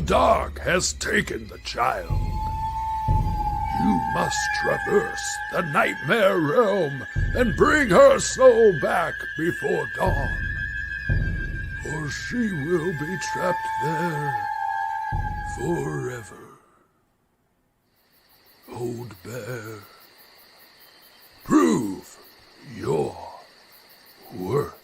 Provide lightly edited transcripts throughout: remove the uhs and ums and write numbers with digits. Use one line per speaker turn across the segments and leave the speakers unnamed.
dark has taken the child. You must traverse the nightmare realm and bring her soul back before dawn, or she will be trapped there forever. Old Bear, prove your worth.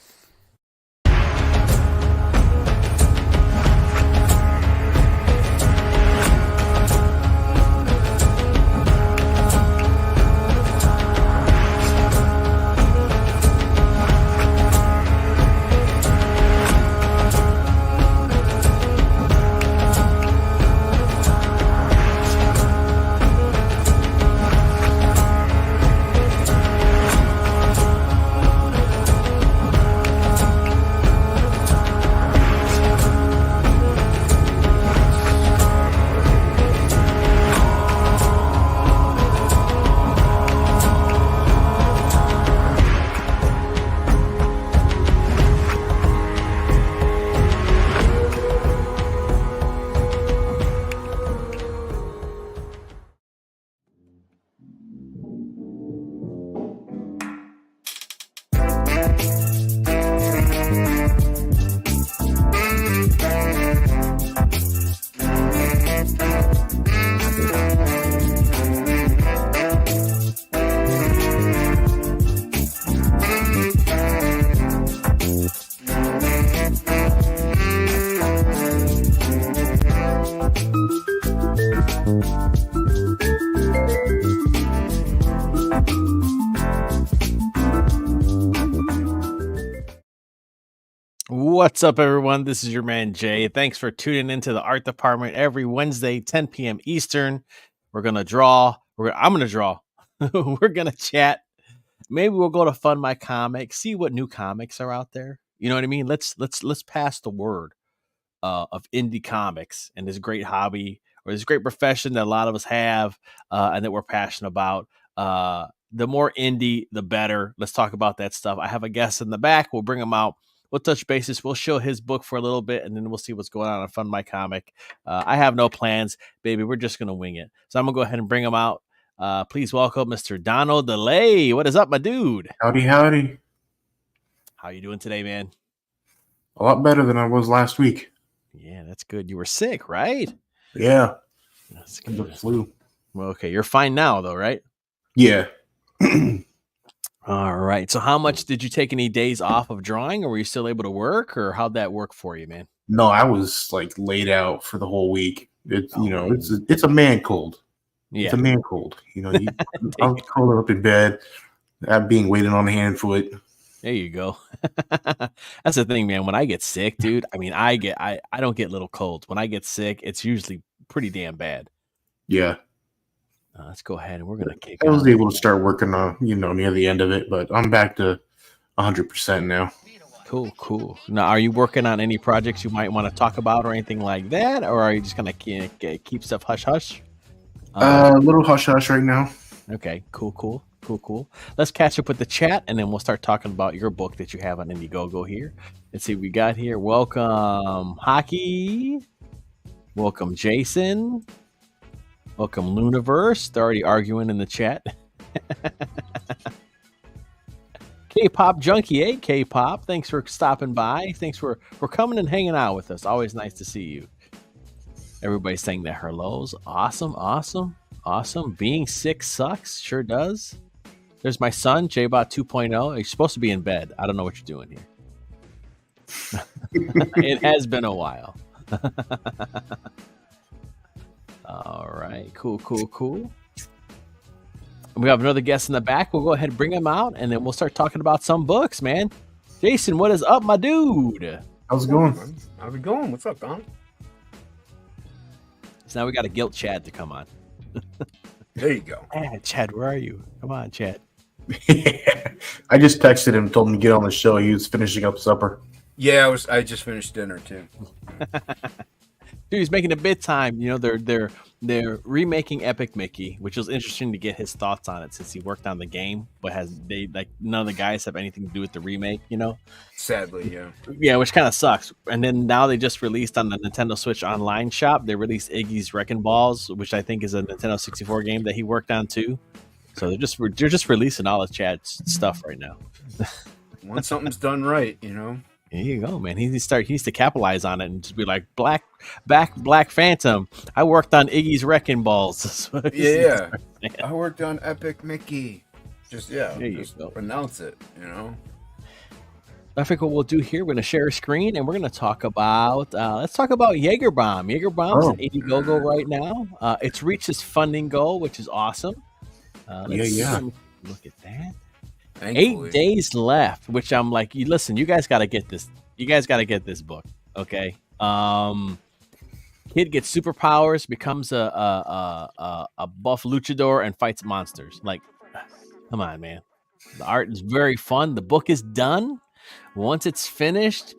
What's up, everyone? This is your man Jay. Thanks for tuning into the art department every Wednesday, 10 p.m. Eastern. We're gonna draw. I'm gonna draw. We're gonna chat. Maybe we'll go to Fund My Comic, see what new comics are out there. You know what I mean? Let's pass the word of indie comics and this great hobby or this great profession that a lot of us have and that we're passionate about. The more indie, the better. Let's talk about that stuff. I have a guest in the back. We'll bring him out. We'll touch bases. We'll show his book for a little bit, and then we'll see what's going on Fund My Comic. I have no plans, baby. We're just going to wing it. So I'm going to go ahead and bring him out. Please welcome Mr. Donald DeLay. What is up, my dude?
Howdy, howdy.
How you doing today, man?
A lot better than I was last week.
Yeah, that's good. You were sick, right?
Yeah.
That's
The
good.
flu.
Well, okay. You're fine now, though, right?
Yeah.
All right. So how much did you take any days off of drawing, or were you still able to work, or how'd that work for you, man?
No, I was like laid out for the whole week. It's it's a man cold.
Yeah.
It's a man cold. I was curled up in bed, being waited on hand and foot.
There you go. That's the thing, man. When I get sick, dude, I mean, I don't get little colds. When I get sick, it's usually pretty damn bad.
Yeah.
Let's go ahead and we're gonna kick.
I was able to start working on, near the end of it, but I'm back to 100% now.
Cool. Now, are you working on any projects you might want to talk about or anything like that, or are you just gonna keep stuff hush hush?
A little hush hush right now.
Okay, cool. Let's catch up with the chat, and then we'll start talking about your book that you have on Indiegogo here. Let's see what we got here. Welcome, Hockey. Welcome, Jason. Welcome, Luniverse. They're already arguing in the chat. K-Pop Junkie, eh? K-Pop. Thanks for stopping by. Thanks for coming and hanging out with us. Always nice to see you. Everybody's saying that hellos. Awesome. Being sick sucks. Sure does. There's my son, JBot 2.0. He's supposed to be in bed. I don't know what you're doing here. It has been a while. All right. Cool. We have another guest in the back. We'll go ahead and bring him out, and then we'll start talking about some books, man. Jason, what is up, my dude?
How's it going?
How's it going? What's up, Don?
So now we got a guilt Chad to come on.
There you go.
Chad, where are you? Come on, Chad.
I just texted him, told him to get on the show. He was finishing up supper.
Yeah, I just finished dinner too.
Dude, he's making a bid time. You know, they're remaking Epic Mickey, which was interesting to get his thoughts on it since he worked on the game, but none of the guys have anything to do with the remake. You know,
Sadly, yeah.
yeah, which kind of sucks. And then now they just released on the Nintendo Switch Online shop. They released Iggy's Wrecking Balls, which I think is a Nintendo 64 game that he worked on too. So they're just releasing all of Chad's stuff right now.
Once something's done right, you know.
There you go, man. He needs to capitalize on it and just be like Black Phantom. I worked on Iggy's Wrecking Balls.
Yeah. I worked on Epic Mickey. Just
go.
Announce it, you know.
I think what we'll do here, we're going to share a screen and we're going to talk about, let's talk about Jaeger Bomb. Jaeger Bomb is an Indiegogo right now. It's reached its funding goal, which is awesome. Look at that. Thankfully. 8 days left, which I'm like, listen, you guys got to get this. You guys got to get this book, okay? Kid gets superpowers, becomes a buff luchador, and fights monsters. Like, come on, man. The art is very fun. The book is done. Once it's finished,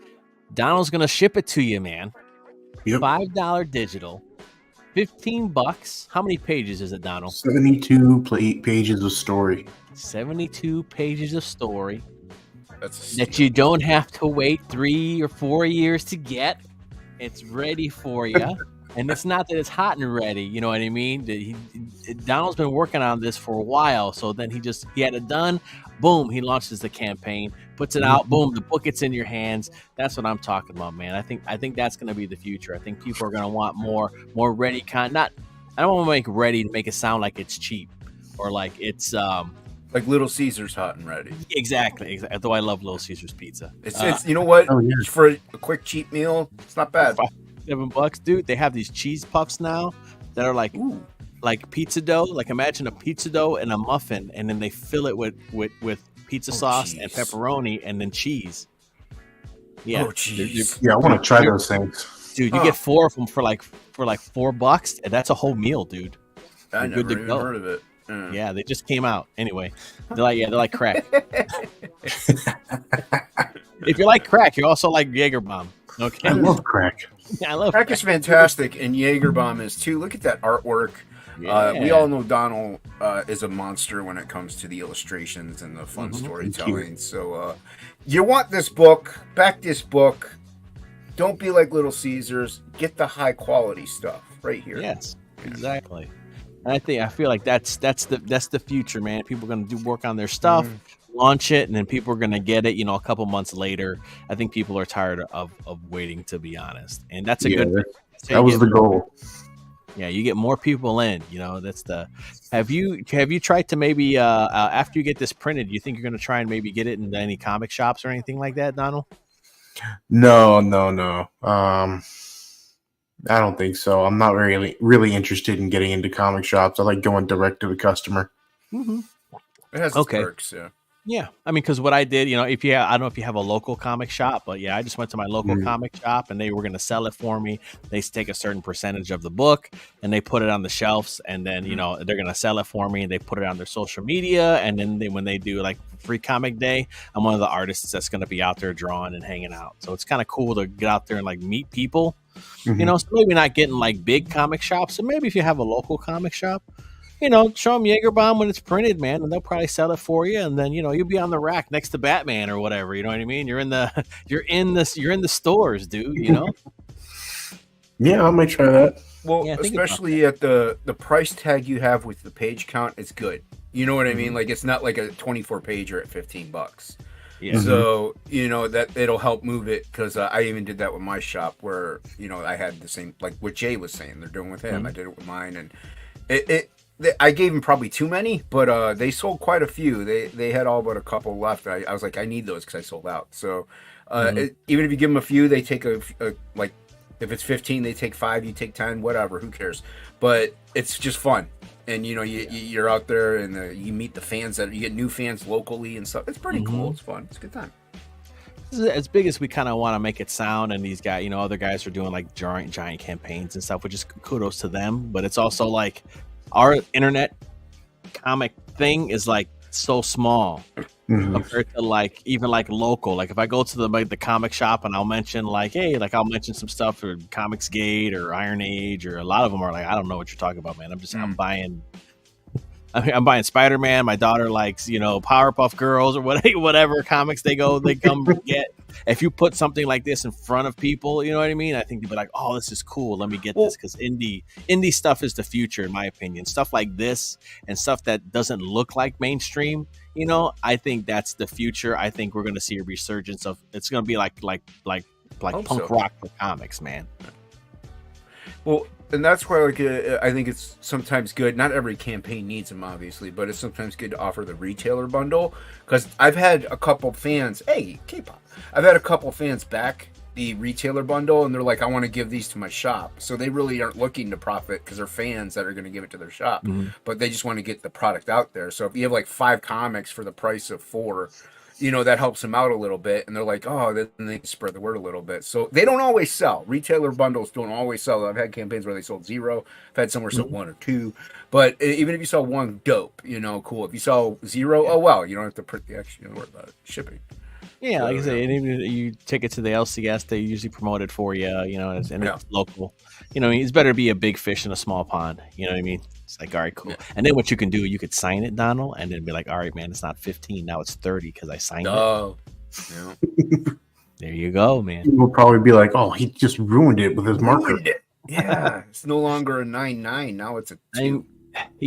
Donald's gonna ship it to you, man.
Yep.
$5 digital, $15. How many pages is it, Donald?
72 pages of story.
72 pages of story
That's
that you don't have to wait 3 or 4 years to get. It's ready for you. And it's not that it's hot and ready, you know what I mean? Donald's been working on this for a while, so then he had it done. Boom, he launches the campaign, puts it out. Boom, the book gets in your hands. That's what I'm talking about, man. I think that's going to be the future. I think people are going to want more ready content. I don't want to make ready to make it sound like it's cheap or like it's
like Little Caesars hot and ready.
Exactly. Though I love Little Caesars pizza.
It's you know what?
Oh, yeah.
For a quick cheap meal, it's not bad.
$7, dude. They have these cheese puffs now that are like pizza dough. Like imagine a pizza dough and a muffin, and then they fill it with pizza sauce and pepperoni and then cheese. Yeah.
Oh, jeez.
Yeah, I want to try those things.
Dude, you get 4 of them for like $4, and that's a whole meal, dude.
I
You're
never
good to
even
go.
heard of it.
Yeah, they just came out. Anyway, they're like crack. If you like crack, you also like Jaeger Bomb. Okay.
I love crack.
I love
Crack is fantastic, and Jaeger Bomb is too. Look at that artwork.
Yeah.
We all know Donald is a monster when it comes to the illustrations and the fun storytelling. So you want this book, back this book. Don't be like Little Caesars. Get the high quality stuff right here.
Yes, exactly. And I feel like that's the future, man. People are going to work on their stuff, launch it, and then people are going to get it, a couple months later. I think people are tired of waiting, to be honest. And that's a good thing.
That was the goal.
Yeah, you get more people in, that's the have you tried to maybe after you get this printed, you think you're going to try and maybe get it into any comic shops or anything like that, Donald?
No. I don't think so. I'm not really interested in getting into comic shops. I like going direct to the customer.
Mm-hmm.
It has its perks, yeah.
Yeah, I mean, because what I did, I don't know if you have a local comic shop, but yeah, I just went to my local comic shop and they were going to sell it for me. They take a certain percentage of the book and they put it on the shelves, and then they're going to sell it for me, and they put it on their social media, and then when they do like Free Comic Day, I'm one of the artists that's going to be out there drawing and hanging out. So it's kind of cool to get out there and like meet people. So maybe not getting like big comic shops, so maybe if you have a local comic shop, show them Jaeger Bomb when it's printed, man, and they'll probably sell it for you, and then you'll be on the rack next to Batman or whatever. You know what I mean? You're in the stores, dude.
Yeah, I might try that.
Well, especially at the price tag you have with the page count, it's good. You know what I mean? Like it's not like a 24 pager at $15.
Yeah.
So that it'll help move it, because I even did that with my shop where I had the same, like what Jay was saying they're doing with him. I did it with mine, and I gave him probably too many, but they sold quite a few. They had all but a couple left. I was like, I need those because I sold out. So even if you give them a few, they take a like if it's 15, they take 5, you take 10, whatever. Who cares? But it's just fun, and you're out there and you meet the fans you get new fans locally and stuff. It's pretty cool. It's fun. It's a good time.
As big as we kind of want to make it sound, and these guys, other guys are doing like giant campaigns and stuff, which is kudos to them. But it's also like our internet comic thing is like so small compared to like even like local. Like if I go to the comic shop and I'll mention like, hey, like I'll mention some stuff for Comics Gate or Iron Age, or a lot of them are like, I don't know what you're talking about, man. I'm buying. I'm buying Spider-Man. My daughter likes, Powerpuff Girls or whatever comics they come get. If you put something like this in front of people, you know what I mean? I think they'd be like, oh, this is cool. Let me get this, because indie stuff is the future, in my opinion. Stuff like this and stuff that doesn't look like mainstream, I think that's the future. I think we're going to see a resurgence of, it's going to be like punk rock for comics, man.
Well, and that's why, I think it's sometimes good. Not every campaign needs them, obviously, but it's sometimes good to offer the retailer bundle. Because I've had a couple fans, K-pop. I've had a couple fans back the retailer bundle, and they're like, I want to give these to my shop. So they really aren't looking to profit because they're fans that are going to give it to their shop. But they just want to get the product out there. So if you have like 5 comics for the price of 4, that helps them out a little bit, and they're like, oh, then they spread the word a little bit. So they don't always sell. Retailer bundles don't always sell. I've had campaigns where they sold 0. I've had somewhere sold 1 or 2. But even if you sell 1, dope, cool. If you sell 0, oh well, you don't have to print the extra, worry about it. Shipping.
Yeah,
So,
like I say, and even if you take it to the LCS, they usually promote it for you, and it's local. It's better to be a big fish in a small pond. You know what I mean? It's like, all right, cool. Yeah. And then what you can do, you could sign it, Donald, and then be like, all right, man, it's not 15, now it's 30 because I signed it.
Oh, yeah.
There you go, man.
People will probably be like, oh, he just ruined it with his marker.
Yeah, it's no longer a 9.9, now it's a 2.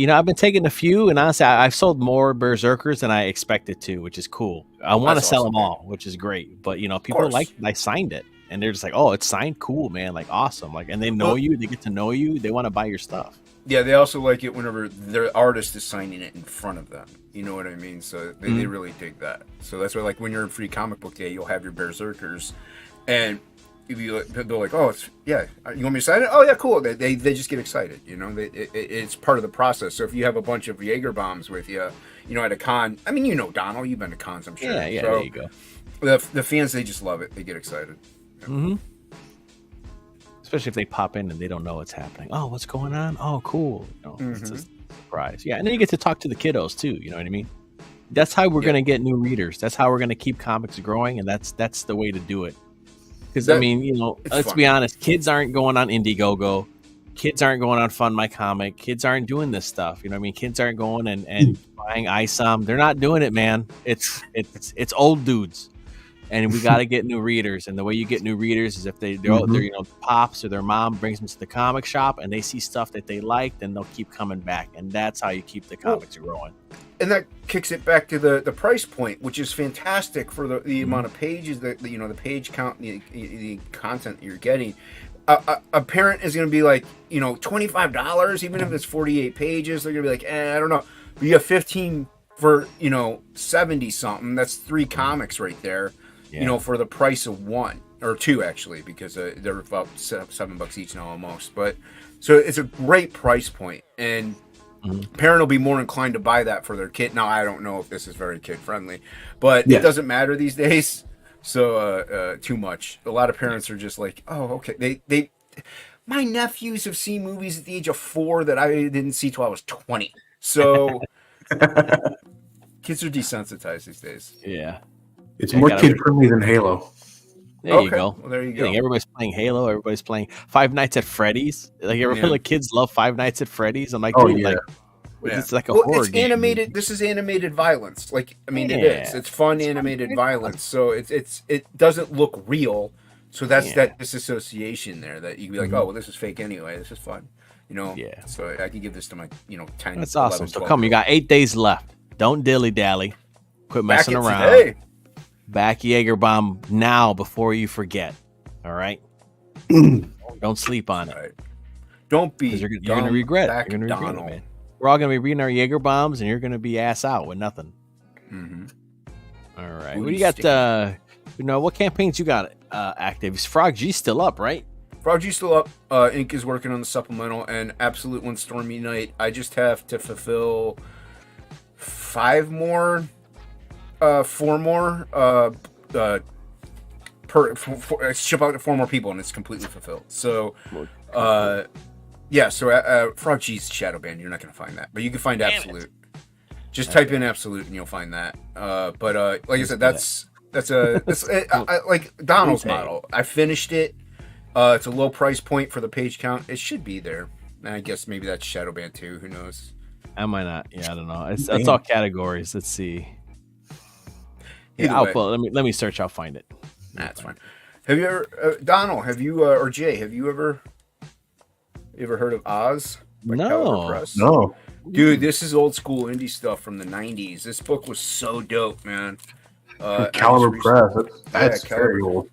I've been taking a few, and honestly, I've sold more Berserkers than I expected to, which is cool. I want to sell them all, which is great. But people like, I signed it, and they're just like, "Oh, it's signed, cool, man, like awesome." Like, and they know you, they get to know you, they want to buy your stuff.
Yeah, they also like it whenever their artist is signing it in front of them. You know what I mean? So they really dig that. So that's why, like, when you're in Free Comic Book Day, you'll have your Berserkers, and they're like, oh, you want me to sign it? Oh yeah, cool. They just get excited, it's part of the process. So if you have a bunch of Jaeger bombs with you, at a con, I mean, Donald, you've been to cons, I'm sure.
Yeah,
so
there you go.
The fans, they just love it. They get excited.
Especially if they pop in and they don't know what's happening. Oh, what's going on? Oh, cool. It's a surprise. Yeah, and then you get to talk to the kiddos too. You know what I mean? That's how we're gonna get new readers. That's how we're gonna keep comics growing, and that's the way to do it. Because, I mean, let's be honest, kids aren't going on Indiegogo. Kids aren't going on Fund My Comic. Kids aren't doing this stuff. You know what I mean? Kids aren't going and buying ISOM. They're not doing it, man. It's old dudes. And we got to get new readers. And the way you get new readers is if they're pops or their mom brings them to the comic shop and they see stuff that they like, then they'll keep coming back. And that's how you keep the comics growing. And
that kicks it back to the price point, which is fantastic for the amount of pages that the page count, the content you're getting. A parent is going to be like, $25, even if it's 48 pages. They're going to be like, I don't know. But you have 15 for 70 something. That's 3 comics right there. Yeah. For the price of 1 or 2 actually, because they're about $7 each now almost. But so it's a great price point, and parent will be more inclined to buy that for their kid. Now, I don't know if this is very kid friendly, but it doesn't matter these days. So too much. A lot of parents are just like, oh, okay. They my nephews have seen movies at the age of 4 that I didn't see till I was 20. So kids are desensitized these days.
Yeah.
It's more kid friendly than Halo.
There you go.
Well, there you go.
Everybody's playing Halo. Everybody's playing Five Nights at Freddy's. Like, like kids love Five Nights at Freddy's. I'm like, dude, it's like a horror game.
Animated. This is animated violence. Like, I mean, it is. It's fun animated violence. So it doesn't look real. So that's that disassociation there that you can be like, oh, well, this is fake anyway. This is fun.
Yeah.
So I can give this to my 10.
That's awesome. So come, you got 8 days left. Don't dilly dally. Quit messing around.
Today.
Back Jaeger bomb now before you forget. All right. Don't sleep on it.
Right. Don't be.
You're going to regret it. You're going to regret it, man. We're all going to be reading our Jaeger bombs, and you're going to be ass out with nothing. All right. What do you got? What campaigns you got active? Is Frog G still up, right?
Frog G's still up. Ink is working on the supplemental, and Absolute One Stormy Night. I just have to fulfill 4 more. Ship out to 4 more people, and it's completely fulfilled. So, Frog G's shadow banned. You're not going to find that, but you can find Absolute. Just type in Absolute and you'll find that. But like I said, that's like Donald's model. I finished it. It's a low price point for the page count. It should be there. I guess maybe that's Shadowban too. Who knows?
I might not. Yeah, I don't know. It's all categories. Let's see. Yeah, let me search. I'll find it.
That's fine. Have you ever, Donald? Have you or Jay? Have you ever heard of Oz?
No.
Dude, this is old school indie stuff from the '90s. This book was so dope, man.
Caliber Press. That's very old.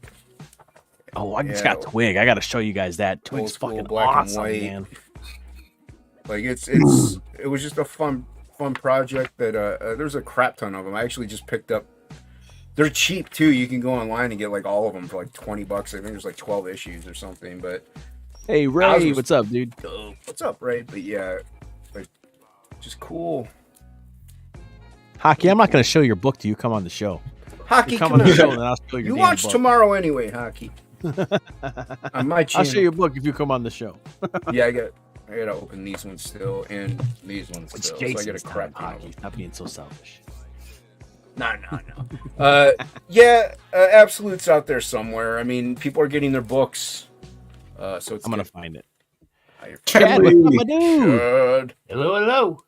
Oh, I just got Twig. I got to show you guys that. Twig's fucking awesome, man.
Like it was just a fun project that there's a crap ton of them. I actually just picked up. They're cheap too. You can go online and get like all of them for like $20. I think there's like 12 issues or something. But
hey, Ray, what's up, dude?
What's up, Ray? But yeah, like just cool.
Hockey, I'm not going to show your book till you come on the show.
Hockey,
come on the show, and I'll show your
You watch
book.
tomorrow anyway, Hockey. On my channel.
I'll show you a book if you come on the show.
Yeah, I gotta open these ones still and these ones still. So I gotta crap
Hockey. Stop being so selfish.
No. Absolute's out there somewhere. I mean, people are getting their books. So I'm
gonna find it.
Chad,
what's up, my dude?
Hello.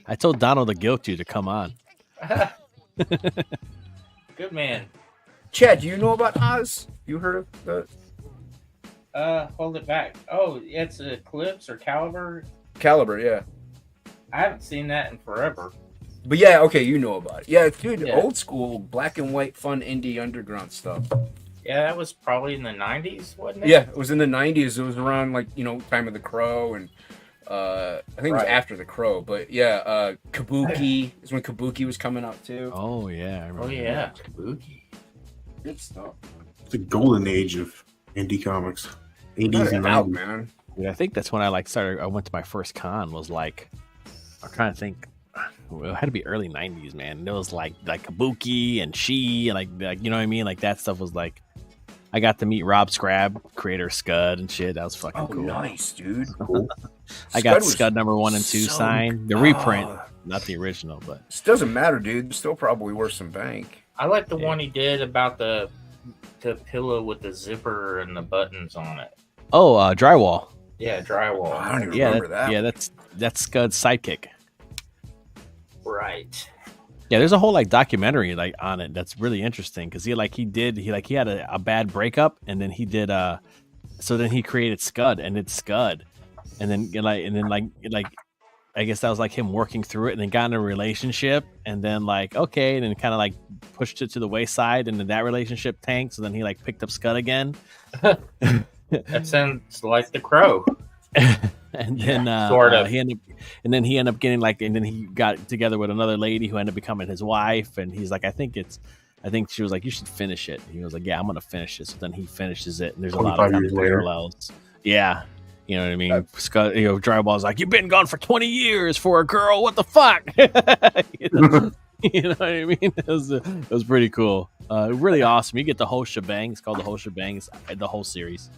I told Donald to guilt you to come on.
Good man.
Chad, do you know about Oz? You heard of the
Hold it back. Oh, it's Eclipse or Caliber.
Caliber? Yeah.
I haven't seen that in forever.
But yeah, okay, you know about it. Yeah, dude, old school, black and white, fun indie underground stuff.
Yeah, that was probably in the 90s, wasn't it?
Yeah, it was in the 90s. It was around, like, Time of the Crow, and I think it was after the Crow. But yeah, Kabuki is when Kabuki was coming out, too.
Oh, yeah. I remember
that. Kabuki.
Good stuff.
It's a golden age of indie comics. 80s and 90s.
Man.
Yeah, I think that's when I went to my first con, was like, I'm trying to think. Well, it had to be early 90s, man. It was like Kabuki and She, and like you know what I mean? Like that stuff was like, I got to meet Rob Scrab, creator of Scud and shit. That was fucking cool.
Nice, dude.
Cool.
I got Scud number 1 and 2 signed. The reprint, not the original, but
it doesn't matter, dude. It's still probably worth some bank.
I like the one he did about the pillow with the zipper and the buttons on it.
Oh, Drywall.
Yeah, Drywall.
I don't even remember that.
Yeah, that's Scud's sidekick.
Right.
Yeah, there's a whole documentary on it that's really interesting because he had a bad breakup, and then he did so then he created Scud and did Scud, and then I guess that was like him working through it, and then got in a relationship, and then okay, and then kind of pushed it to the wayside, and then that relationship tanked, so then he picked up Scud again.
That sounds like the Crow.
And then
sort of.
he ended up getting and then he got together with another lady who ended up becoming his wife, and he's like, I think she was like, you should finish it. And he was like, yeah, I'm gonna finish it. So then he finishes it, and there's a lot of parallels. Yeah, you know what I mean. Scott, Drywall's like, you've been gone for 20 years for a girl. What the fuck? You know what I mean? It was pretty cool. Really awesome. You get the whole shebang. It's called the whole shebang. It's the whole series.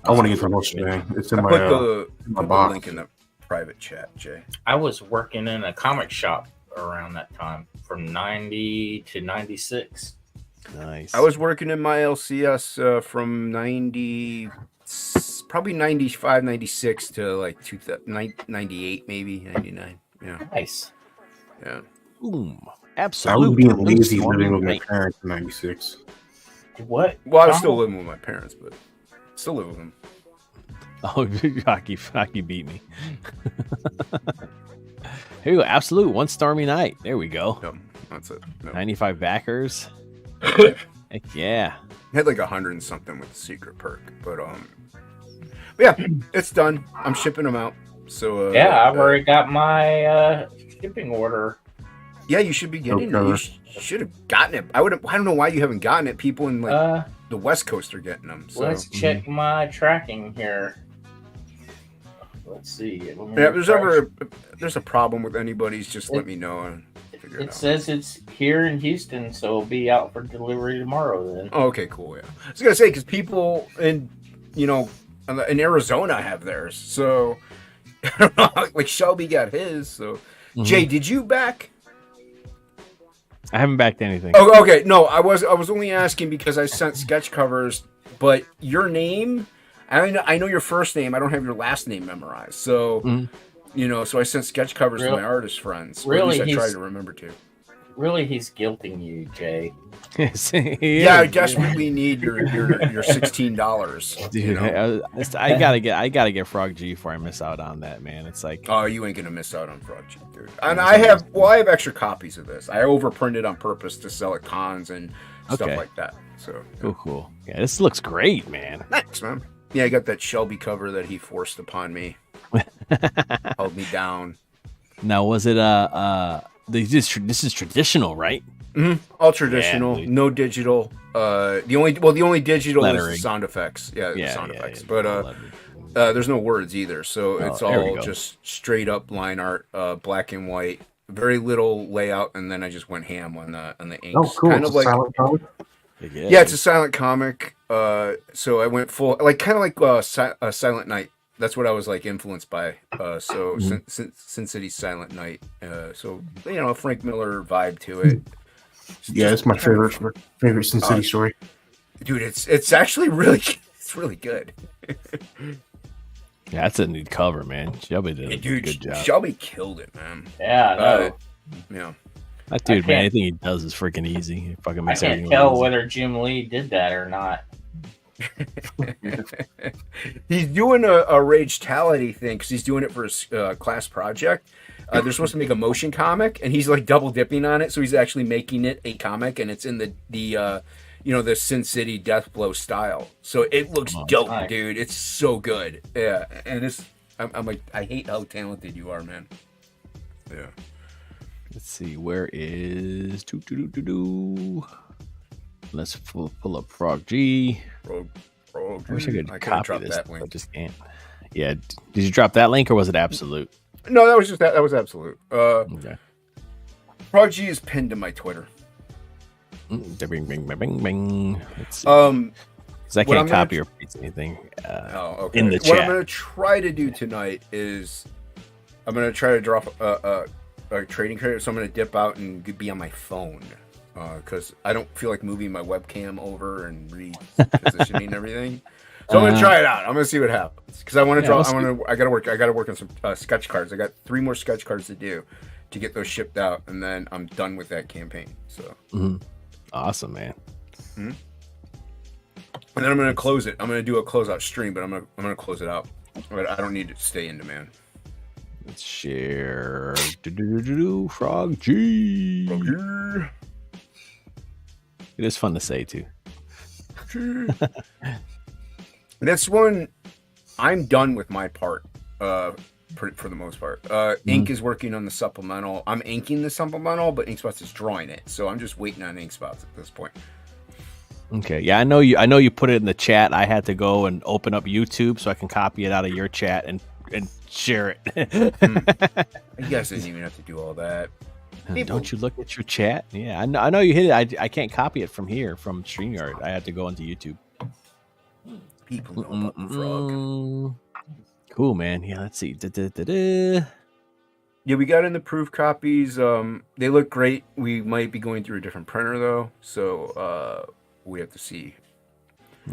I want to get the whole shebang. It's in my box.
Link in the private chat, Jay.
I was working in a comic shop around that time, from 90 to 96.
Nice.
I was working in my LCS from 90, probably 95, 96 to 98, maybe 99. Yeah.
Nice.
Yeah.
Boom.
I
Absolutely.
was being lazy living with my parents in 96.
What?
Well, I was still living with my parents, but still live with them.
Oh, hockey beat me. Here you go. Absolute. One stormy night. There we go.
Yep, that's it. Yep.
95 backers. Heck yeah.
I had 100 and something with the secret perk, but yeah, it's done. I'm shipping them out. So
yeah, I've already got my shipping order.
Yeah, you should be getting it. You should have gotten it. I don't know why you haven't gotten it. People in the West Coast are getting them. So.
Let's check my tracking here. Let's see.
Yeah, if there's a problem with anybody's, just let me know and figure it out.
It says it's here in Houston, so it'll be out for delivery tomorrow. Then.
Oh, okay, cool. Yeah, I was gonna say because people in Arizona have theirs, so I don't know. Shelby got his, so Jay, did you back?
I haven't backed anything.
Oh, okay. No, I was only asking because I sent sketch covers, but your name, I know your first name. I don't have your last name memorized, so so I sent sketch covers to my artist friends.
Really,
at least I tried to remember to.
Really, he's guilting you, Jay.
Yeah, I desperately need your $16.
Dude, I gotta get Frog G before I miss out on that, man. It's like,
oh, you ain't gonna miss out on Frog G, dude. And I have extra copies of this. I overprinted on purpose to sell at cons and stuff like that. So
cool. Yeah, this looks great, man.
Thanks, man. Yeah, I got that Shelby cover that he forced upon me. Held me down.
Now, was it this is traditional, right?
Mm-hmm. All traditional, no digital. The only digital
lettering.
is the sound effects. Yeah, sound effects. But there's no words either, so it's all just straight up line art, black and white. Very little layout, and then I just went ham on the inks.
Oh, cool!
Kind of like
silent comic.
Yeah, it's a silent comic. So I went full, kind of like a Silent Night. That's what I was like influenced by. Sin City Silent Night. So Frank Miller vibe to it.
It's my favorite Sin City story.
Dude, it's actually really good.
Yeah, that's a neat cover, man. Shelby did a good job.
Shelby killed it, man.
Yeah,
yeah.
That dude, man, anything he does is freaking easy. He fucking makes
I can't tell whether Jim Lee did that or not.
He's doing a Ragetality thing because he's doing it for his class project. They're supposed to make a motion comic, and he's like double dipping on it. So he's actually making it a comic, and it's in the Sin City Deathblow style. So it looks dope, nice. Dude. It's so good. Yeah, and I'm like, I hate how talented you are, man. Yeah.
Let's see, where is Let's pull up Frog G. I wish I could copy this. I just can't. Yeah, did you drop that link or was it absolute?
No, that was just that. That was absolute.
Okay.
Frog G is pinned to my Twitter.
Bing, bing, bing, bing, bing. Let's see. Because I can't copy or paste anything in the chat.
What I'm going to try to do tonight is I'm going to try to drop a trading credit, so I'm going to dip out and be on my phone because I don't feel like moving my webcam over and repositioning everything. So I'm going to try it out. I'm going to see what happens because I want to draw. I got to work on some sketch cards. I got 3 more sketch cards to do to get those shipped out, and then I'm done with that campaign. So
awesome, man.
Mm-hmm. And then I'm going to close it. I'm going to do a closeout stream, but I'm going to close it out. But I don't need to stay in demand.
Let's share Frog G. It is fun to say too.
This one, I'm done with my part for the most part. Ink is working on the supplemental. I'm inking the supplemental, but Inkspots is drawing it. So I'm just waiting on Inkspots at this point.
Okay, yeah, I know you put it in the chat. I had to go and open up YouTube so I can copy it out of your chat and share it.
You guys didn't even have to do all that.
Don't you look at your chat? Yeah, I know you hit it. I can't copy it from here, from StreamYard. I had to go into YouTube.
People know about the frog.
Cool, man. Yeah, let's see.
Yeah, we got in the proof copies. They look great. We might be going through a different printer, though. So we have to see.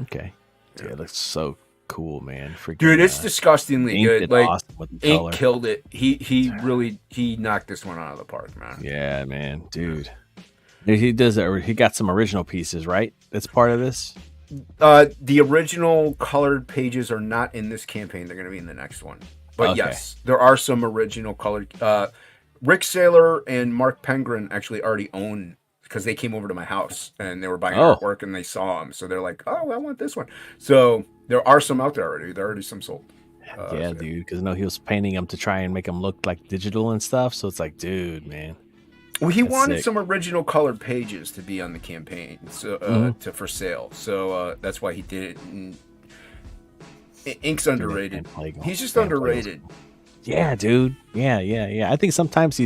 Okay. Yeah, it looks so cool, man. Freaking,
dude, it's disgustingly good. Like
awesome with the
Ink
color.
killed it. He really knocked this one out of the park, man.
Yeah, man, dude. He does that. He got some original pieces, right? That's part of this.
The original colored pages are not in this campaign. They're going to be in the next one. But yes, there are some original colored. Rick Saylor and Mark Pengren actually already own, because they came over to my house and they were buying artwork and they saw them. So they're like, oh, I want this one. So there are some out there already. There are already some sold.
Yeah, dude. Because he was painting them to try and make them look like digital and stuff. So it's like, dude, man.
Well, he wanted some original colored pages to be on the campaign, so for sale. So that's why he did it. And Ink's underrated. He's just underrated.
Yeah, dude. Yeah. I think sometimes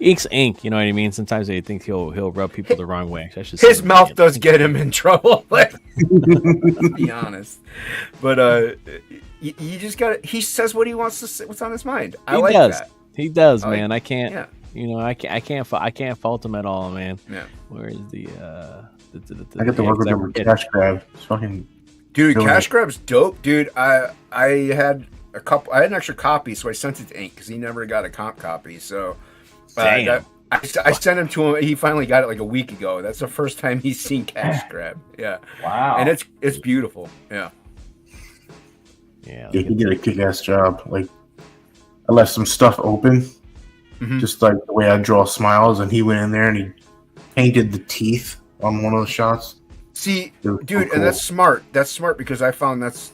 Ink's Ink. You know what I mean? Sometimes they think he'll rub people the wrong way.
His mouth does get him in trouble. Let's be honest. But you just got. He says what he wants to say, what's on his mind. I like that.
He does, man. I can't.
Yeah.
You know, I can't fault him at all, man.
Yeah.
Where is the
I got the record number Cash Grab. It's fucking
Dude,
Really?
Cash Grab's dope, dude. I had an extra copy, so I sent it to Ink because he never got a comp copy. So
Damn.
I sent him to him. He finally got it like a week ago. That's the first time he's seen Cash Grab. Yeah,
Wow.
and it's beautiful. Yeah.
Yeah,
Yeah, he did a kick-ass job. Like, I left some stuff open,
Mhm.
just like the way I draw smiles, and he went in there and he painted the teeth on one of the shots.
See,
It was so
dude,
cool.
and that's smart. That's smart because I found that's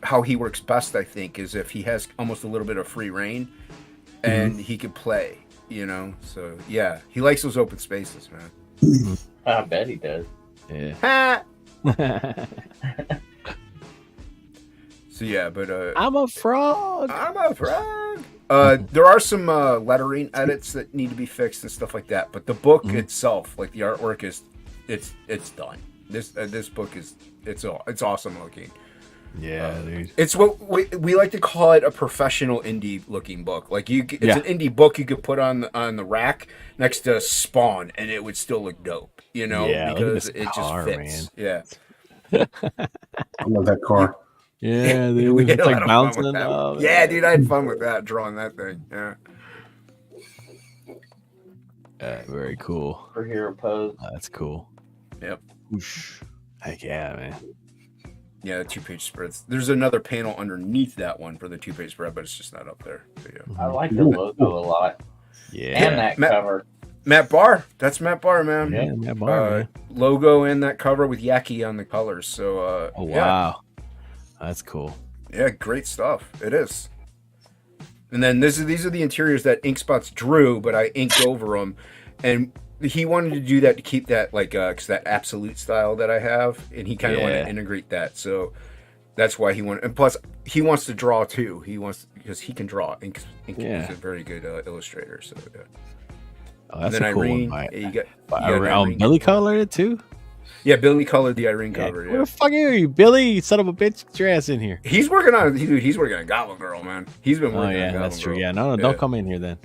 how he works best. I think is if he has almost a little bit of free reign, and he could play. You know, so yeah, he likes those open spaces, man.
I bet he does.
yeah.
So yeah, but
I'm a frog.
I'm a frog. There are some lettering edits that need to be fixed and stuff like that, but the book itself, like the artwork, it's done. This book is it's awesome looking.
Yeah, dude.
It's what we like to call it, a professional indie looking book. Like it's
Yeah.
an indie book you could put on the rack next to Spawn and it would still look dope. You know,
Yeah, look at
because
this
it
car,
just fits.
man.
Yeah.
I love that car.
Yeah,
We
dude.
had
It's
a
like
lot of fun
bouncing.
with that.
Oh,
Yeah,
man.
dude, I had fun with that, drawing that thing. Yeah.
Very cool.
Superhero pose.
That's cool.
Yep.
Whoosh. Heck yeah, man.
Yeah, the 2-page spreads. There's another panel underneath that one for the 2-page spread, but it's just not up there. So, yeah.
I like the logo a lot.
Yeah.
And that
Matt-
cover.
Matt Barr. That's Matt Barr, man.
Yeah, that bar, man.
Logo and that cover with Yaki on the colors. So,
Oh,
yeah.
wow. That's cool.
Yeah, great stuff. It is. And then these are the interiors that Inkspots drew, but I inked over them. And he wanted to do that to keep that, like, cause that absolute style that I have. And he kind of wanted
Yeah.
to integrate that. So that's why he wanted, and plus he wants to draw too. Because he can draw. Ink
Yeah.
is a very good illustrator. So, yeah.
Oh, that's
and then
a cool
Irene,
one.
yeah, you got
Irene, Billy colored it too?
Yeah, Billy colored the Irene
Yeah.
cover.
Where
Yeah.
the fuck are you, Billy? You son of a bitch. Get your ass in here.
He's working on Goblin Girl, man. He's been
Oh,
working
yeah,
on Goblin
that's true.
Girl.
Yeah, no,
Yeah.
don't come in here then.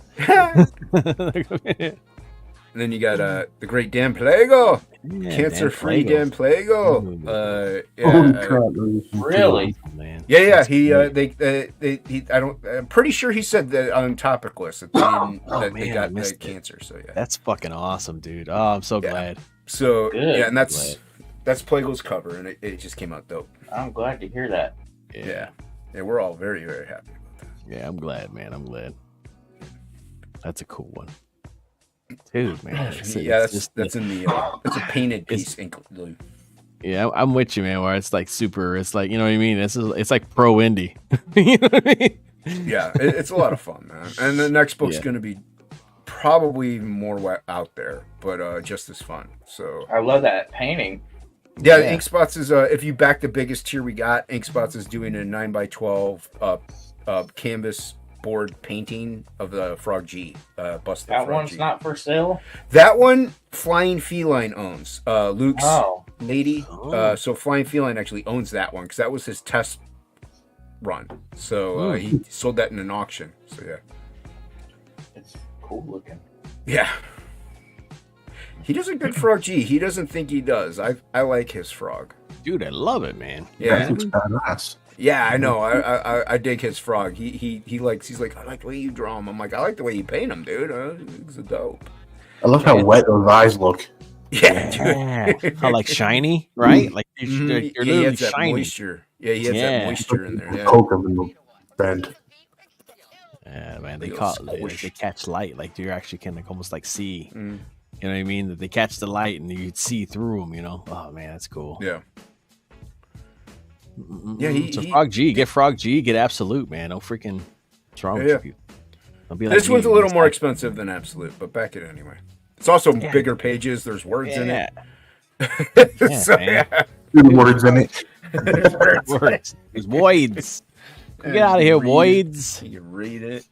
And then you got the great Dan Plago,
Yeah,
cancer-free
Dan
Dan Plago.
Ooh.
Holy
Yeah,
crap! Those are
Really?
Oh, man.
yeah.
That's
He,
great.
I'm pretty sure he said that on topic list that they, didn't, that they
man, I
got
missed it.
cancer. So yeah.
That's fucking awesome, dude. Oh, I'm so
Yeah.
glad.
So
Good.
yeah, and that's Plago's cover, and it just came out dope.
I'm glad to hear that.
Yeah, yeah, we're all very, very happy.
Yeah, I'm glad, man. I'm glad. That's a cool one. Dude, man.
Yeah, that's in the it's a painted piece ink blue.
Yeah, I'm with you, man. Where it's like super, it's like, you know what I mean? It's like pro indie. You know what I mean?
Yeah, it's a lot of fun, man. And the next book's
Yeah.
going to be probably even more out there, but just as fun. So
I love that painting.
yeah,
Yeah.
Inkspots is if you back the biggest tier we got, Inkspots is doing a 9x12 canvas board painting of the Frog G, busted
That
Frog
one's
G.
not for sale.
That one Flying Feline owns. Luke's
Oh,
lady.
Oh.
So Flying Feline actually owns that one because that was his test run. So he sold that in an auction. So yeah.
it's cool looking.
Yeah. He does a good Frog G. He doesn't think he does. I like his frog.
Dude, I love it, man.
Yeah.
That looks badass.
Yeah, I know. I dig his frog. He's like, I like the way you draw him. I'm like, I like the way you paint him, dude. It's dope.
I love how wet those eyes look.
Yeah, dude.
Yeah. How like shiny, right? Like you're
Mhm.
you're
Yeah, he
literally
has that
shiny.
moisture. Yeah, he has
Yeah.
that moisture in there.
The
Yeah.
coke of the bend.
Yeah, man. They
Little
call
squish.
they catch light. Like you actually can like almost like see.
Mm.
You know what I mean? That they catch the light and you see through them. You know? Oh man, that's cool.
Yeah.
Yeah,
he-
so
he-
Frog G, get Frog G, get Absolute, man. No freaking. What's wrong
Yeah,
with
yeah.
you people? Don't be like
This one's
me,
a little
it's
more
like-
expensive than Absolute, but back it anyway. It's also bigger pages. There's words in
Yeah.
it. So,
man.
yeah.
Good words in it.
There's words.
Words. There's voids. Get out of here, voids.
You can read it.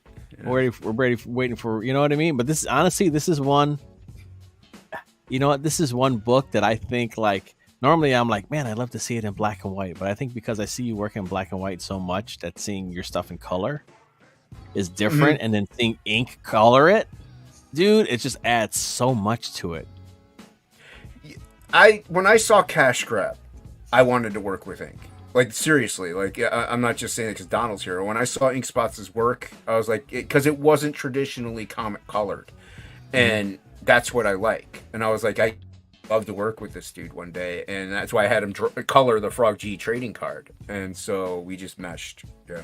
We're waiting for, you know what I mean? But this, honestly, this is one, you know what? This is one book that I think, like, normally I'm like, man, I'd love to see it in black and white. But I think because I see you work in black and white so much that seeing your stuff in color is different. And then seeing ink color it, Dude, it just adds so much to it.
When I saw Cash Grab, I wanted to work with ink. Like, seriously, like, I'm not just saying it because Donald's here. When I saw Ink Spots' work, I was like, because it wasn't traditionally comic colored. And that's what I like. And I was like, I love to work with this dude one day. And that's why I had him color the Frog G trading card. And so we just meshed. Yeah.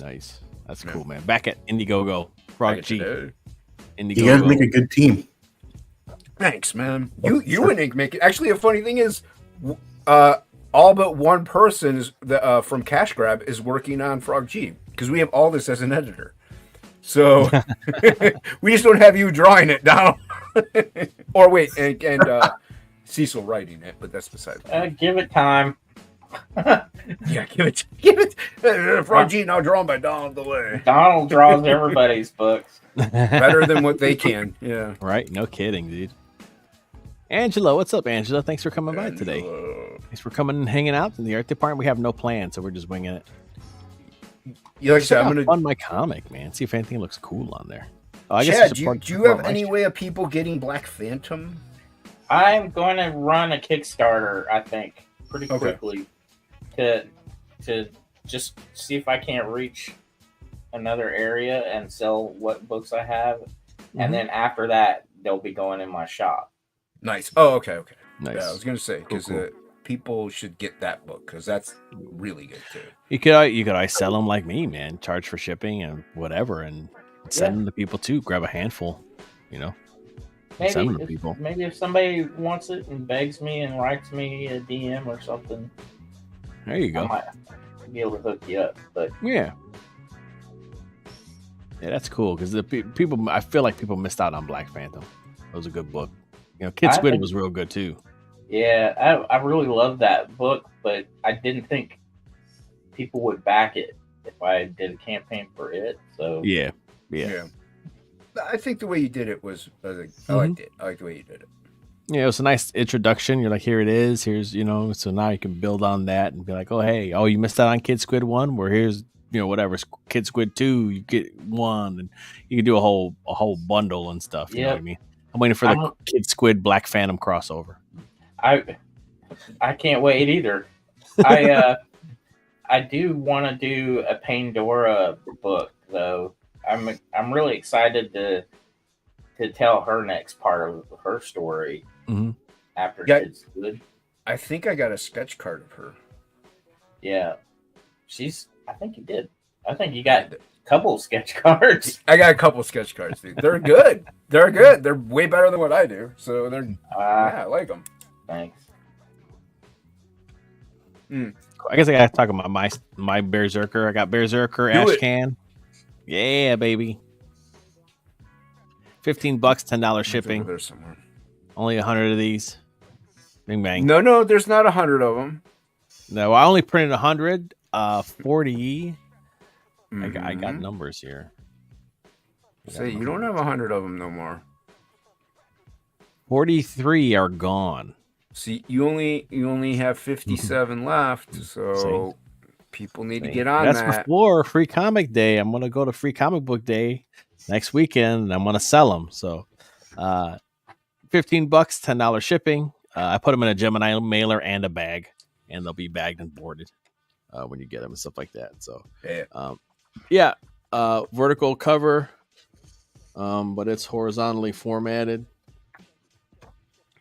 Nice. That's cool, man. Back at Indiegogo. Frog G.
You
Indiegogo.
guys make a good team.
Thanks, man. You and Ink make it. Actually, a funny thing is, all but one person is from Cash Grab is working on Frog G because we have all this as an editor. So we just don't have you drawing it down, or wait, and Cecil writing it. But that's beside.
Give it time.
Yeah, give it. Frog G now drawn by Donald DeLay.
Donald draws everybody's books.
Better than what they can. Yeah.
Right? No kidding, dude. Angela, what's up, Angela? Thanks for coming by today. Thanks for coming and hanging out in the art department. We have no plan, so we're just winging it.
Yeah, like I said, I'm gonna
fund my comic, man. See if anything looks cool on there. Oh, I
Chad,
guess
do you have any way of people getting Black Phantom?
I'm going to run a Kickstarter, I think, pretty quickly to just see if I can't reach another area and sell what books I have. And then after that, they'll be going in my shop.
Nice. Oh, okay.
Nice.
Yeah, I was gonna say because
Cool.
people should get that book because that's really good too.
You could always sell them like me, man. Charge for shipping and whatever, and send them to people too. Grab a handful, you know. Send them to people.
Maybe if somebody wants it and begs me and writes me a DM or something,
There you go.
I might be able to hook you up. But
Yeah, that's cool because the people. I feel like people missed out on Black Phantom. It was a good book. You know, Kid Squid was real good too.
yeah, I really love that book, but I didn't think people would back it if I did a campaign for it. So
Yeah.
I think the way you did it was I liked it. I like the way you did it.
Yeah, it was a nice introduction. You're like, here it is. Here's, so now you can build on that and be like, oh, hey, you missed out on Kid Squid 1? Well, here's, whatever, Kid Squid 2, you get 1. And you can do a whole bundle and stuff. You know what I mean? I'm waiting for the Kid Squid Black Phantom crossover.
I can't wait either. I do want to do a Pandora book, though. I'm really excited to tell her next part of her story after Kid Squid.
I think I got a sketch card of her.
Yeah, I think you did. I think you got a couple sketch cards.
I got a couple sketch cards, dude. They're good. They're good. They're way better than what I do. So they're I like them.
Thanks.
I guess I got to talk about my Bearzerker. I got Bearzerker Ashcan. Yeah, baby. $15, $10 shipping.
There somewhere.
Only 100 of these. Bing bang.
No, there's not 100 of them.
No, I only printed 100. 40. I got numbers here.
Say you don't have 100 of them no more.
43 are gone.
See, you only have 57 left, so people need to get on that.
That's before Free Comic Day. I'm gonna go to Free Comic Book Day next weekend, and I'm gonna sell them. So, $15, $10 shipping. I put them in a Gemini mailer and a bag, and they'll be bagged and boarded when you get them and stuff like that. So, vertical cover, but it's horizontally formatted.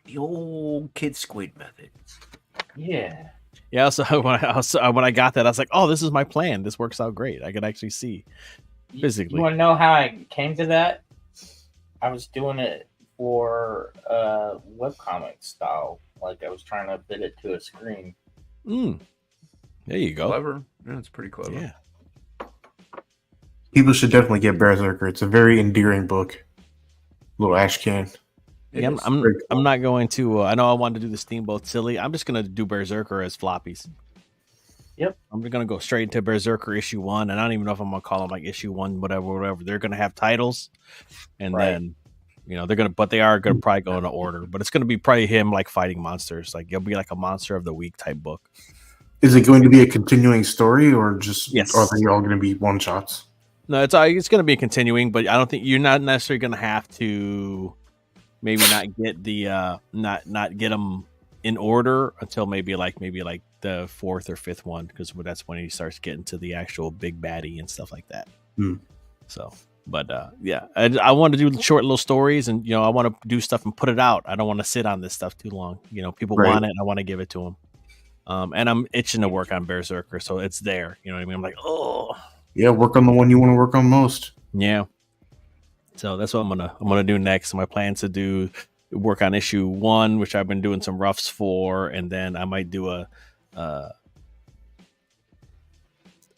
The old Kid Squid method.
Yeah.
Yeah. So when I got that, I was like, "Oh, this is my plan. This works out great. I can actually see physically."
You want to know how I came to that? I was doing it for webcomic style. Like I was trying to fit it to a screen.
There you go.
Clever. Yeah, it's pretty clever.
Yeah.
People should definitely get Bearzerker. It's a very endearing book. Little ash can.
Yeah, I'm not going to. I know I wanted to do the Steamboat Silly. I'm just going to do Bearzerker as floppies.
Yep.
I'm going to go straight into Bearzerker issue 1, and I don't even know if I'm going to call them like issue 1, whatever. They're going to have titles, and then they're going to, but they are going to probably go in order. But it's going to be probably him like fighting monsters. Like it'll be like a Monster of the Week type book.
Is it going to be a continuing story, or just
Yes.
are they all going to be one shots?
No, it's going to be continuing, but I don't think you're not necessarily going to have to maybe not get the not get them in order until maybe like the fourth or fifth one, because that's when he starts getting to the actual big baddie and stuff like that. So, but yeah, I want to do short little stories, and I want to do stuff and put it out. I don't want to sit on this stuff too long. People want it, and I want to give it to them. And I'm itching to work on Bearzerker, so it's there. You know what I mean? I'm like, oh
yeah, work on the one you want to work on most.
Yeah. So that's what I'm gonna do next. My plan is to work on issue 1, which I've been doing some roughs for, and then I might do a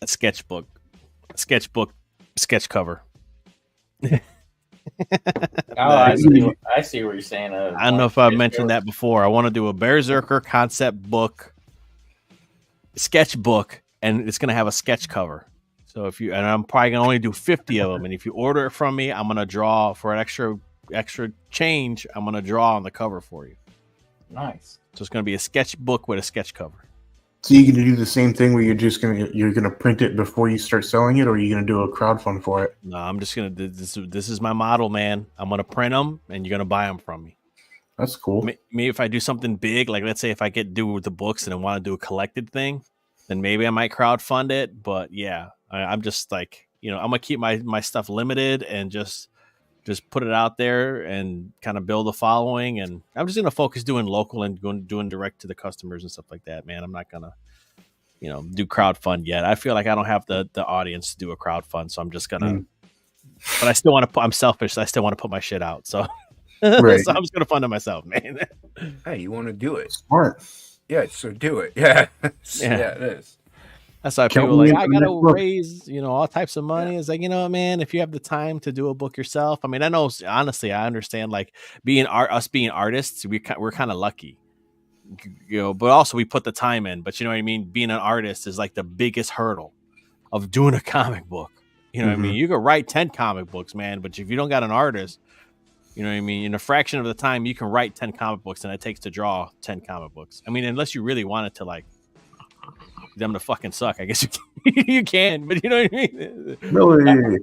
sketch cover.
I see what you're saying.
I don't know if I've mentioned that before. I want to do a Bearzerker concept book, sketchbook, and it's gonna have a sketch cover. So I'm probably gonna only do 50 of them, and if you order it from me, I'm gonna draw for an extra change. I'm gonna draw on the cover for you.
Nice.
So it's gonna be a sketchbook with a sketch cover.
So you're gonna do the same thing where you're gonna print it before you start selling it, or are you gonna do a crowdfund for it?
No, I'm just gonna. This is my model, man. I'm gonna print them, and you're gonna buy them from me.
That's cool.
Me, if I do something big, like let's say if I do with the books and I want to do a collected thing, then maybe I might crowdfund it. But yeah. I'm just like, I'm gonna keep my stuff limited and just put it out there and kind of build a following. And I'm just gonna focus doing local and doing direct to the customers and stuff like that, man. I'm not gonna, do crowdfund yet. I feel like I don't have the audience to do a crowdfund, so I'm just gonna. But I still want to. I'm selfish. So I still want to put my shit out. So,
right.
So I'm just gonna fund it myself, man.
Hey, you want to do it?
Smart.
Yeah, so do it. Yeah,
Yeah,
it is.
That's why people are like, I gotta raise, all types of money. It's like, man, if you have the time to do a book yourself, I mean, I know, honestly, I understand, like us being artists, we're kind of lucky, but also we put the time in. But you know what I mean? Being an artist is like the biggest hurdle of doing a comic book. You know what I mean? You could write 10 comic books, man, but if you don't got an artist, you know what I mean? In a fraction of the time, you can write 10 comic books, and it takes to draw 10 comic books. I mean, unless you really wanted to, like, them to fucking suck, I guess you can, but you know what I mean?
Really?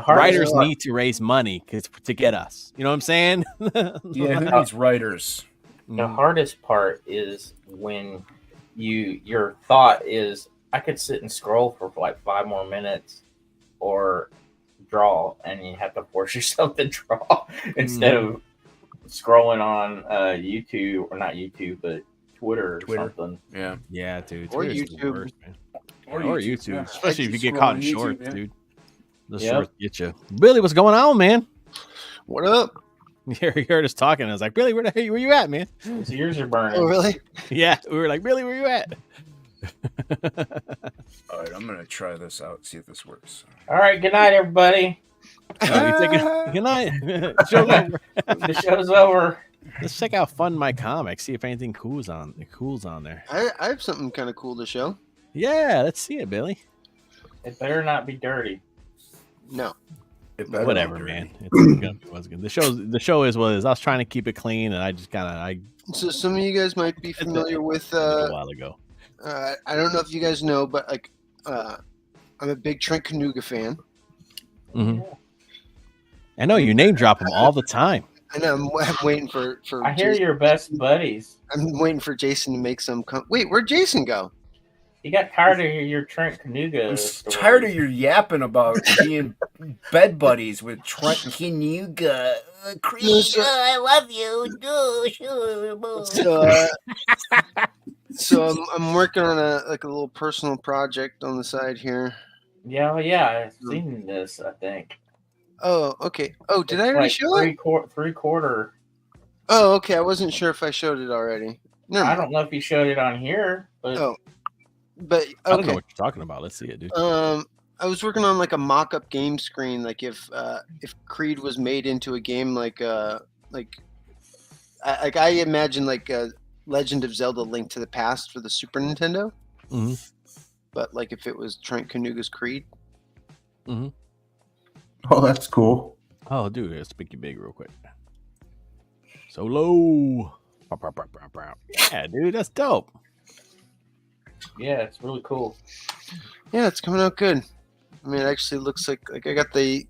Writers need to raise money to get us. You know what I'm saying?
Yeah, who needs writers?
The hardest part is when your thought is, I could sit and scroll for like 5 more minutes or draw, and you have to force yourself to draw instead of scrolling on YouTube, or not YouTube, but Twitter or something.
Yeah, dude.
Or YouTube.
Worst, man. Or YouTube.
Yeah.
Especially if you get caught in shorts, dude. The shorts get you. Billy, what's going on, man?
What up?
You heard us talking. I was like, Billy, where you at, man?
His ears are burning.
Oh, really?
Yeah, we were like, Billy, where you at?
All right, I'm gonna try this out, see if this works.
All right, good night, everybody.
Good night. Show's over.
The show's over.
Let's check out Fund My Comics. See if anything cool's on there.
I have something kind of cool to show.
Yeah, let's see it, Billy.
It better not be dirty.
No.
Whatever, man. It was good. The show is what it is. I was trying to keep it clean, and I just
So some of you guys might be familiar with
a while ago.
I don't know if you guys know, but like I'm a big Trent Kanuga fan.
Mm-hmm. I know you name drop him all the time.
I know. I'm waiting for.
I hear
Jason.
your best buddies.
I'm waiting for Jason to make some. Wait, where'd Jason go?
You got tired of your Trent Kanuga.
I'm tired of your yapping about being bed buddies with Trent Kanuga. Creed, I love you.
So I'm working on a little personal project on the side here.
Yeah, I've seen this, I think.
Oh, okay. Oh, did I already show it?
Three-quarter.
Oh, okay. I wasn't sure if I showed it already. Never mind.
I don't know if you showed it on here, but
but okay.
I don't know what you're talking about. Let's see it, dude.
I was working on like a mock-up game screen, like if Creed was made into a game, I imagine like Legend of Zelda: Link to the Past for the Super Nintendo.
Mm-hmm.
But like if it was Trent Kanuga's Creed.
Mm-hmm.
Oh, that's cool.
Oh, dude, let's make you big real quick. So low. Yeah, dude, that's dope.
yeah, it's really cool.
Yeah, it's coming out good. I mean, it actually looks like I got the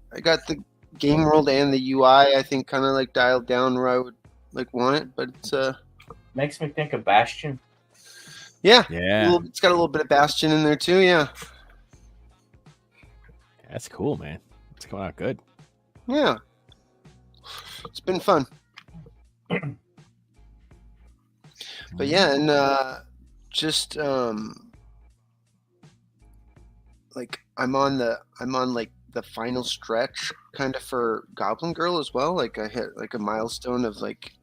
game world and the UI. I think kind of like dialed down where I would like want it, but it's
Makes me think of Bastion.
yeah,
Yeah,
it's got a little bit of Bastion in there too. Yeah,
that's cool, man. It's coming out good.
yeah, it's been fun. But yeah, and just like I'm on like the final stretch kind of for Goblin Girl as well. Like I hit like a milestone of like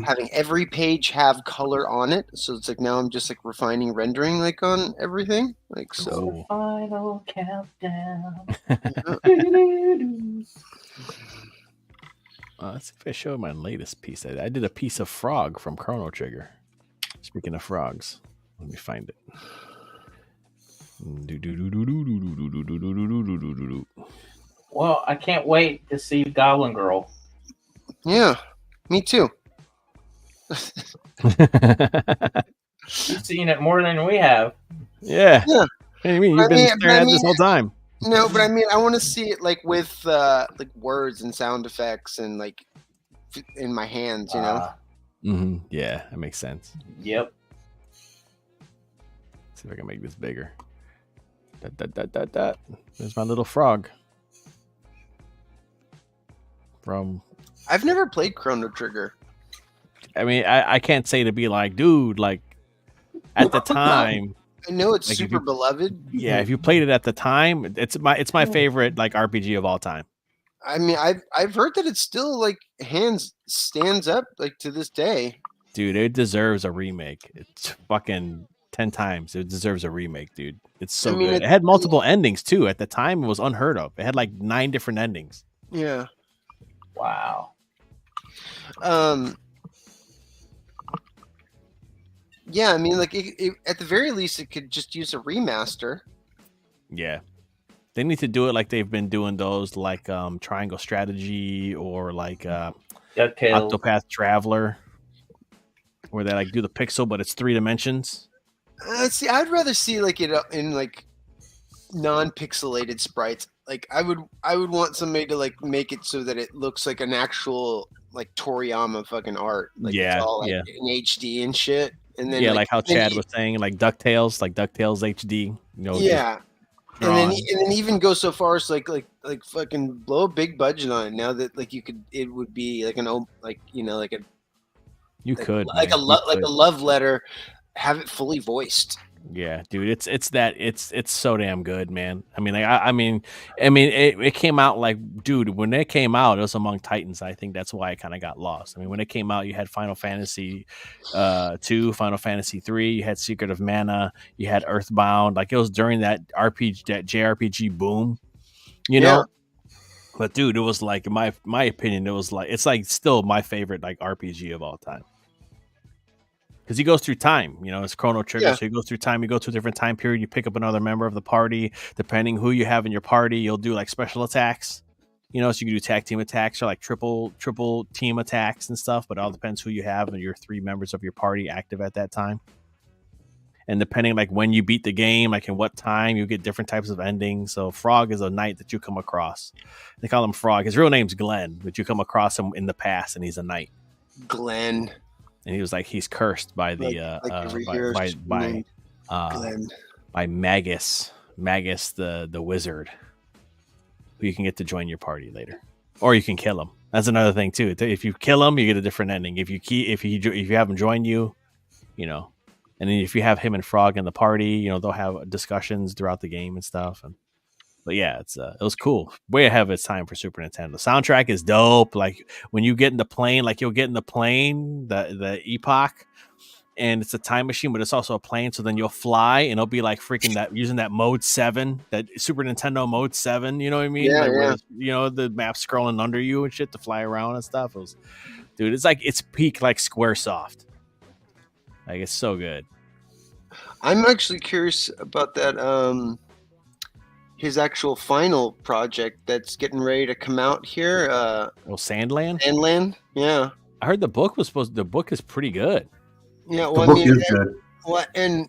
having every page have color on it. So it's like now I'm just like refining rendering like on everything. Like so.
Cool.
Final countdown.
Let's see if I show my latest piece. I did a piece of frog from Chrono Trigger. Speaking of frogs, let me find it.
Well, I can't wait to see Goblin Girl.
Yeah, me too.
You've seen it more than we have.
Yeah.
Yeah.
Hey, you've been staring at this whole time.
No, but I mean, I want to see it like with like words and sound effects and like in my hands, you know.
Yeah, that makes sense.
Yep.
Let's see if I can make this bigger. There's my little frog.
I've never played Chrono Trigger.
I mean, I can't say to be like, dude, like at the time.
I know it's
like
super beloved.
Yeah, if you played it at the time, it's my favorite like RPG of all time.
I mean, I've heard that it's still like stands up like to this day.
Dude, it deserves a remake. It's fucking 10 times. It deserves a remake, dude. It's so good. It had multiple endings too. At the time, it was unheard of. It had like 9 different endings.
Yeah.
Wow.
Yeah, I mean, like at the very least, it could just use a remaster.
Yeah, they need to do it like they've been doing those, like Triangle Strategy or like Octopath Traveler, where they like do the pixel, but it's 3 dimensions.
See, I'd rather see like it in like non-pixelated sprites. Like I would want somebody to like make it so that it looks like an actual like Toriyama fucking art. Like
Yeah,
it's all like
yeah.
in HD and shit. And then
like how Chad was saying, like DuckTales HD. You know,
yeah. And then even go so far as like fucking blow a big budget on it. Now that like it would be like a love letter, have it fully voiced.
Yeah, dude, it's so damn good, man. I mean, like it came out like, dude, when it came out, it was among Titans. I think that's why it kind of got lost. I mean, when it came out, you had Final Fantasy 2, Final Fantasy 3, you had Secret of Mana, you had Earthbound. Like it was during that JRPG boom, you know. But dude, it was like, in my opinion, it was like, it's like still my favorite like RPG of all time. Because he goes through time, you know, it's Chrono Trigger. So you go through time, you go to a different time period, you pick up another member of the party. Depending who you have in your party, you'll do like special attacks, you know, so you can do tag team attacks or like triple team attacks and stuff. But it all depends who you have and your 3 members of your party active at that time. And depending like when you beat the game, like in what time, you get different types of endings. So Frog is a knight that you come across. They call him Frog. His real name's Glenn, but you come across him in the past and he's a knight.
Glenn.
And he was like, he's cursed by the by Magus the wizard, who you can get to join your party later, or you can kill him. That's another thing too. If you kill him, you get a different ending. If you have him join you, you know, and then if you have him and Frog in the party, you know, they'll have discussions throughout the game and stuff. But yeah, it was cool. Way ahead of its time for Super Nintendo. The soundtrack is dope. Like when you get in the plane, like you'll get in the plane, the Epoch, and it's a time machine, but it's also a plane. So then you'll fly, and it'll be like freaking that using that mode 7, that Super Nintendo mode 7. You know what I mean?
Yeah,
where, you know, the map scrolling under you and shit to fly around and stuff. Dude, it's like it's peak like SquareSoft. Like it's so good.
I'm actually curious about that. His actual final project that's getting ready to come out here.
Sandland?
Sandland, yeah.
I heard the book is pretty good.
Yeah, well,
the book is good.
Well, and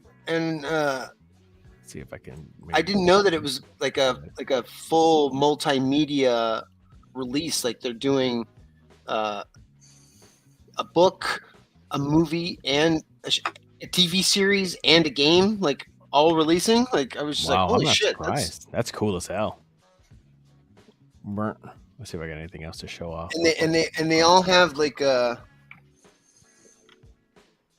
see if I can.
I didn't know that it was like a full multimedia release. Like they're doing a book, a movie, and a TV series and a game, like all releasing. Like I was just like,
I'm
holy
not
shit,
surprised. That's cool as hell. Let's see if I got anything else to show off.
And they all have like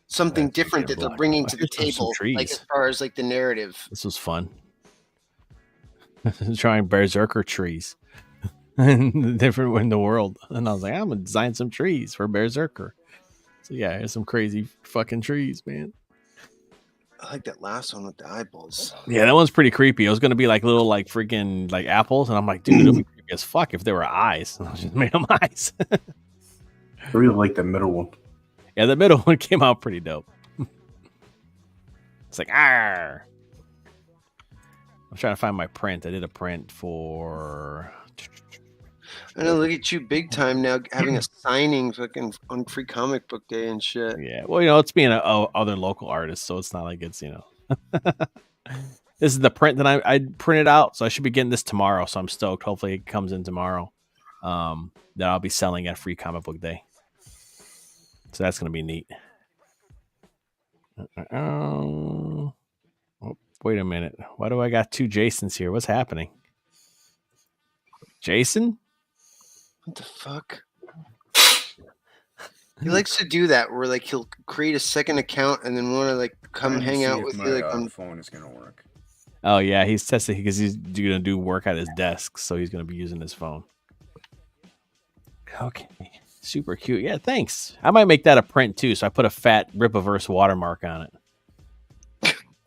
something different that they're bringing to the table, like as far as like the narrative.
This was fun. Trying bearzerker trees. Different in the world. And I was like, I'm gonna design some trees for bearzerker. So yeah, there's some crazy fucking trees, man.
I like that last one with the eyeballs.
Yeah, that one's pretty creepy. It was gonna be like little like freaking like apples, and I'm like, dude, it'll be creepy as fuck if there were eyes. I just made them eyes.
I really like the middle one.
Yeah, the middle one came out pretty dope. It's like, I'm trying to find my print. I did a print for.
I know. Look at you, big time now, having a signing fucking on Free Comic Book Day and shit.
Yeah, well, it's being other local artists, so it's not like it's This is the print that I printed out, so I should be getting this tomorrow. So I'm stoked. Hopefully, it comes in tomorrow. That I'll be selling at Free Comic Book Day. So that's gonna be neat. Oh, wait a minute. Why do I got two Jasons here? What's happening? Jason?
What the fuck? He likes to do that, where like he'll create a second account and then want to like come hang out with you. Like on
the phone is gonna work.
Oh yeah, he's testing because he's gonna do work at his desk, so he's gonna be using his phone. Okay, super cute. Yeah, thanks. I might make that a print too, so I put a fat Ripaverse watermark on it.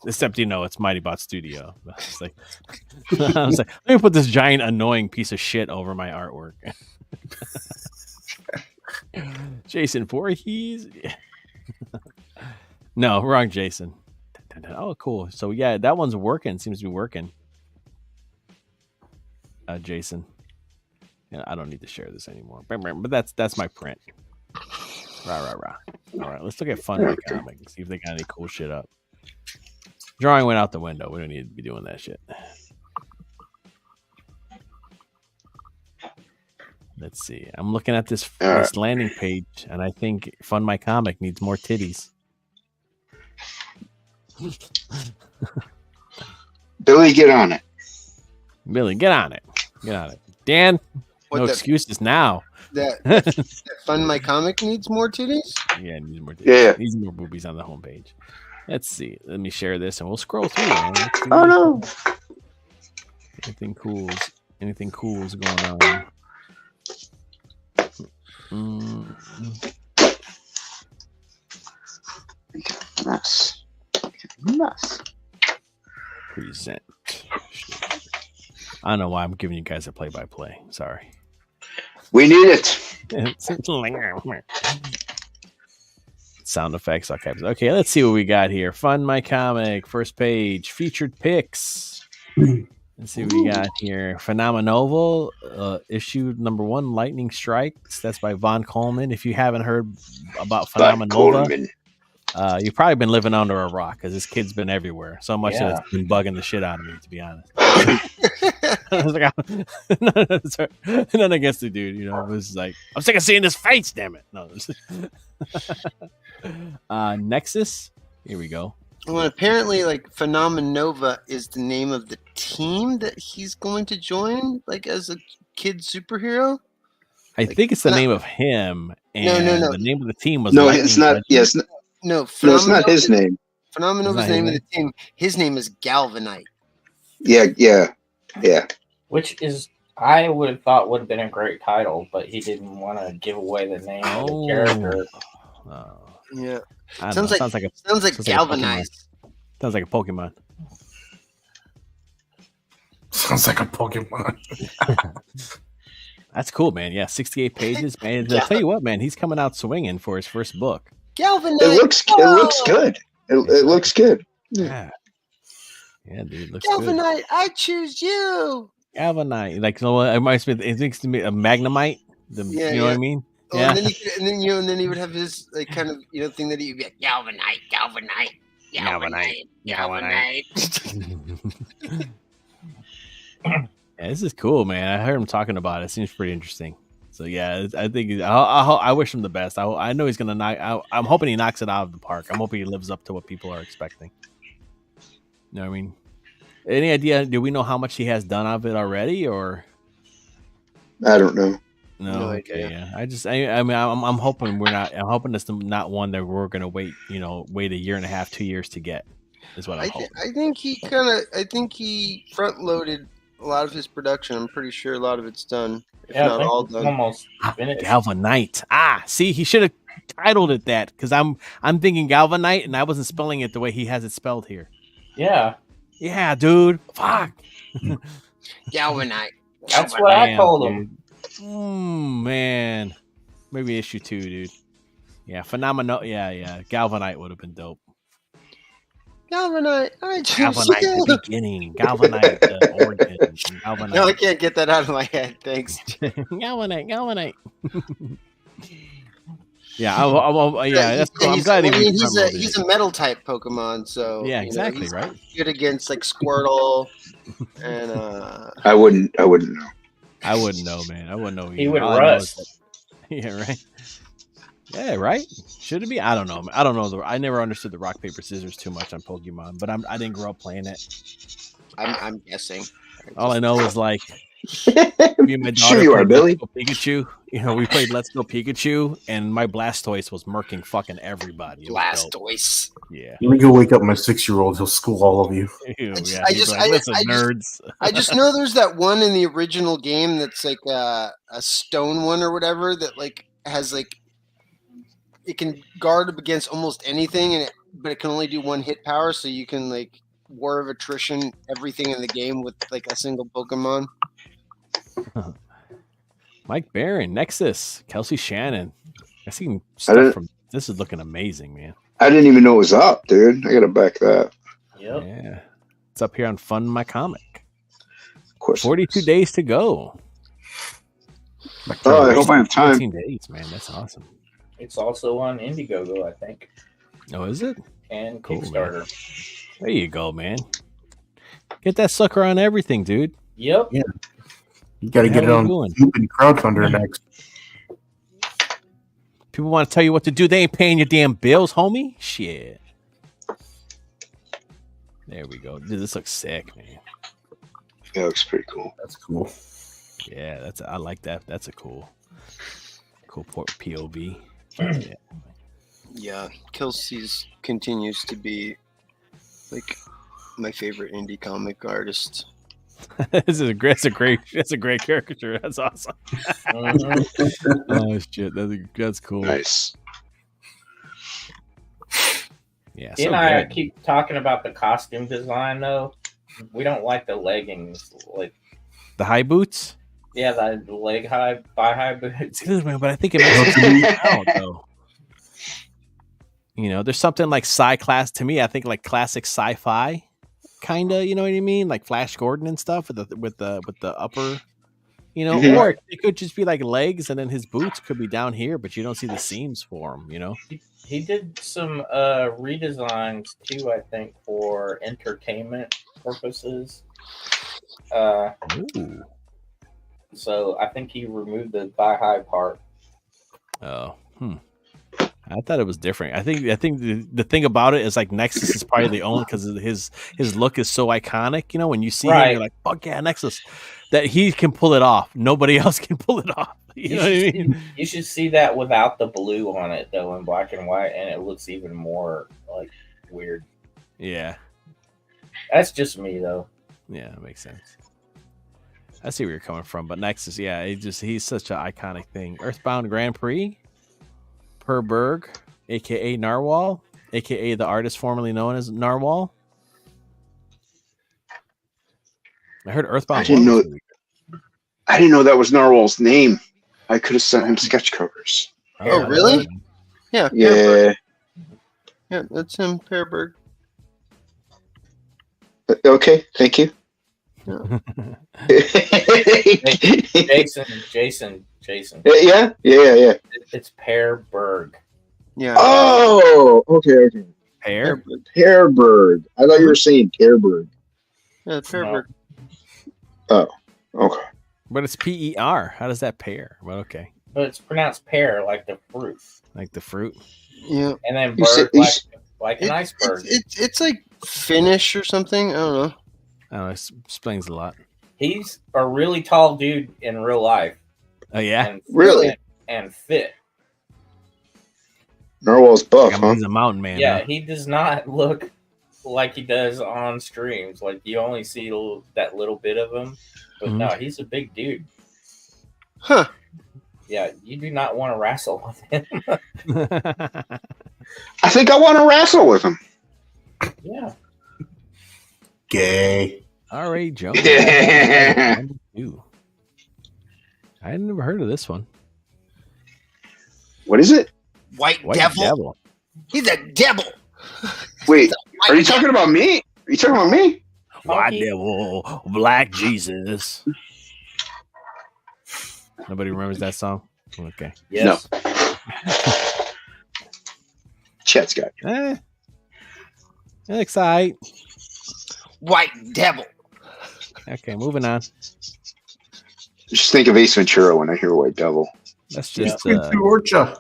Except it's Mighty Bot Studio. I was like, let me put this giant annoying piece of shit over my artwork. Jason Voorhees. No, wrong Jason. Oh, cool. So yeah, that one's working. Seems to be working. Jason. Yeah, I don't need to share this anymore. But that's my print. Rah. All right, let's look at Fun My Comic and see if they got any cool shit up. Drawing went out the window. We don't need to be doing that shit. Let's see. I'm looking at this landing page, and I think Fun My Comic needs more titties.
Billy, get on it.
Billy, get on it. Get on it. Dan, no excuses now.
That Fun My Comic needs more titties?
Yeah, it needs more titties.
Yeah.
It needs more boobies on the homepage. Let's see. Let me share this, and we'll scroll through. Man.
Oh no!
Anything cool is going on.
Nice.
Present. I don't know why I'm giving you guys a play-by-play. Sorry.
We need it.
Sound effects, all types. Okay, let's see what we got here. Fun My Comic, first page, featured pics. Let's see what we got here. Phenomenal, issue number 1, Lightning Strikes. That's by Von Coleman. If you haven't heard about Phenomenal, you've probably been living under a rock because this kid's been everywhere. So much that it's been bugging the shit out of me, to be honest. I was like, none against the dude, it was like, I'm sick of seeing his face, damn it. No. Nexus. Here we go.
Well, apparently, like Phenomenova is the name of the team that he's going to join, like as a kid superhero.
I think it's the name of him. And
no.
The name of the team was.
No, it's not. Yes.
No,
it's not his name.
Phenomenova is the name of the team. His name is Galvanite.
Yeah.
Which is, I would have thought would have been a great title, but he didn't want to give away the name of the character.
Yeah.
Sounds like
galvanized.
Sounds like a Pokemon.
Sounds like a Pokemon.
That's cool, man. Yeah, 68 pages, man. I'll tell you what, man, he's coming out swinging for his first book.
Galvanite.
It looks good. It looks good.
Yeah, dude, looks
Galvanite,
good.
I choose you.
Galvanite, like, it reminds me. It thinks to me a Magnemite. You know what I mean?
Oh,
yeah.
And then he would have his like kind of thing that he'd be like Galvanite. Galvanite.
Yeah, this is cool, man. I heard him talking about it. It seems pretty interesting. So yeah, I think I wish him the best. I know he's gonna knock. I'm hoping he knocks it out of the park. I'm hoping he lives up to what people are expecting. You know what I mean? Any idea? Do we know how much he has done of it already, or
I don't know.
no?
No
Okay,
idea.
yeah. I mean, I'm hoping we're not. I'm hoping this is not one that we're gonna wait. Wait a year and a half, 2 years to get. Is what I'm hoping.
I think he front loaded a lot of his production. I'm pretty sure a lot of it's done. If
Yeah, I
not
think
all
it's
done.
almost finished.
Galvanite. See, he should have titled it that because I'm thinking Galvanite and I wasn't spelling it the way he has it spelled here.
Yeah,
Yeah, dude. Fuck.
Galvanite.
that's what I
Damn,
told him.
dude. Man. Maybe issue 2, dude. Yeah, phenomenal. Yeah. Galvanite would have been dope.
Galvanite. I just
Galvanite the beginning. Galvanite the origin. Galvanite.
No, I can't get that out of my head. Thanks.
Galvanite. Yeah, that's cool. I'm glad
he's a metal type Pokemon, so
Yeah, exactly,
he's
right?
good against like Squirtle and
I wouldn't know.
I wouldn't know, man. I wouldn't know.
He
either.
would
All I know is
rust.
that- Yeah, right. Yeah, right. Should it be? I don't know. I don't know. I never understood the rock paper scissors too much on Pokemon, but I didn't grow up playing it.
I'm guessing.
All I know is like me and my daughter
Sure you are,
played
Billy.
Let's Go Pikachu. We played Let's Go Pikachu, and my Blastoise was murking fucking everybody. It was dope.
Blastoise.
Yeah.
Let me go wake up my 6-year-old. He'll school all of you.
Ew,
I just-
yeah.
I
He's
just-
like,
I-
listen,
I just-
nerds.
I just know there's that one in the original game that's like a stone one or whatever that like has like it can guard up against almost anything, but it can only do 1 hit power, so you can like War of Attrition everything in the game with like a single Pokemon.
Mike Barron, Nexus, Kelsey Shannon. I seen
didn't-
stuff from this is looking amazing, man.
I didn't even know it was up, dude. I gotta back that.
Yep.
Yeah. It's up here on Fund My Comic.
Of course.
42 days to go.
Oh, I hope I have time.
14 days, man. That's awesome.
It's also on Indiegogo, I think,
Oh, is it?
and
Cool, man.
Kickstarter.
There you go, man. Get that sucker on everything, dude.
Yep.
Yeah. You got to
What
get
the
it
hell are
on
you doing?
stupid crowdfunder next.
People want to tell you what to do. They ain't paying your damn bills, homie. Shit. There we go. Dude, this looks sick, man.
That looks pretty cool.
That's cool.
Yeah, I like that. That's a cool port POV. Yeah.
Yeah, Kelsey's continues to be like my favorite indie comic artist.
That's a great caricature. That's awesome.
Mhm.
Oh shit, that's cool.
Nice.
Yeah,
He
so
and I
good.
keep talking about the costume design, though. We don't like the leggings, like
The high boots.
yeah, the leg high, thigh high boots.
It's good, man, but I think it makes it stand out though. There's something like class to me. I think like classic sci-fi, kind of. You know what I mean? Like Flash Gordon and stuff with the upper.
Mhm.
Or it could just be like legs, and then his boots could be down here, but you don't see the seams for him.
He did some redesigns too, I think, for entertainment purposes.
Ooh.
So I think he removed the thigh high part.
Oh, I thought it was different. I think the thing about it is like Nexus is probably the only because his look is so iconic. When you see him,
Right.
you're like, fuck yeah, Nexus. That he can pull it off. Nobody else can pull it off. You know what I mean?
You should see that without the blue on it, though, in black and white, and it looks even more like weird.
Yeah,
That's just me, though.
yeah, that makes sense. I see where you're coming from, but Nexus, yeah, he's such an iconic thing. Earthbound Grand Prix, Per Berg, aka Narwhal, aka the artist formerly known as Narwhal. I heard Earthbound.
I didn't
1 was
know-
really good.
I didn't know that was Narwhal's name. I could have sent him sketch covers.
Oh, really? Yeah,
Yeah.
yeah, that's him, Pearberg.
Okay. Thank you.
Jason.
Yeah.
It's Pear Berg.
Yeah.
Oh. Okay.
Pear?
Pearbird. I thought you were saying Pearbird.
Yeah, Pearbird.
Oh, okay.
But it's PER. How does that pair? Well, okay.
But it's pronounced pear, like the fruit.
Like the fruit.
Yeah.
And then
You said-
bird, like an iceberg.
It's like Finnish or something. I don't know.
I don't know. It explains a lot.
He's a really tall dude in real life.
Oh, yeah?
And,
Really?
And fit.
Narwhal's buff,
I mean,
huh?
he's a mountain man.
Yeah,
huh?
he does not look like he does on streams. Like you only see that little bit of him. But
Mhm.
no, he's a big dude.
Huh.
Yeah, you do not want to wrestle with him.
I think I want to wrestle with him.
Yeah.
Gay.
R.A. Jones.
Yeah.
Number 2. I had never heard of this one.
What is it?
White,
White
devil.
Devil.
He's a devil.
Wait, are you talking about me? Are you talking about me?
White
Funky.
Devil. Black Jesus. Nobody remembers that song? Okay.
Yes.
Chet's got it.
Excite.
White devil.
Okay, moving on.
Just think of Ace Ventura when I hear White Devil.
That's just
Into Orcha.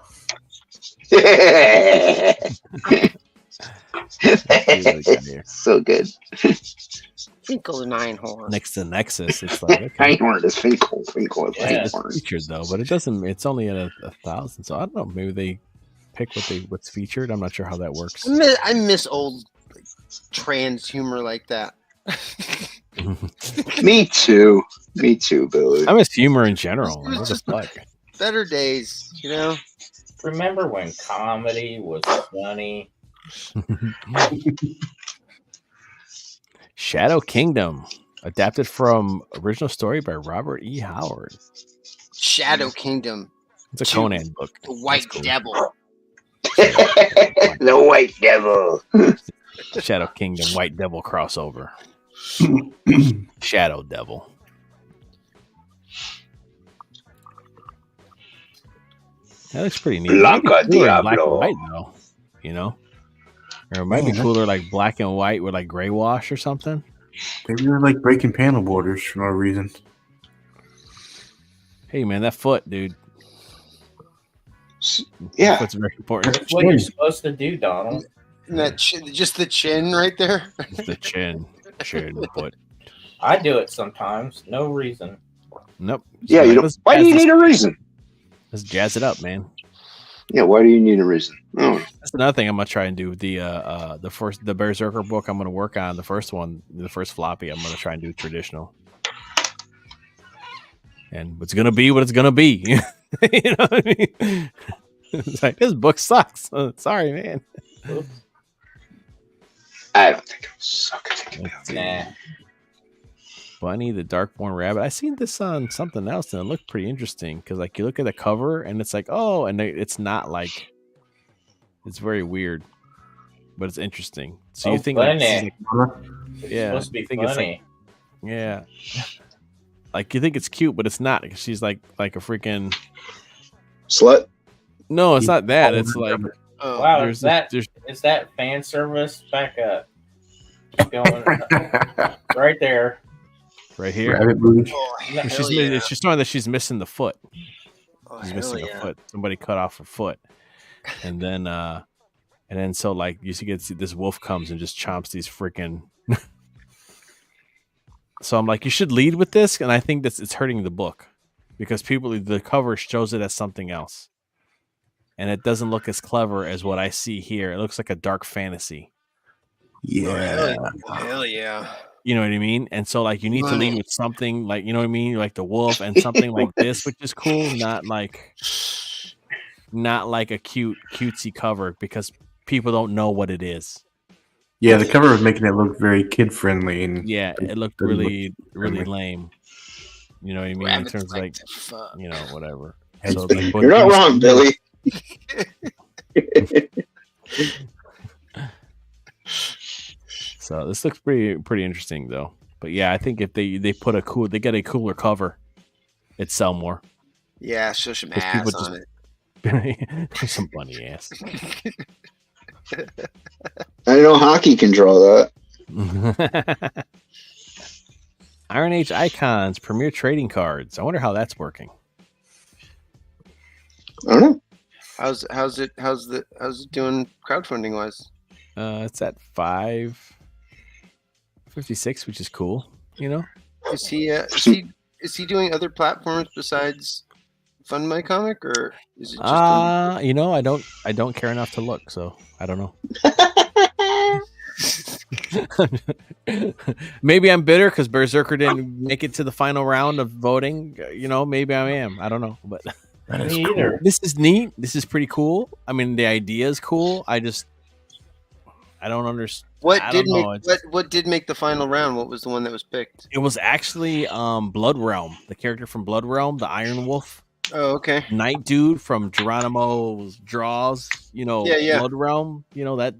So good.
Finkel and Einhorn.
next to Nexus. It's like okay.
Einhorn is Finkel. Finkel is
Yeah.
Einhorn.
Featured though, but it doesn't. It's only at 1,000, so I don't know. Maybe they pick what's featured. I'm not sure how that works.
I miss old like, trans humor like that.
Me too. Me too, Billy.
I miss humor in general.
It was
What the
just-
fuck?
Better days, you know.
Remember when comedy was funny?
Shadow Kingdom, adapted from original story by Robert E. Howard.
Shadow Kingdom,
It's a Conan book.
the White
That's cool.
Devil.
The White Devil.
Shadow Kingdom, White Devil crossover. Shadow Devil. That looks pretty neat. It might be
Blanca
cooler in black and
Diablo.
white though, you know, or it might be cooler like black and white with like gray wash or something.
Maybe they're like breaking panel borders for no reason.
Hey man, that foot, dude.
Yeah.
Foot's very important.
That's what you're supposed to do, Donald.
And that just the chin right there.
It's the chin, foot.
I do it sometimes. No reason.
Nope.
Yeah, you don't. Why do you need a reason?
Let's jazz it up, man.
Yeah, why do you need a reason? Oh,
That's another thing I'm gonna try and do. The Bearzerker book I'm gonna work on. The first one, the first floppy, I'm gonna try and do traditional. And it's gonna be what it's gonna be. You know what I mean? It's like this book sucks. Sorry, man.
I don't think it was suck. I think
Let's see.
Nah.
Bunny the Darkborn Rabbit. I seen this on something else and it looked pretty interesting because like you look at the cover and it's like, oh, and it's not like it's very weird, but it's interesting. So you think like, this is
funny.
like-
It's
Yeah,
supposed to be
I think it's
funny.
yeah. Like you think it's cute, but it's not. She's like a freaking
Slut.
no, it's not that. It's like
Oh,
Wow,
there's
is that fan service? Back up. Keep going. Right there.
right here.
Rabbit booty.
oh hell
She's
yeah.
it's just showing that she's missing the foot.
Oh,
She's
hell
missing
yeah.
a foot. Somebody cut off her foot, and then so like you see this wolf comes and just chomps these freaking. So I'm like, you should lead with this, and I think that it's hurting the book because the cover shows it as something else, and it doesn't look as clever as what I see here. It looks like a dark fantasy.
Yeah.
Hell yeah.
You know what I mean? And so like you need to lead with something like, you know what I mean, like the wolf and something like this, which is cool, not like a cutesy cover because people don't know what it is.
Yeah, the cover was making it look very kid friendly and
Yeah, it looked
doesn't
really
friendly.
lame. You know what I mean?
Rabbits
In terms of like,
to fuck.
you know, whatever.
Head
So,
spinning.
like,
You're not wrong, Billy.
So this looks pretty interesting though. But yeah, I think if they get a cooler cover, it'd sell more.
Yeah, show some
'Cause people
ass on
just-
it.
Some bunny ass.
I know hockey can draw that.
Iron Age Icons, Premier Trading Cards. I wonder how that's working.
I don't know.
How's it doing crowdfunding wise?
It's at 556, which is cool. You know,
Is he doing other platforms besides Fund My Comic, or is it just?
you know, I don't care enough to look, so I don't know. Maybe I'm bitter because Bearzerker didn't make it to the final round of voting. You know, maybe I am. I don't know, but
Me either.
this is neat. This is pretty cool. I mean, the idea is cool. I don't understand.
What did make the final round? What was the one that was picked?
It was actually Blood Realm, the character from Blood Realm, the Iron Wolf.
Oh, okay.
Night Dude from Geronimo's Draws, you know,
Yeah.
Blood Realm, you know, that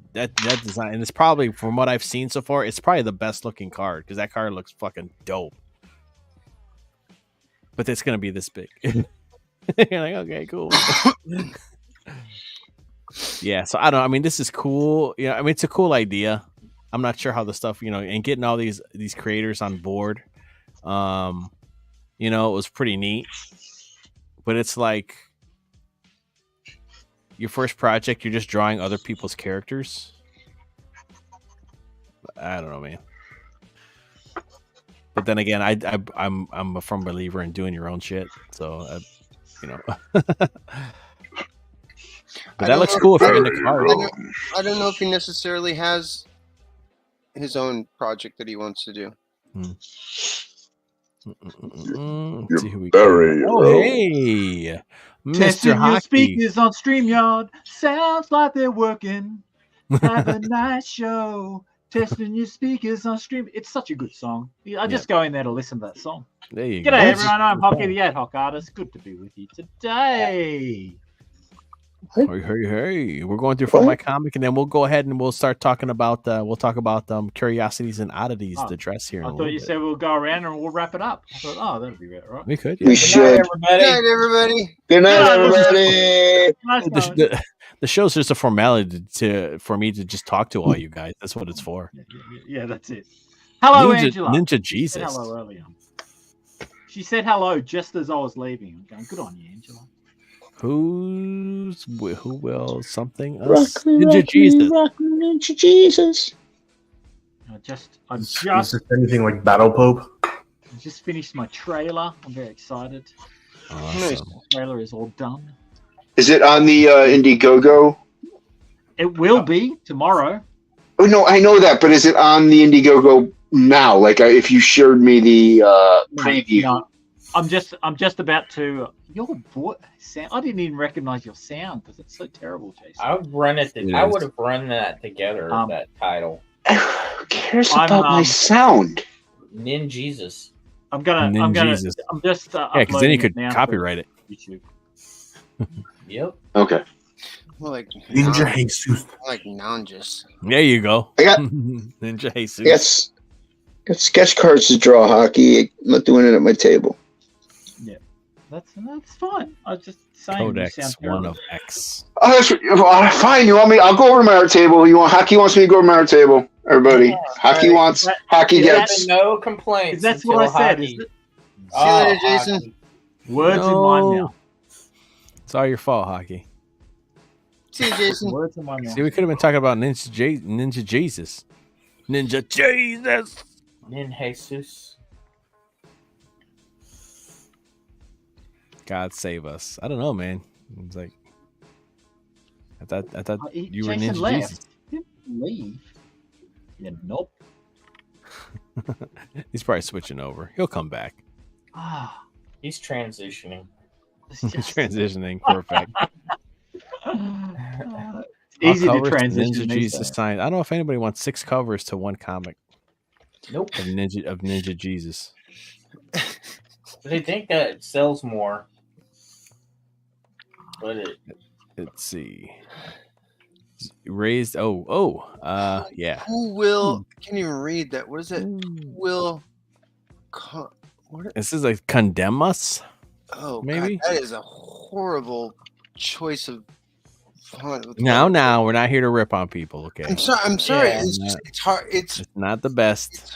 design. And it's probably, from what I've seen so far, it's probably the best looking card because that card looks fucking dope. But it's going to be this big. You're like, okay, cool. Yeah, so I don't know. I mean, this is cool. Yeah, I mean, it's a cool idea. I'm not sure how the stuff, you know, and getting all these creators on board, you know, it was pretty neat. But it's like your first project, you're just drawing other people's characters. I don't know, man. But then again, I'm a firm believer in doing your own shit. So, you know. But that looks cool if you're in the cards.
I don't know if he necessarily has his own project that he wants to do.
Let's see who we
Very
got. Oh, hey, Mr.
Testing your
Hockey.
speakers on StreamYard. Sounds like they're working. Have a nice show. Testing your speakers on Stream. It's such a good song. I just go in there to listen to that song.
There you go.
G'day, everyone. I'm Hockey, the ad hoc artist. Good to be with you today.
Hey. We're going through for my comic, and then we'll go ahead and we'll start talking about curiosities and oddities to address here.
I thought you said we'll go around and we'll wrap it up. I thought, oh, that'd be better, right?
We could.
We should.
Good night, everybody.
Good night,
Good
everybody.
Nice going.
The show's just a formality for me to just talk to all you guys. That's what it's for.
Yeah, that's it. Hello, Angela.
Ninja Jesus.
She said hello earlier. She said hello just as I was leaving. I'm going, good on you, Angela.
Who will something else? Ninja Jesus.
Ninja Jesus.
I just
Is this anything like Battle Pope?
just finished my trailer. I'm very excited.
Awesome.
The trailer is all done.
Is it on the Indiegogo?
It will be tomorrow.
Oh no, I know that, but is it on the Indiegogo now? Like, if you showed me the preview.
No, I'm just about to. Your voice sound. I didn't even recognize your sound because it's so terrible, Jason.
I would have run that together. That title.
Who cares about my sound?
Nin Jesus.
I'm just.
Yeah, because then you could copyright it.
YouTube.
Yep.
Okay.
More like
Ninja Jesus.
like Nanjas.
There you go.
I got
Ninja Jesus.
Yes. Got sketch cards to draw hockey. I'm not doing it at my table.
Yeah, that's fine. I was just saying.
Codex
you sound
1
terrible.
of X.
Oh, that's fine. You want me? I'll go over to my art table. Hockey wants me to go over to my art table. Everybody, hockey wants. Hockey gets.
No complaints.
That's what I said.
Hockey.
Is it?
See you later, Jason.
Hockey.
Words in my mouth.
It's all your fault, Hockey.
See you, Jason.
Words in my mouth.
See, we could have been talking about Ninja Jesus. Ninja Jesus.
Nin Jesus.
God save us. I don't know, man. It's like I thought you were
Jason
Ninja
left.
Jesus.
He didn't leave. Yeah, nope.
He's probably switching over. He'll come back.
Ah,
He's transitioning.
it's
He's
just
transitioning. Perfect.
easy
All
to
covers
transition.
Ninja
these
Jesus
days.
signed. I don't know if anybody wants 6 covers to one comic
Nope.
of Ninja Jesus.
They think that it sells more, but
Let's see. Raised. Yeah.
Who will? I can't even read that. What is it? Will.
This is like condemn us.
Oh,
Maybe?
God, that is a horrible choice of
Now, we're not here to rip on people, okay?
I'm sorry. I'm sorry.
Yeah.
It's hard.
It's not the best.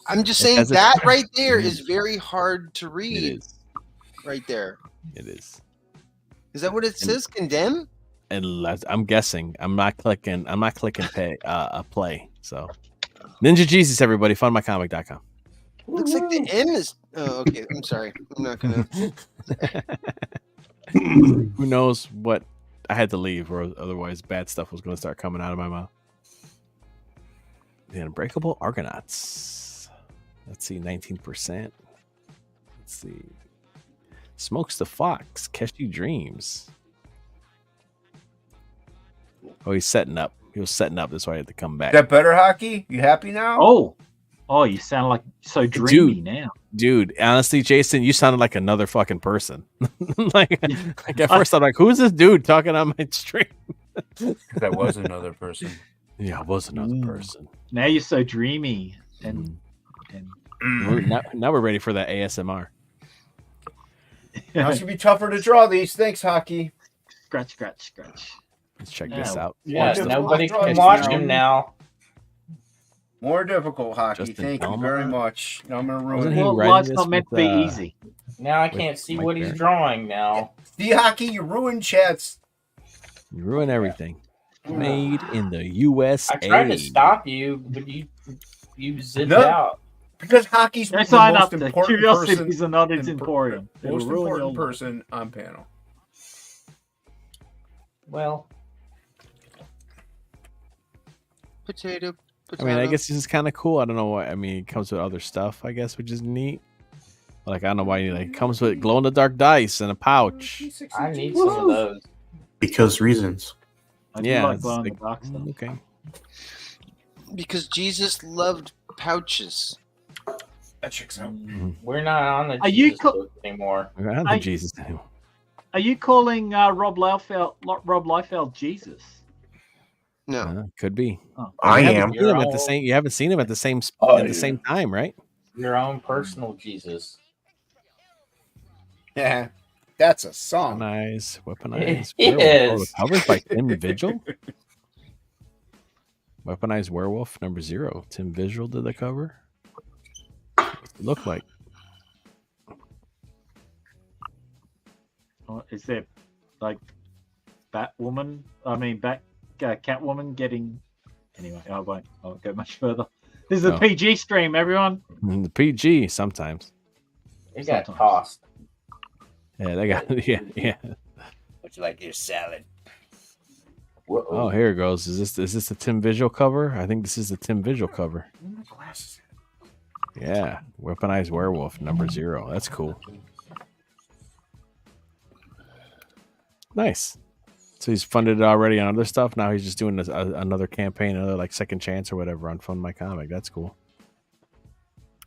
I'm just
It
saying
has a-
that right there is very hard to read.
It is.
Right there.
It is.
Is that what it says? Condemn?
And I'm guessing. I'm not clicking pay play. So Ninja Jesus, everybody, fundmycomic.com.
Looks like the M is. Oh, okay. I'm sorry. I'm not gonna.
Who knows what I had to leave, or otherwise bad stuff was going to start coming out of my mouth. The Unbreakable Argonauts. Let's see, 19%. Let's see. Smokes the Fox. Keshy Dreams. Oh, he's setting up. He was setting up. That's why I had to come back.
Is that better, Hockey? You happy now?
Oh, you sound like so dreamy now.
Dude, honestly, Jason, you sounded like another fucking person. like at first, I'm like, who's this dude talking on my stream?
That was another person.
Yeah, it was another person.
Now you're so dreamy, and
Now we're ready for that ASMR.
Now it's gonna be tougher to draw these. Thanks, Hockey.
Scratch, scratch, scratch.
Let's check this out.
Yeah,
More
nobody
difficult
can
to
watch
draw.
him now.
More difficult, Hockey.
Justin
Thank you
Belmont.
very much. Now I'm gonna ruin
Wasn't
it.
he
Well,
writing
life's
this
not meant to
with,
be easy.
Now I
with
can't see
Mike
what he's
Barrett?
drawing now.
See, Hockey, you ruined chats.
You ruin everything. Made in the USA.
I tried to stop you, but you zipped
No.
out.
Because Hockey's
Don't
the
sign
most
up. The
important
curiosities
person.
are not its
in-
emporium. It'll
Most
ruin
important
your life.
person on panel.
Well,
Potato.
I mean, I guess this is kind of cool. I don't know what. I mean, it comes with other stuff, I guess, which is neat. Like, I don't know why it comes with glow in the dark dice and a pouch.
I need some of those.
Because reasons.
I do
Yeah,
like
it's
glow in the
like-
dark stuff.
Okay.
Because Jesus loved pouches.
That checks out.
We're not on the
Are you
Jesus
co-
book anymore.
I don't
I-
think Jesus anymore.
Are you calling Rob Liefeld Jesus?
No.
Could be.
Oh.
I
You haven't
am.
seen him at the same. You haven't seen him at the same
Oh,
at the same time, right?
Your own personal Jesus.
Yeah, that's a song.
Weaponized.
It
Werewolf. Oh,
is.
the cover's by Tim Vigil. Weaponized Werewolf #0. Tim Vigil did the cover. What's it look like?
Or is there like Batwoman? I mean, Catwoman getting. Anyway, I won't go much further. This is a
No.
PG stream, everyone.
The PG sometimes.
It got
Sometimes.
tossed.
Yeah, they got yeah.
Would you like your salad?
Oh, here it goes. Is this the Tim Vigil cover? I think this is the Tim Vigil cover. Yeah, Weaponized Werewolf #0. That's cool. Nice. So he's funded it already on other stuff. Now he's just doing another campaign, another like second chance or whatever on Fund My Comic. That's cool.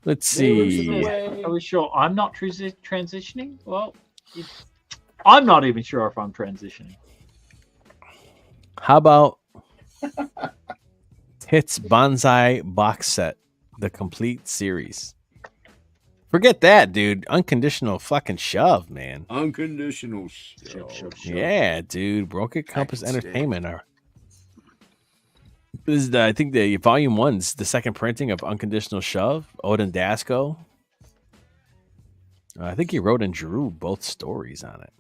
Let's see.
Are we sure I'm not transitioning? Well, I'm not even sure if I'm transitioning.
How about Tits Bonsai box set, the complete series? Forget that, dude. Unconditional fucking shove, man.
Unconditional
Shove.
Yeah, dude. Broken Compass
Package
Entertainment are. This is I think the volume 1's the second printing of Unconditional Shove. Odin Dasco. I think he wrote and drew both stories on it.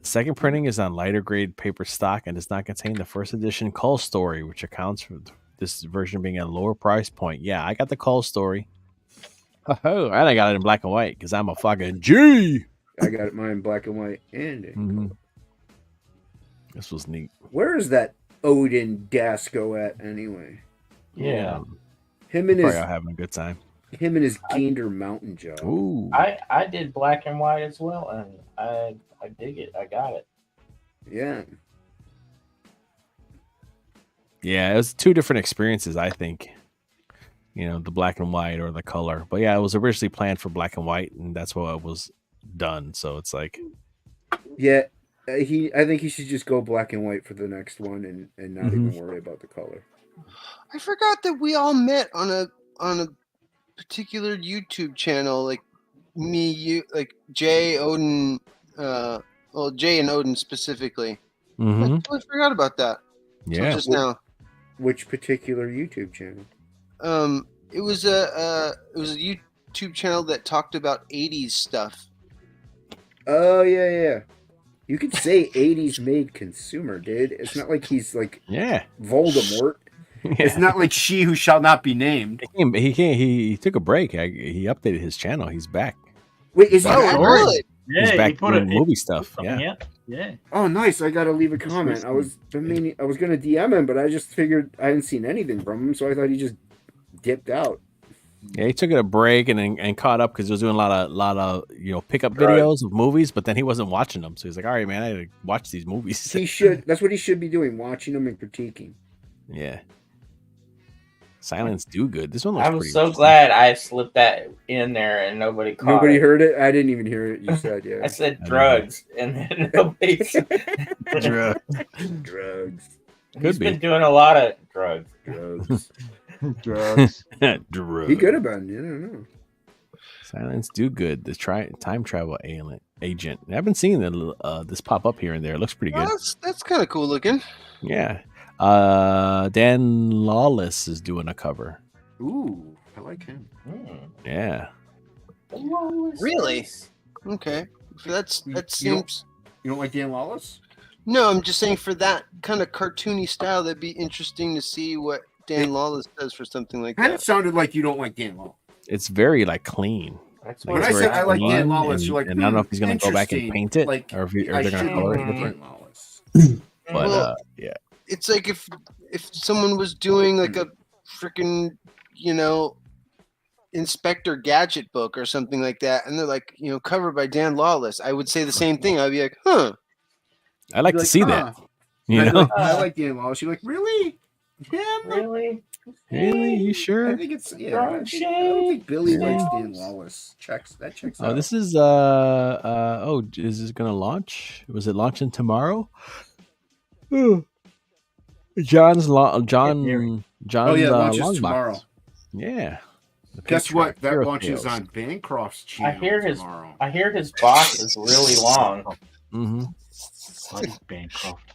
The second printing is on lighter grade paper stock and does not contain the first edition Cull story, which accounts for this version being at a lower price point. Yeah, I got the Cull story. Oh, and I got it in black and white because I'm a fucking G.
I got mine in black and white and
Mhm. This was neat.
Where is that Odin Dasco at anyway?
Yeah.
Him and
Probably
his
out having a good time.
Gander Mountain job.
Ooh.
I did black and white as well, and I dig it. I got it.
Yeah.
Yeah, it was two different experiences, I think. You know, the black and white or the color. But yeah, it was originally planned for black and white, and that's what it was done. So it's like,
Yeah. I think he should just go black and white for the next one and not even worry about the color.
I forgot that we all met on a particular YouTube channel, like me, you, like Jay, Odin, Jay and Odin specifically.
Mm-hmm.
I totally forgot about that.
Yeah.
Just now.
Which particular YouTube channel?
It was a YouTube channel that talked about 80s stuff.
Oh yeah. You could say 80s made consumer, dude. It's not like he's like Voldemort.
Yeah.
It's not like she who shall not be named.
He took a break. He updated his channel. He's back.
Wait, is he
Oh,
back?
really?
He's
Yeah,
back
he put
doing
it
movie stuff.
something
Yeah.
out. Yeah.
Oh, nice. I gotta leave a comment. I was gonna DM him, but I just figured I hadn't seen anything from him, so I thought he just dipped out.
Yeah, he took a break and caught up because he was doing a lot of pickup videos of movies, but then he wasn't watching them. So he's like, all right, man, I gotta watch these movies.
He should. That's what he should be doing, watching them and critiquing.
Yeah. Silence do good. This one looks
I
pretty
was so
interesting.
glad I slipped that in there and nobody caught
Nobody
it.
heard it. I didn't even hear it. You said, yeah.
I said drugs, and then nobody.
Drugs.
He's been doing a lot of drugs.
Drugs.
Drugs.
He could have been. You don't know.
Silence do good. The time travel agent. I've been seeing this pop up here and there. It looks pretty good.
That's kind of cool looking.
Yeah. Dan Lawless is doing a cover.
Ooh, I like him.
Yeah.
Really? Okay. That seems.
You don't like Dan Lawless?
No, I'm just saying for that kind of cartoony style, that'd be interesting to see what Dan Lawless does for something like
Kind of
that.
sounded like you don't like Dan Lawless.
It's very clean.
That's
Like,
When
it's
I
very
said I like
clean,
Dan Lawless,
and,
you're like,
and I don't know if he's gonna go back and
interesting.
paint it
Like,
or if
I
they're gonna
should
color it
like
different.
Dan Lawless.
But
Well,
yeah.
It's like if someone was doing like a freaking, Inspector Gadget book or something like that, and they're like, covered by Dan Lawless, I would say the same thing. I'd be like, huh.
I like
You're
to see that. You
I'd be
know?
like, I like Dan Lawless. You're like, really? Him?
Really?
Really? You sure?
I think it's I don't think Billy likes Dan Lawless. Checks
Oh,
out.
this is is this gonna launch? Was it launching tomorrow? John's
Oh yeah, it launches
Longbox.
tomorrow.
Yeah.
Guess what? That
Hero
launches
Tales.
on Bancroft's channel tomorrow.
I hear his box is really long.
Mm-hmm.
What is Bancroft?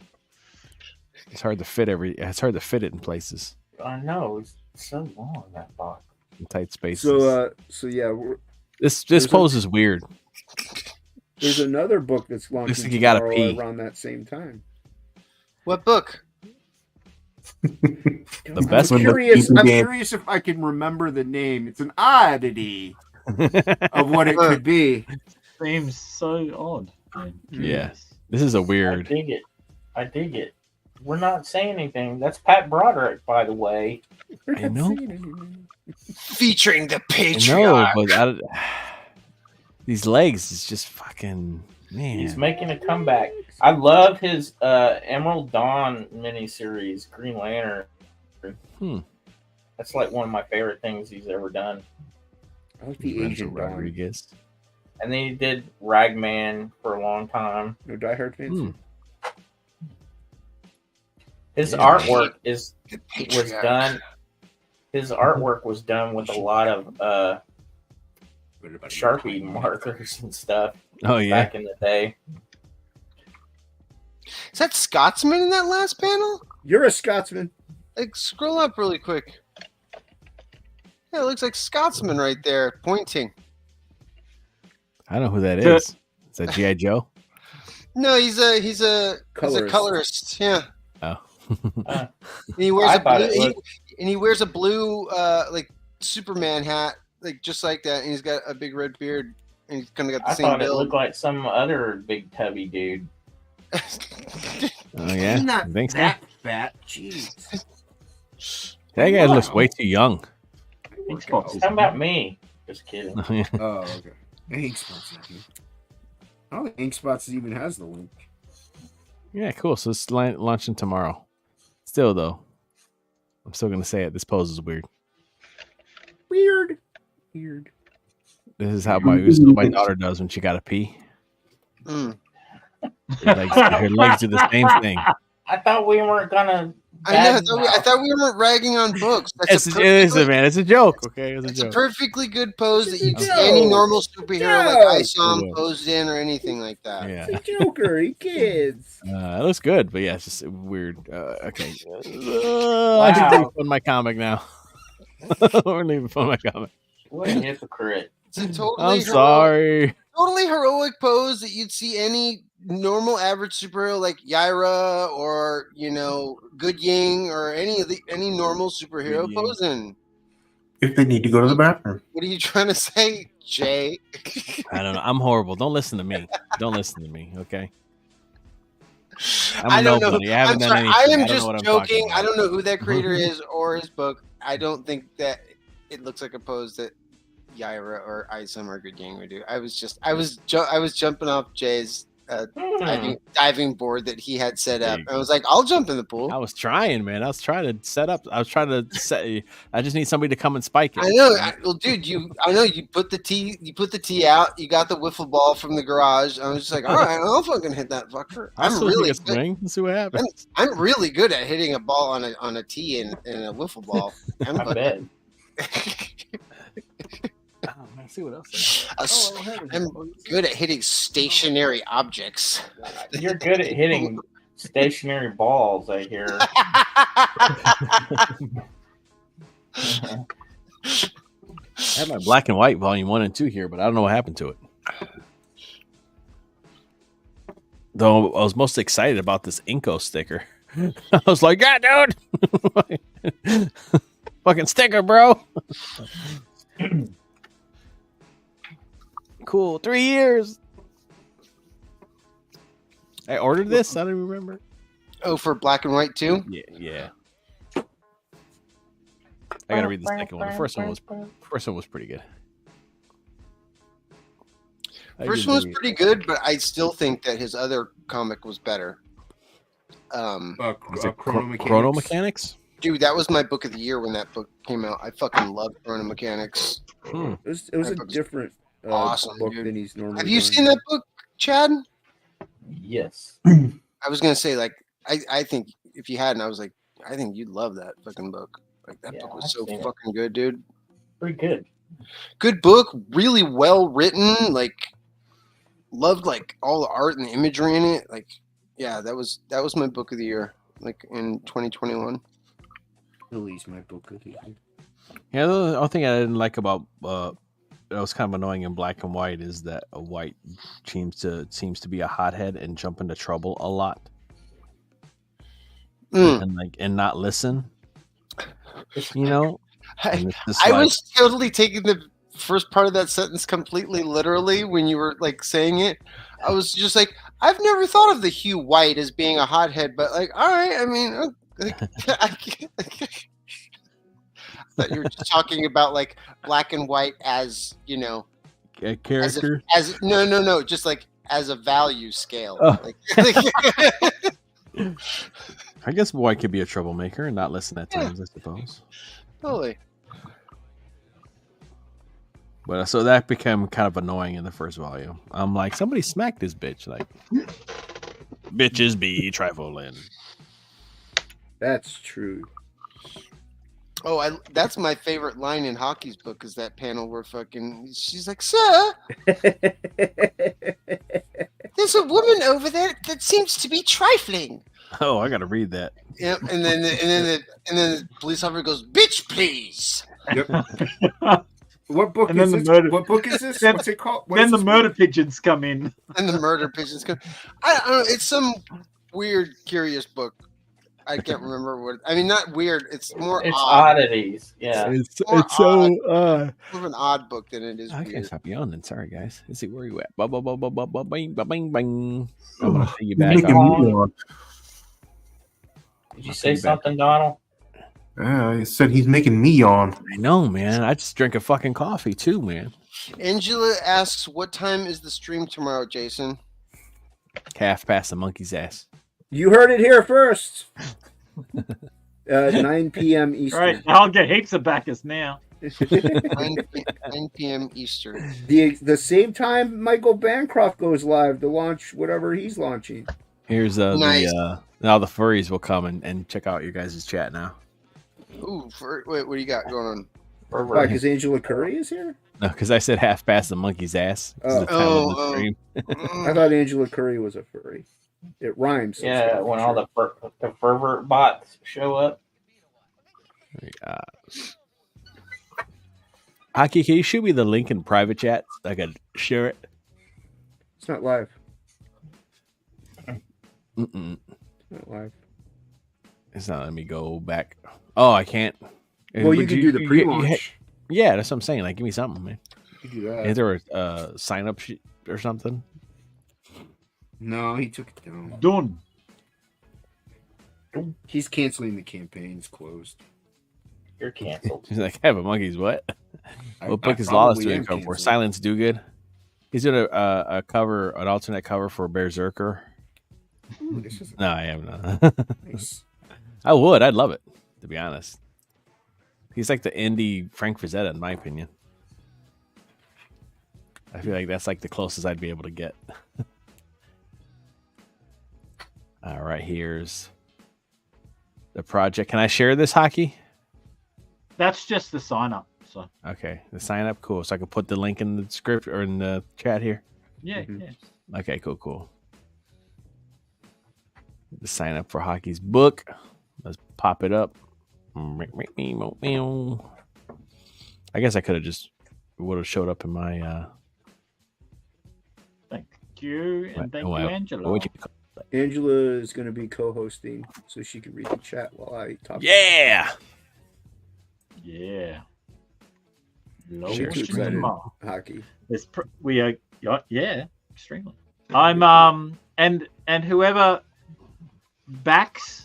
It's hard to fit it in places,
I know it's so long, that box.
in tight spaces.
So yeah,
this
there's
pose is weird.
there's another book that's launching
Looks like you gotta
tomorrow
pee.
around that same time.
What book?
The best
I'm
one.
curious. I'm curious if I can remember the name. It's an oddity of what it could be.
Seems so odd.
Yeah. This is a
I
weird.
dig it. We're not saying anything. That's Pat Broderick, by the way.
I know.
Featuring the
I know,
Patriarch.
but these legs is just fucking man.
He's making a comeback. I love his Emerald Dawn miniseries, Green Lantern. That's like one of my favorite things he's ever done.
I like the
Renzo
Asian Dawn.
Rodriguez.
And then he did Ragman for a long time.
No Die Hard fans.
His
Yeah.
artwork was
Patriarch.
done. His artwork was done with a lot of Sharpie markers and stuff
Oh yeah.
back in the day.
Is that Scotsman in that last panel?
You're a Scotsman.
Like, scroll up really quick. Yeah, it looks like Scotsman right there, pointing.
I don't know who that is. Is that G.I. Joe?
No, he's a
Colorist.
colorist. Yeah,
Oh.
and he wears
I
a
thought
blue,
it was-
and he wears a blue like Superman hat, like just like that. And he's got a big red beard, and he's kind of got the
I
same
thought it
build.
looked like some other big tubby dude.
Oh yeah.
He's not
You think so?
that fat. Jeez.
That guy looks way too young.
Xbox is
How about me? Just kidding.
Oh, okay. Ink Spots. I don't think Ink Spots even has the link.
Yeah, cool. So it's launching tomorrow. Still though, I'm still gonna say it. This pose is weird.
Weird.
This is this is what my daughter does when she gotta pee.
Mm.
Her legs do the same thing.
I thought we weren't gonna
I know. I thought we weren't ragging on books.
It is, man. It's a joke. Okay,
It's a perfectly good pose that you'd see
joke.
any normal superhero like I saw him
It
posed in or anything like that.
Yeah.
It's a Joker, he kids.
It looks good, but yeah, it's just weird. Okay. I should leave on my comic now. We're leaving on my comic.
What a hypocrite.
It's a totally
I'm sorry.
Totally heroic pose that you'd see any normal average superhero like Yaira or Good Ying or any normal superhero pose in.
If they need to go to the bathroom.
What are you trying to say, Jay?
I don't know. I'm horrible. Don't listen to me. Don't listen to me. Okay.
I don't know.
I haven't done anything.
I am
don't
just
know what I'm
joking.
talking about.
I don't know who that creator is or his book. I don't think that it looks like a pose that Yaira or Isom or Good Yang would do. I was jumping off Jay's diving board that he had set up. I was like, I'll jump in the pool.
I was trying, man. I was trying to set up. I was trying to set. I just need somebody to come and spike it.
I know. Well, dude, I know you put the tee. You put the tee out. You got the wiffle ball from the garage. I was just like, all right, I'll fucking hit that fucker. I'm really good.
Let's see what happens.
I'm really good at hitting a ball on a tee and a wiffle ball.
I bet.
Oh, man, see what else.
I'm good at hitting stationary objects.
You're good at hitting stationary balls, I hear.
I have my Black and White volume 1 and 2 here, but I don't know what happened to it. Though I was most excited about this Inko sticker. I was like, yeah, dude. Fucking sticker, bro. Cool. 3 years. I ordered this. I don't remember.
Oh, for Black and White too?
Yeah. I gotta read the second one. The first one was pretty good.
First one was pretty good, but I still think that his other comic was better.
Chrono Mechanics?
Dude, that was my book of the year when that book came out. I fucking loved Chrono Mechanics.
It was a different
awesome
book
dude.
than he's normally.
Have you seen that book, Chad?
Yes.
I was gonna say, like, I think if you hadn't, I think you'd love that fucking book. Like that book was so fucking good, dude.
Pretty good.
Good book, really well written. Like, loved like all the art and the imagery in it. Like, yeah, that was my book of the year. Like in 2021.
Release my book of the year.
Yeah, the only thing I didn't like about that was kind of annoying in Black and White is that a White seems to be a hothead and jump into trouble a lot, and not listen.
I was totally taking the first part of that sentence completely literally when you were like saying it. I was just like, I've never thought of the Hugh White as being a hothead, but like, all right, I mean, I thought you were just talking about like Black and White as
a character.
No, just like as a value scale.
Oh.
Like,
I guess White could be a troublemaker and not listen at times, I suppose.
Totally.
But so that became kind of annoying in the first volume. I'm like, somebody smacked this bitch. Like, bitches be trifling.
That's true.
Oh, that's my favorite line in Hockey's book is that panel where she's like, "Sir, there's a woman over there that seems to be trifling."
Oh, I gotta read that.
Yep, and then the police officer goes, "Bitch, please."
Yep. What book is this? What book is this? What's it called?
Then the murder pigeons come in.
And the murder pigeons come. I don't know. It's some weird, curious book. I can't remember what. I mean, not weird. It's more.
It's
odd.
oddities. Yeah.
It's
so
odd.
More of an odd book than it is.
I can't
weird.
stop yawning. Sorry, guys. Let's see where you at. Bing, bing, bing. I'm gonna take you back.
Did you say something, Donald?
Yeah, I said he's making me yawn.
I know, man. I just drink a fucking coffee too, man.
Angela asks, "What time is the stream tomorrow, Jason?"
Calf past the monkey's ass.
You heard it here first. 9 p.m. Eastern.
All right, I'll get heaps of backers now.
9 p.m. Eastern.
The same time Michael Bancroft goes live to launch whatever he's launching.
Here's
Nice.
Now the furries will come and check out your guys' chat now.
Ooh, wait, what do you got going on?
Why? Because Angela Curry is here?
No, because I said half past the monkey's ass. This is the title of the stream.
I thought Angela Curry was a furry. It rhymes. So
Yeah, when all the pervert bots show up.
Hockey, can you shoot me the link in private chat so I can share it?
It's not live.
Mm-mm.
It's not live.
It's not letting me go back. Oh, I can't.
Well, you can do the pre-launch.
Yeah, that's what I'm saying. Like, give me something, man.
You can do that.
Is there a sign-up sheet or something?
No, he took it down.
Done.
He's canceling the campaign. It's closed.
You're canceled.
He's like, have a monkey's what? What book is
probably
Lawless doing
am
cover for?
canceling.
Silence Do Good. He's doing a cover, an alternate cover for Bearzerker.
Ooh, this is
No, I am not.
nice.
I would. I'd love it, to be honest. He's like the indie Frank Frazetta, in my opinion. I feel like that's like the closest I'd be able to get. All right, here's the project. Can I share this, Hockey?
That's just the sign up. So
Okay, the sign up, cool. So I can put the link in the script or in the chat here.
yeah,
Mhm.
yeah.
Okay, cool. The sign up for Hockey's book. Let's pop it up. I guess I could have just would have showed up in my.
Thank you, and thank you,
what
Angela.
would you call it?
Angela is going to be co-hosting, so she can read the chat while I talk.
Yeah.
Yeah.
You're
Sure.
too excited. Hockey.
We are, yeah, extremely. I'm and whoever backs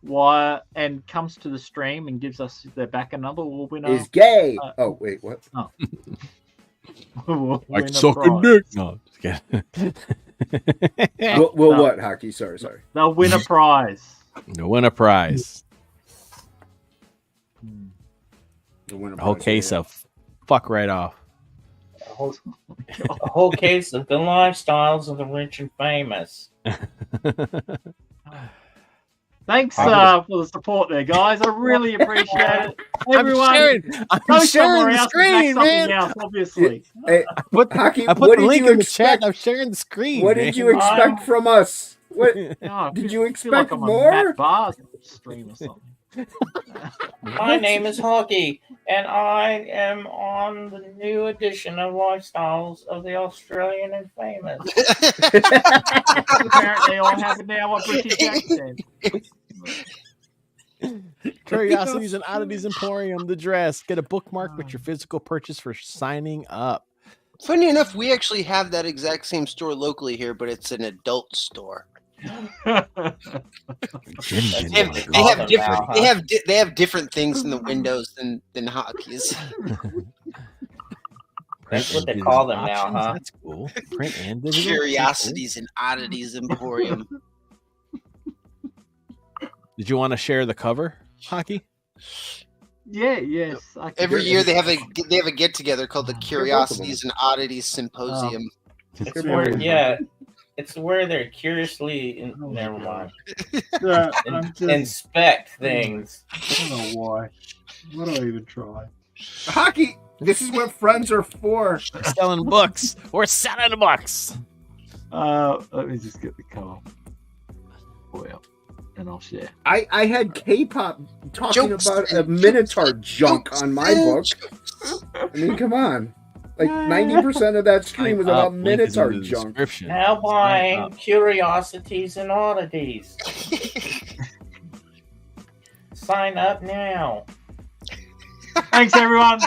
wire and comes to the stream and gives us their backer number will win
Is gay. Oh wait, what?
will
I
win
suck a
prize.
dick. No, just kidding.
Well,
No.
what? Hockey. Sorry.
They'll win a prize.
To win a prize.
The winner
A whole
prize,
case
yeah.
of fuck right off.
A whole case of the lifestyles of the rich and famous.
Thanks for the support there, guys. I really appreciate it. Everyone,
I'm
go
sharing
somewhere
the
else and
screen,
back
man.
something else, obviously.
Hey, Hockey.
I put
What
the
did
link
you
in the chat.
expect?
I'm sharing the screen.
What
man.
did you expect from us? What
Oh, I
did
feel-
you
feel like
expect
I'm
more?
a Matt Barr stream or something.
My name is Hockey, and I am on the new edition of Lifestyles of the Australian and Famous.
Apparently, I have now a British accent.
Curiosities and Oddities Emporium, the dress. Get a bookmark with your physical purchase for signing up.
Funny enough, we actually have that exact same store locally here, but it's an adult store. They have different things in the windows than Hockey's.
That's what they call them now, huh?
That's cool. Print and digital.
Curiosities and Oddities Emporium.
Did you want to share the cover, Hockey?
Yes. I can
Every
do
year
it.
they have a get together called the Curiosities and Oddities Symposium.
It's where, yeah, it's where they're curiously. Never mind. Inspect things.
I don't know why. Why do I even try?
Hockey. This is what friends are for.
Selling books. We're selling books.
Let me just get the cover. Well, and I'll share.
I had K-pop talking
Jokes
about a
and
Minotaur
jokes
junk
and
on my book.
jokes.
I mean, come on. Like 90% of that stream was about
Link is in
Minotaur
the
junk.
description.
Now buying Curiosities and Oddities. Sign up now.
Thanks, everyone.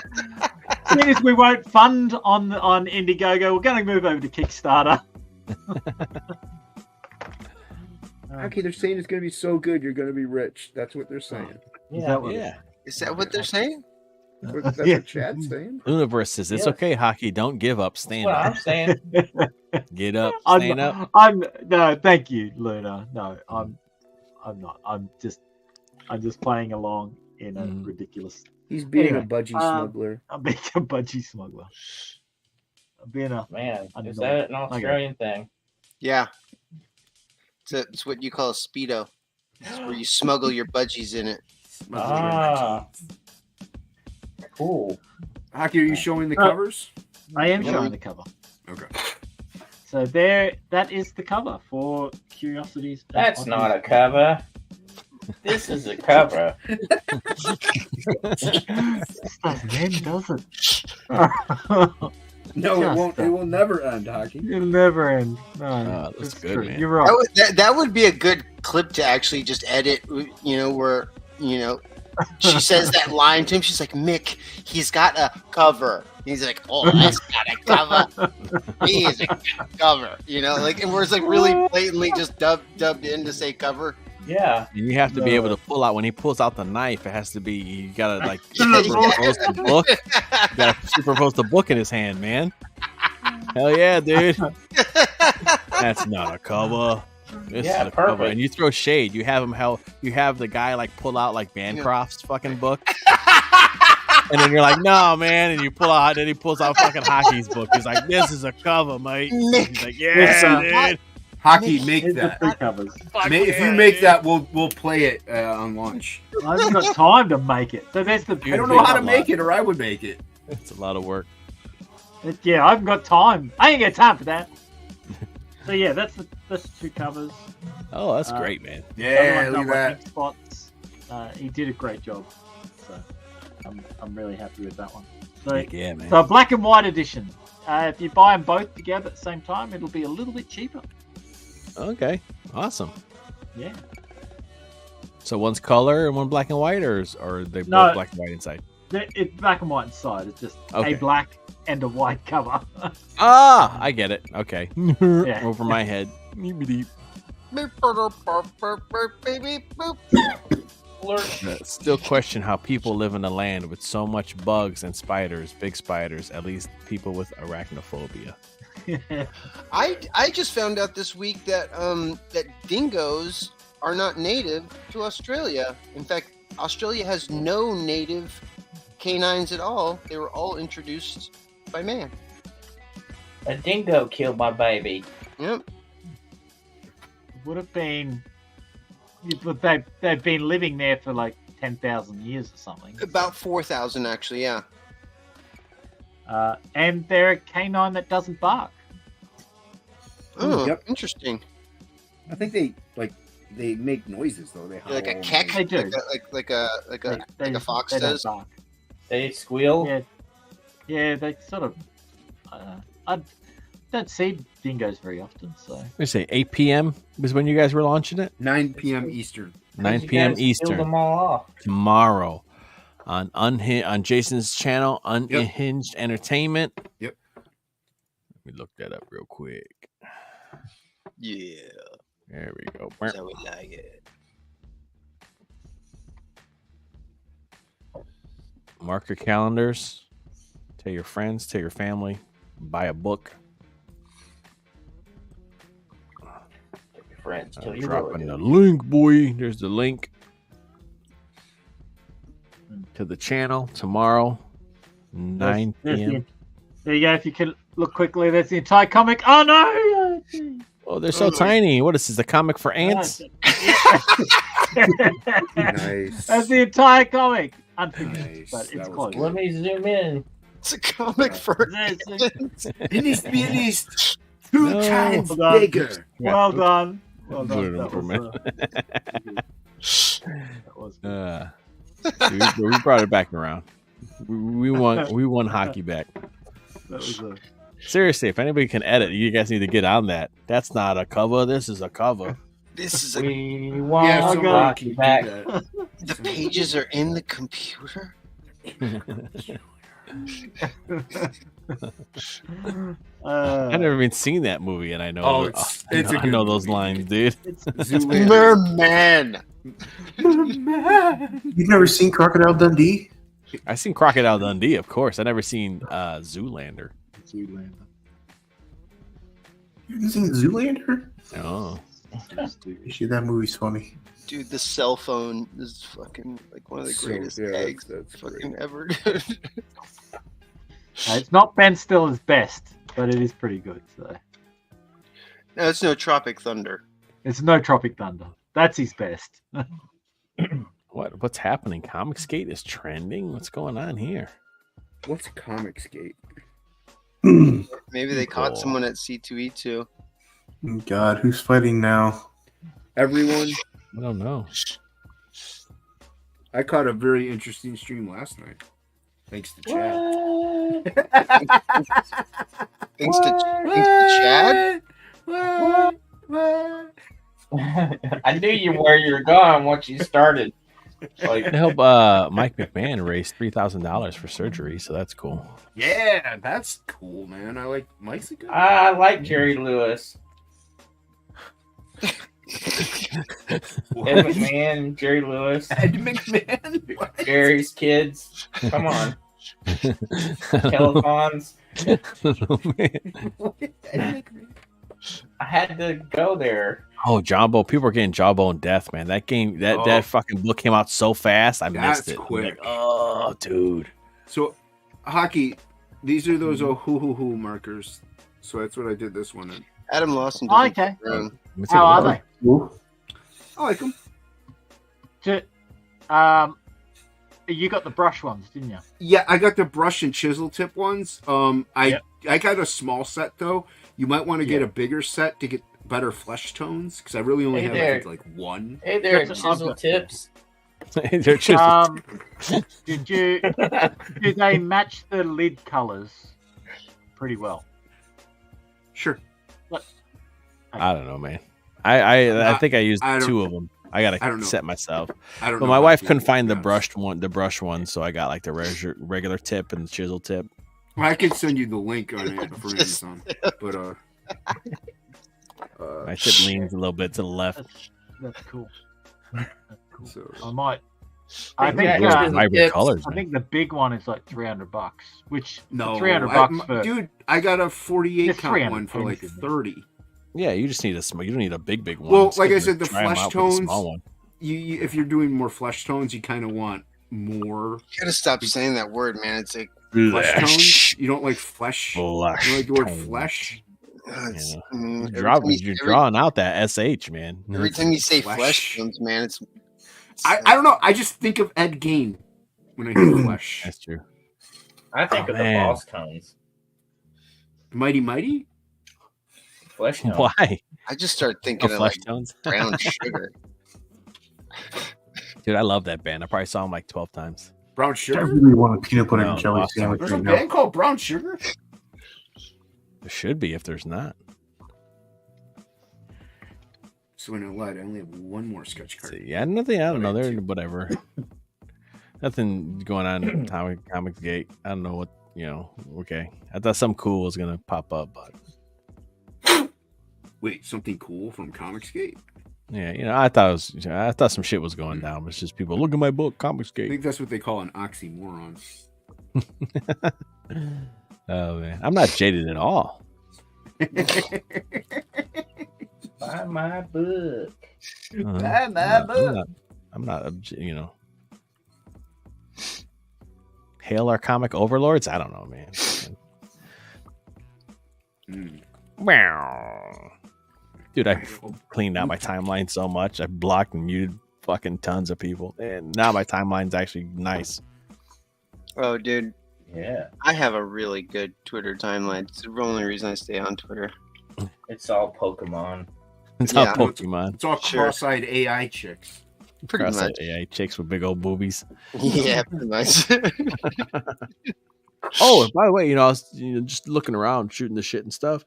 Seeing as we won't fund on Indiegogo, we're going to move over to Kickstarter.
Okay, they're saying it's going to be so good, you're going to be rich. That's what they're saying.
Is that what
Yeah.
Is that what they're saying?
That's
Yeah.
what Chad's saying.
Universe says it's
Yes.
okay, Hockey. Don't give up.
That's
Stand
what
up.
I'm saying.
Get up.
I'm,
Stand up.
no, thank you, Luna. No, I'm not. I'm just playing along in a ridiculous.
He's being
Anyway,
a budgie smuggler.
I'm being a budgie smuggler. I'm being a.
Man,
I
is
know.
that an Australian thing?
Yeah. It's what you call a Speedo. It's where you smuggle your budgies in it.
Ah, cool.
Hockey, are you showing the covers?
I am showing the cover.
Okay.
So that is the cover for Curiosities.
That's not a cover. This is a cover.
doesn't end, does it?
No, it won't. It will never end, Hockey.
It'll never end. No,
Oh, that's good,
true.
man.
You're right.
That would be a good clip to actually just edit. Where she says that line to him. She's like, Mick, he's got a cover. He's like, oh, that's got a cover. He's a cover. And where it's like really blatantly just dubbed in to say cover.
Yeah.
And you have to be able to pull out when he pulls out the knife. It has to be you gotta like superimpose the book. You gotta superimpose the book in his hand, man. Hell yeah, dude. That's not a cover. This is a
perfect.
cover. And you throw shade. You have the guy like pull out like Bancroft's fucking book. And then you're like, no, man. And you pull out, and he pulls out fucking Hockey's book. He's like, this is a cover, mate. He's like, yeah, dude.
Hockey, make that.
Covers.
If you make that, we'll play it on lunch.
I haven't got time to make it. So that's the.
I don't know how to make it, or I would make it.
It's a lot of work.
Yeah, I haven't got time. I ain't got time for that. So yeah, that's the two covers.
Oh, that's great, man.
Yeah, look at that.
Spots. He did a great job. So I'm really happy with that one. So
Yeah, man.
So black and white edition. If you buy them both together at the same time, it'll be a little bit cheaper.
Okay, awesome.
Yeah.
So one's color and one black and white, or are they
No.
both black and white inside?
It's black and white inside. It's just
Okay.
a black and a white cover.
Ah, I get it. Okay.
Yeah.
Over my head. Still question how people live in a land with so much bugs and spiders, big spiders, at least people with arachnophobia.
I just found out this week that that dingoes are not native to Australia. In fact, Australia has no native canines at all. They were all introduced by man.
A dingo killed my baby.
Yep.
Would have been. But they've been living there for like 10,000 years or something.
About 4,000, actually. Yeah.
And they're a canine that doesn't bark.
Oh,
Yep.
interesting.
I think they make noises though. They howl.
Like a keck.
They do.
Like a fox
they don't
does.
bark.
They squeal.
Yeah, they sort of. I don't see dingoes very often, so.
We say 8 p.m. was when you guys were launching it.
9 p.m. Eastern.
9
You
p.m.
guys killed
Eastern
them all off.
tomorrow on Jason's channel, Unhinged Entertainment.
Yep.
Let me look that up real quick.
Yeah.
There we go.
That's how we like it.
Mark your calendars. Tell your friends. Tell your family. Buy a book.
Your friends till you
Dropping the link, boy. There's the link to the channel tomorrow, 9 p.m.
There you go. If you can look quickly, that's the entire comic. Oh no!
Oh, they're so tiny. What is this? A comic for ants?
Nice.
That's the entire comic. Unfinished,
Nice.
but it's
That was
close.
Let me zoom in.
It's a comic for.
It needs to be at least 2
No.
times
Well done.
bigger.
Well done. Well
Good
done. That
improvement.
was good.
We brought it back around. We won hockey back.
That was a.
Seriously, if anybody can edit, you guys need to get on that. That's not a cover. This is a cover.
This is a.
We want
Yeah,
I'll go.
Rocky back.
The pages are in the computer.
I've never even seen that movie, and I know.
Oh, it's a
I
good
know those
movie,
lines, dude.
Merman.
You've never seen Crocodile Dundee?
I seen Crocodile Dundee, of course. I never seen Zoolander.
You haven't seen Zoolander?
Oh,
Actually, that movie's funny.
Dude, the cell phone is fucking like one of the
So,
greatest
yeah,
eggs
that's
fucking
great.
ever.
It's not Ben Stiller's best, but it is pretty good. So
No, it's no Tropic Thunder.
it's no Tropic Thunder. That's his best.
What's happening? Comicsgate is trending. What's going on here?
What's Comicsgate?
Maybe they caught
Cool.
someone at C2E2.
God, who's fighting now?
Everyone.
I don't know.
I caught a very interesting stream last night. Thanks to Chad.
Thanks to Chad.
What?
I knew you where you were going once you started. Like,
I hope Mike McMahon raised $3,000 for surgery, so that's cool.
Yeah, that's cool, man. I like Mike's a good.
I like Jerry Lewis. Ed McMahon, Jerry Lewis,
Ed McMahon. What?
Jerry's kids. Come on, Telethons.
Oh, man.
Ed McMahon.
I had to go there.
Oh, Jawbone! People are getting Jawbone Death, man. That game, that fucking book came out so fast. I missed
That's
it.
quick.
Like, oh, dude.
So, hockey. These are those hoo markers. So that's what I did this one in.
Adam Lawson.
Oh, okay.
Let me see
How
what
are they?
I like them.
You got the brush ones, didn't you?
Yeah, I got the brush and chisel tip ones. I got a small set though. You might want to get a bigger set to get better flesh tones because I really only have like one.
Hey there,
That's
Chisel Tips.
They're just
Did they match the lid colors pretty well?
Sure.
I don't know, man. I think I used
I don't-
two of them. I
I don't
gotta
know.
set myself.
I don't
But
know.
my
how
wife
to
couldn't
do
find the
that.
brush one, so I got like the regular tip and the chisel tip.
Well, I can send you the link on it for Amazon. But
My tip leans a little bit to the left.
That's cool. That's cool.
So-
I might. I think.
Yeah,
Those
Chisel
are vibrant
tips.
colors,
I
man.
think the big one is like $300, which
no,
$300 for
dude, I got a 48
It's
count
300
one for like
pence, isn't it?
30.
Yeah, you just need a small. You don't need a big one.
Well,
Just
like I
get
said, the
try 'em
flesh
out with a
tones-
small one.
You if you're doing more flesh tones, you kind of want more
You gotta stop saying that word, man. It's like
flesh tones. You don't like flesh. You
Flesh
don't like the word
tone.
flesh.
it's,
Yeah.
every
You're
time you-
drawing out that SH, man.
every time you say
Flesh.
flesh tones, man, it's
I don't know. I just think of Ed Gein when I hear flesh.
That's true.
I think
Oh,
of the
man.
boss tones.
Mighty.
Flesh tones.
Why?
I just start
No
thinking of
flesh
like
tones,
brown sugar.
dude. I love that band. I probably saw them like 12 times.
Brown
I
sugar.
really want a peanut butter
No,
and jelly
awesome.
sandwich
There's a
right now.
band called Brown Sugar.
There should be if there's not.
So when I lied, I only have one more sketch card.
See, yeah, nothing. I don't know.
Okay,
They're
two.
whatever. Nothing going on in Comics Gate. I don't know what Okay, I thought something cool was gonna pop up, but
Wait, something cool from Comicsgate?
yeah, I thought some shit was going down. But it's just people look at my book, Comics
I
Gate.
think that's what they call an oxymoron.
Oh man, I'm not jaded at all.
Buy my book.
I'm not. Hail our comic overlords. I don't know, man.
Mm.
Meow. Dude, I cleaned out my timeline so much. I blocked and muted fucking tons of people, and now my timeline's actually nice.
Oh, dude,
Yeah,
I have a really good Twitter timeline. It's the only reason I stay on Twitter.
it's all Pokemon.
It's
Yeah.
all Pokemon.
It's all
Sure.
cross-eyed AI chicks.
Pretty
Cross-eyed
much.
AI chicks with big old boobies.
Yeah, pretty much.
Oh, and by the way, I was just looking around, shooting the shit and stuff.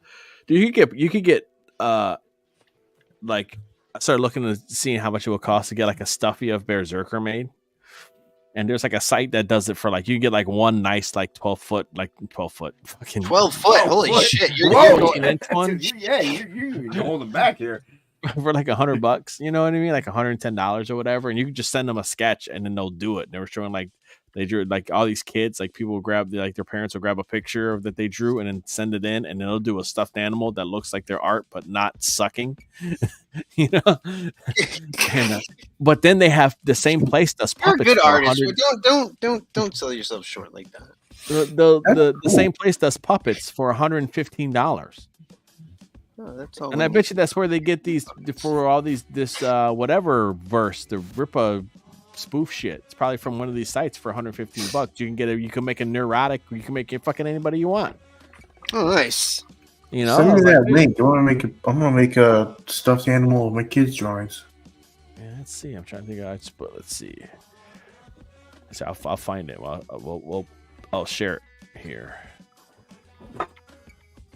Dude, you could get like I started looking at seeing how much it would cost to get like a stuffy of bearzerker made. And there's like a site that does it for like you can get like one nice like 12 foot fucking
12 foot. Holy
foot.
shit. You're
Whoa!
good.
14-inch one
Yeah, you're holding back here.
for like $100. You know what I mean? Like $110 or whatever. And you can just send them a sketch and then they'll do it. And they were showing like they drew like all these kids, like people will grab like their parents will grab a picture of that they drew and then send it in, and then they'll do a stuffed animal that looks like their art but not sucking. You know? And, but then they have the same place does
You're a
puppets
good
for
artist.
100
But don't sell yourself short like that.
the same place does puppets for $115.
Oh, that's all.
And I bet you that's where they get these for all this whatever verse, the Ripa spoof shit. It's probably from one of these sites for $115. You can make a neurotic, you can make it fucking anybody you want.
Oh, nice.
You know,
send me that link. I'm gonna make a stuffed animal with my kids' drawings.
Yeah, let's see. I'm trying to think. Let's see. So I'll find it. I'll share it here.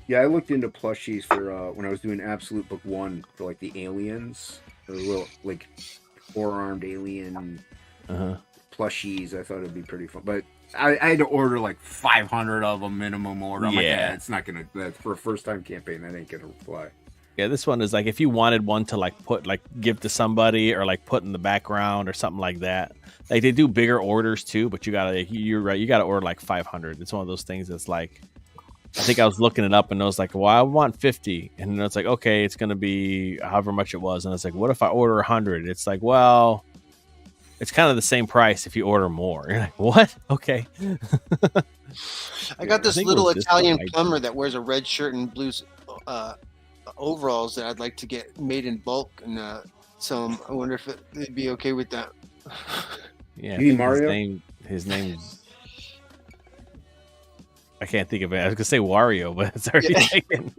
Yeah, I looked into plushies for when I was doing Absolute Book 1 for like the aliens, the little like 4-armed alien plushies. I thought it'd be pretty fun, but I had to order like 500 of them minimum order. I'm like, it's not gonna. For a first time campaign, that ain't gonna fly.
Yeah, this one is like if you wanted one to like put like give to somebody or like put in the background or something like that. Like they do bigger orders too, but you're right. You gotta order like 500. It's one of those things that's like. I think I was looking it up and I was like, well, I want 50. And then it's like, okay, it's going to be however much it was. And it's like, what if I order 100? It's like, well, it's kind of the same price if you order more. You're like, what? Okay.
I got this little Italian plumber that wears a red shirt and blue overalls that I'd like to get made in bulk. And so I wonder if they'd be okay with that.
Yeah.
You mean Mario?
His name's I can't think of it. I was gonna say Wario, but it's already taken.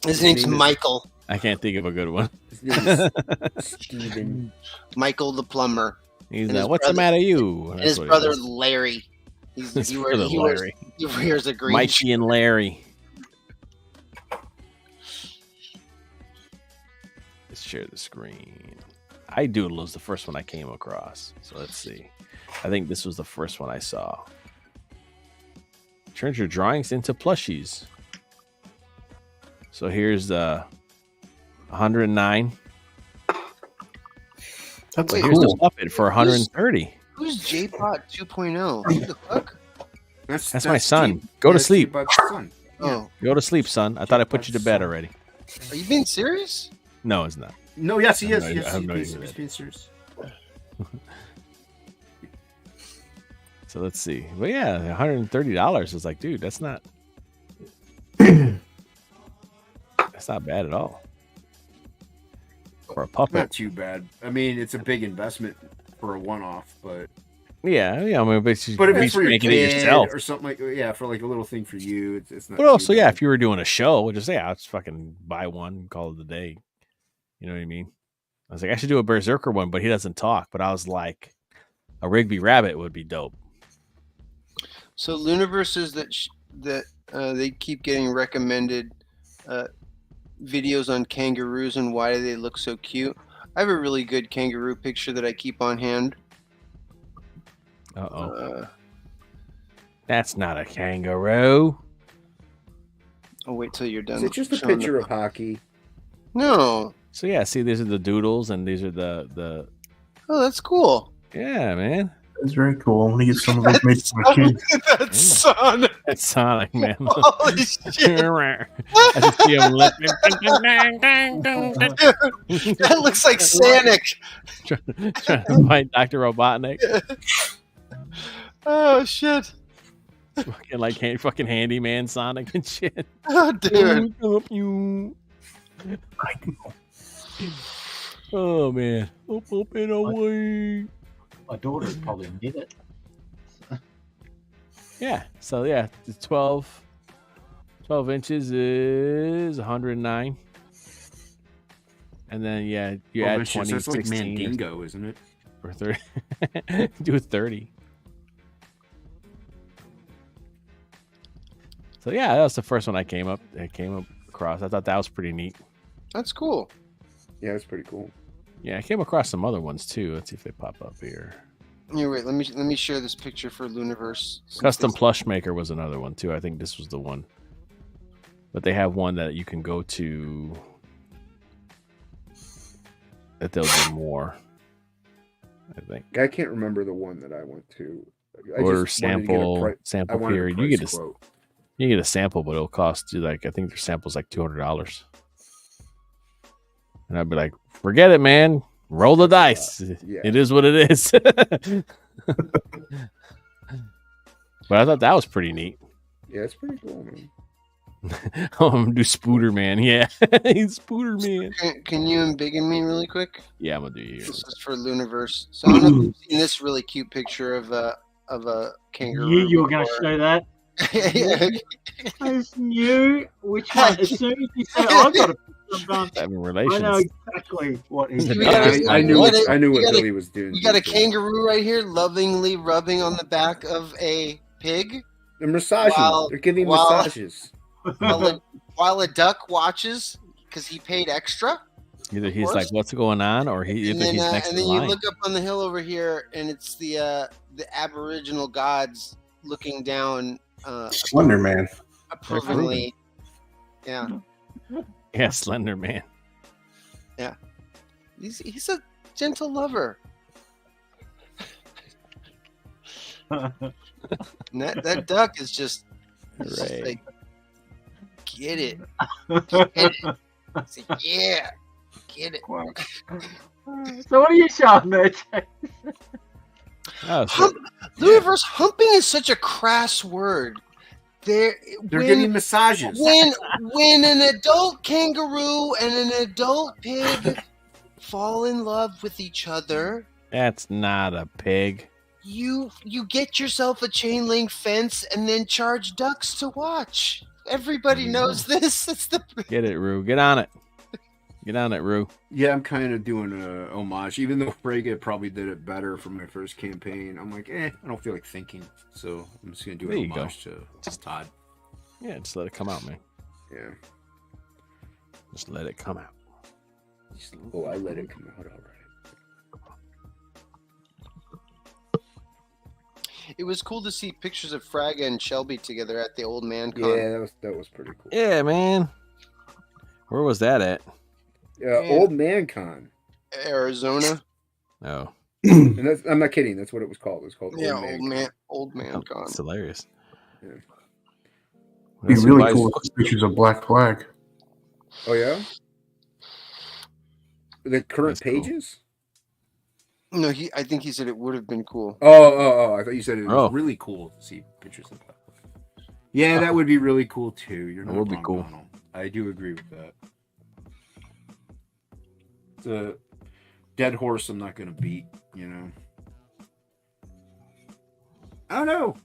His name's Michael.
I can't think of a good one.
His name is Steven.
Michael the plumber.
He's what's the matter, you?
And his brother Larry. He wears a green.
Mikey and Larry. Let's share the screen. iDoodle is the first one I came across. So let's see. I think this was the first one I saw. Turns your drawings into plushies. So here's the 109.
That's
here's the Muppet for 130.
Who's J-Pot 2.0? Who the fuck?
That's my son. Go to sleep.
Oh,
Go to sleep, son. I thought I put you to bed already.
are you being serious?
No, it's not.
No, yes, he is.
I have no idea.
He's being serious.
So let's see. Well, yeah, $130 is like, dude, that's not that's not bad at all for a puppet.
Not too bad. I mean, it's a big investment for a one-off, but
yeah. I mean, but
if it's for
making
your
it
kid
yourself
or something like for like a little thing for you, it's not.
But also, yeah, if you were doing a show, we'll just say, I'll just fucking buy one, call it a day. You know what I mean? I was like, I should do a Berserker one, but he doesn't talk. But I was like, a Rigby Rabbit would be dope.
So Luniverses that they keep getting recommended videos on kangaroos and why do they look so cute. I have a really good kangaroo picture that I keep on hand.
That's not a kangaroo.
I'll wait till you're done.
Is it just a picture of hockey?
No.
So yeah, see, these are the doodles and these are the.
Oh, that's cool.
Yeah, man.
That's very cool. I'm gonna get some of those made for my kids.
That's Sonic.
That's Sonic, man.
Holy shit.
I just see him lipping.
That looks like Sonic.
Trying to fight Dr. Robotnik.
Oh shit.
Fucking like fucking handyman Sonic and shit.
Oh dude.
Help you. Oh man. Up and away.
My daughter would probably need it.
Yeah. So yeah, the 12 inches is 109. And then yeah, you add 20.
That's like Mandingo, isn't it?
Or 30. Do 30. So yeah, that was the first one I came across. I thought that was pretty neat.
That's cool.
Yeah, it's pretty cool.
Yeah, I came across some other ones too. Let's see if they pop up here.
Yeah, wait. Let me share this picture for Luniverse.
Custom Plush Maker was another one too. I think this was the one. But they have one that you can go to that they'll do more. I think.
I can't remember the one that I went to.
Or sample period. You get a sample, but it'll cost you like I think their sample's like $200. And I'd be like, forget it, man. Roll the dice.
Yeah.
It is what it is. But I thought that was pretty neat.
Yeah, it's pretty cool, man.
I'm gonna do Spooder Man. Yeah, he's Spooder Man.
Can you embiggen me really quick?
Yeah, I'm gonna do you.
This is for Luniverse. So I don't know if you've seen this really cute picture of a kangaroo.
You were going to show that.
Yeah.
I just knew which one. As soon as you said it, I got a picture of
Having
I
relations.
know exactly what he's
We
doing.
gotta-
I knew
we gotta-
I knew
we
what
gotta-
Billy was doing.
You got a kangaroo right here, lovingly rubbing on the back of a pig,
They're massaging.
While-
They're giving
while-
massages.
while a duck watches because he paid extra.
Either he's
course.
like, "What's going on?" or he's
And then
next
and
in
then you
line.
look up on the hill over here, and it's the Aboriginal gods looking down
Slender Man.
approvingly. Yeah,
Yeah, Slender Man.
he's a gentle lover. And that duck is just, it's just
Right.
like, get it. Get it. It's like, yeah, get it.
So what are you showing there, Jay?
Oh, so,
Luniverse, humping is such a crass word.
They're giving massages.
When an adult kangaroo and an adult pig fall in love with each other,
that's not a pig.
you get yourself a chain link fence and then charge ducks to watch. Everybody knows this. It's the
Get it, Rue. Get on it. Get on it, Rue.
Yeah, I'm kind of doing a homage, even though Frege probably did it better for my first campaign. I'm like, I don't feel like thinking, so I'm just gonna do
There
an
you go.
homage to Todd.
Yeah, just let it come out, man.
Yeah.
Just let it come out.
Oh, I let it come out already.
It was cool to see pictures of Fraga and Shelby together at the Old Man Con.
Yeah, that was pretty cool.
Yeah, man. Where was that at?
Old Man Con.
Arizona.
Oh,
And that's, I'm not kidding. That's what it was called. It was called
Yeah,
Old Man.
Old Man Con.
it's hilarious.
Yeah.
Be
Let's see,
really
why is-
cool with pictures of Black Flag.
Oh yeah. The current
That's cool.
pages.
No, I think he said it would have been cool.
Oh! I thought you said it was
Oh.
really cool to see pictures of that. Yeah, that would be really cool too. You're
That
not
would be
wrong,
cool.
Donald. I do agree with that. It's a dead horse I'm not going to beat, you know. I don't know.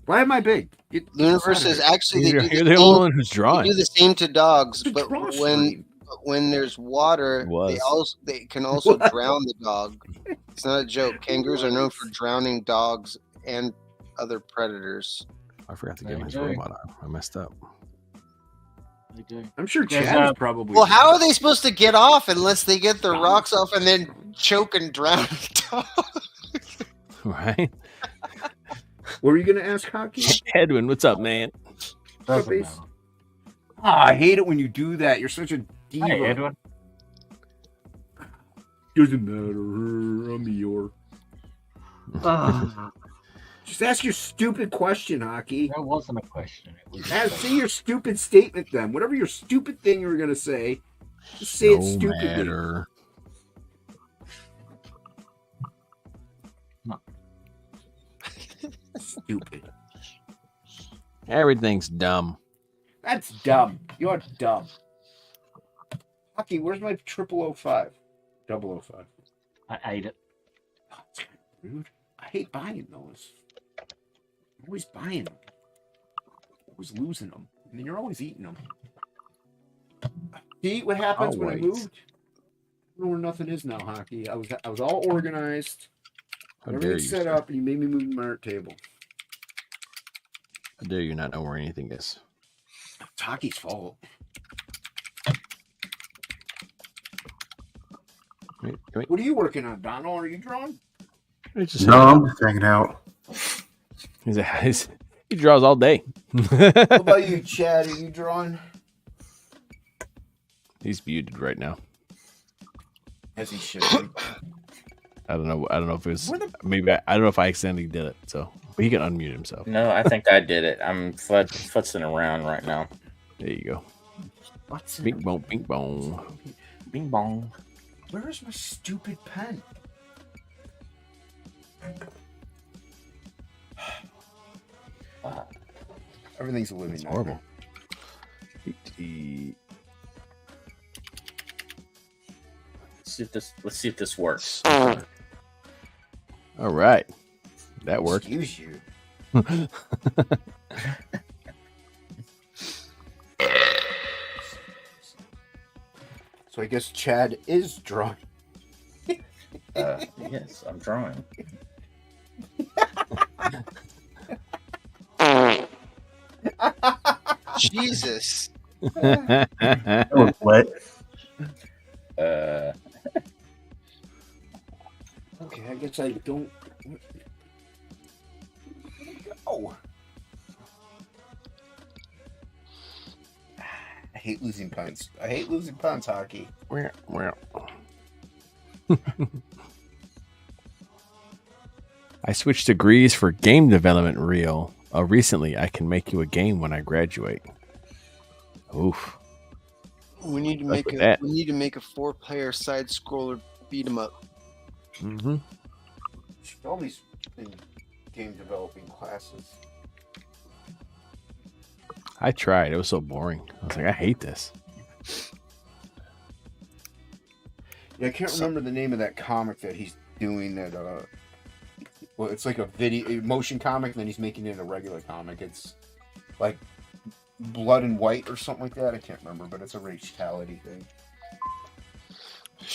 Why am I big?
Luniverse says actually
You're,
they do
you're
the
the
same-
only one who's
they
drawing.
do the same to dogs,
It's a
but
draw
when
stream.
there's water,
Was.
they can also
What?
drown the dog. It's not a joke. Kangaroos are known for drowning dogs and other predators.
I forgot to
There
get
you
his
go.
robot arm. I messed up.
They do.
I'm sure
There's,
Chad is probably.
Well, how are they supposed to get off unless they get their rocks off and then choke and drown a dog?
Right?
What were you going to ask, Hockey?
Edwin, what's up, man?
Doesn't
Puppies.
matter.
I hate it when you do that. You're such a diva.
Hey, Edwin.
Doesn't matter. I'm your.
Ah,
Just ask your stupid question, Hockey.
that wasn't a question. It was
Say your stupid statement then. Whatever your stupid thing you were going to say, just say it stupidly.
matter.
Stupid.
Everything's dumb.
That's dumb. You're dumb. Hockey, where's my 0005? 005.
I ate it.
Oh, it's kind of rude. I hate buying those. I'm always buying them. Always losing them. And then you're always eating them. See what happens when I
Always.
moved? I don't know where nothing is now, Hockey. I was all organized.
How dare
Everything's
you?
set
Sir.
up, and you made me move my art table.
How dare you not know where anything is?
It's Hockey's fault.
Wait.
What are you working on, Donald? Are you drawing?
It's just
No, I'm just hanging out.
he draws all day.
What about you, Chad? Are you drawing?
He's muted right now.
As he should.
I don't know. I don't know if it was
Where the-
maybe. I don't know if I accidentally did it. So, but he can unmute himself.
No, I think I did it. I'm futzing around right now.
There you go.
What's
Bing bong, bing bong.
Bing bong.
Where's my stupid pen? All Everything's a living
It's
nightmare.
horrible.
Let's see if this works.
All right, that worked.
Excuse you. So I guess Chad is drawing.
Yes, I'm drawing.
Jesus.
That was wet.
Okay, I guess I don't. Oh. I hate losing puns. I hate losing puns, hockey.
I switched degrees for game development reel. Recently, I can make you a game when I graduate. Oof.
We need to
Look
make
at
a
that.
we need to make a 4-player side scroller beat 'em up.
Mm-hmm.
Should always in game developing classes.
I tried. It was so boring. I was like, I hate this.
Yeah, I can't remember the name of that comic that he's doing. That well, it's like a motion comic, and then he's making it a regular comic. It's like Blood and White or something like that. I can't remember, but it's a ragetality thing.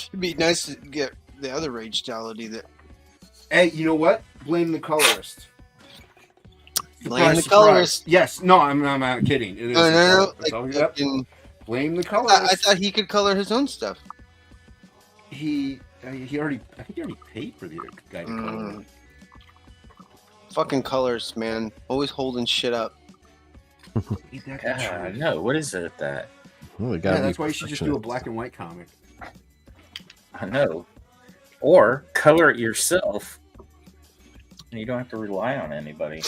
It'd be nice to get the other ragetality that
Hey, you know what? Blame the colorist.
blame the
Surprise,
colorist.
surprise. Yes, no, I'm not kidding. It is
No,
the
no, no.
colorist.
Like,
Oh, yep.
fucking-
Blame the
I
colorist.
thought he could color his own stuff.
He already. I think he already paid for the guy to color it.
Fucking colors, man. Always holding shit up.
Ain't that
God,
the
I
truth?
know. What is it at that?
Well,
Yeah, that's why you should just do a black and white comic.
I know. Or color it yourself, and you don't have to rely on anybody.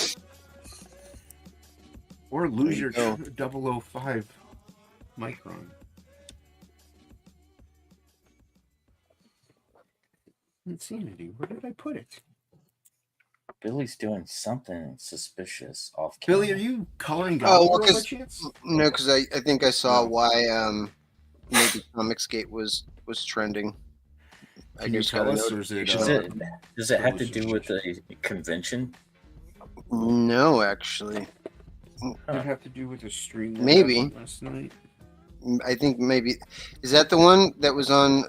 Or lose your
There
005 micron. Insanity. Where did I put it?
Billy's doing something suspicious off
Billy,
camera.
are you coloring
Oh,
Goblin
well,
Girl by
'cause-
chance?
No, because I think I saw
No.
why maybe Comicsgate was trending. I
Can you
just got
tell
a
us, or is it?
Does it have to do with a convention?
No, actually.
Does it have to do with the stream? that
Maybe.
happened last night.
I think maybe is that the one that was on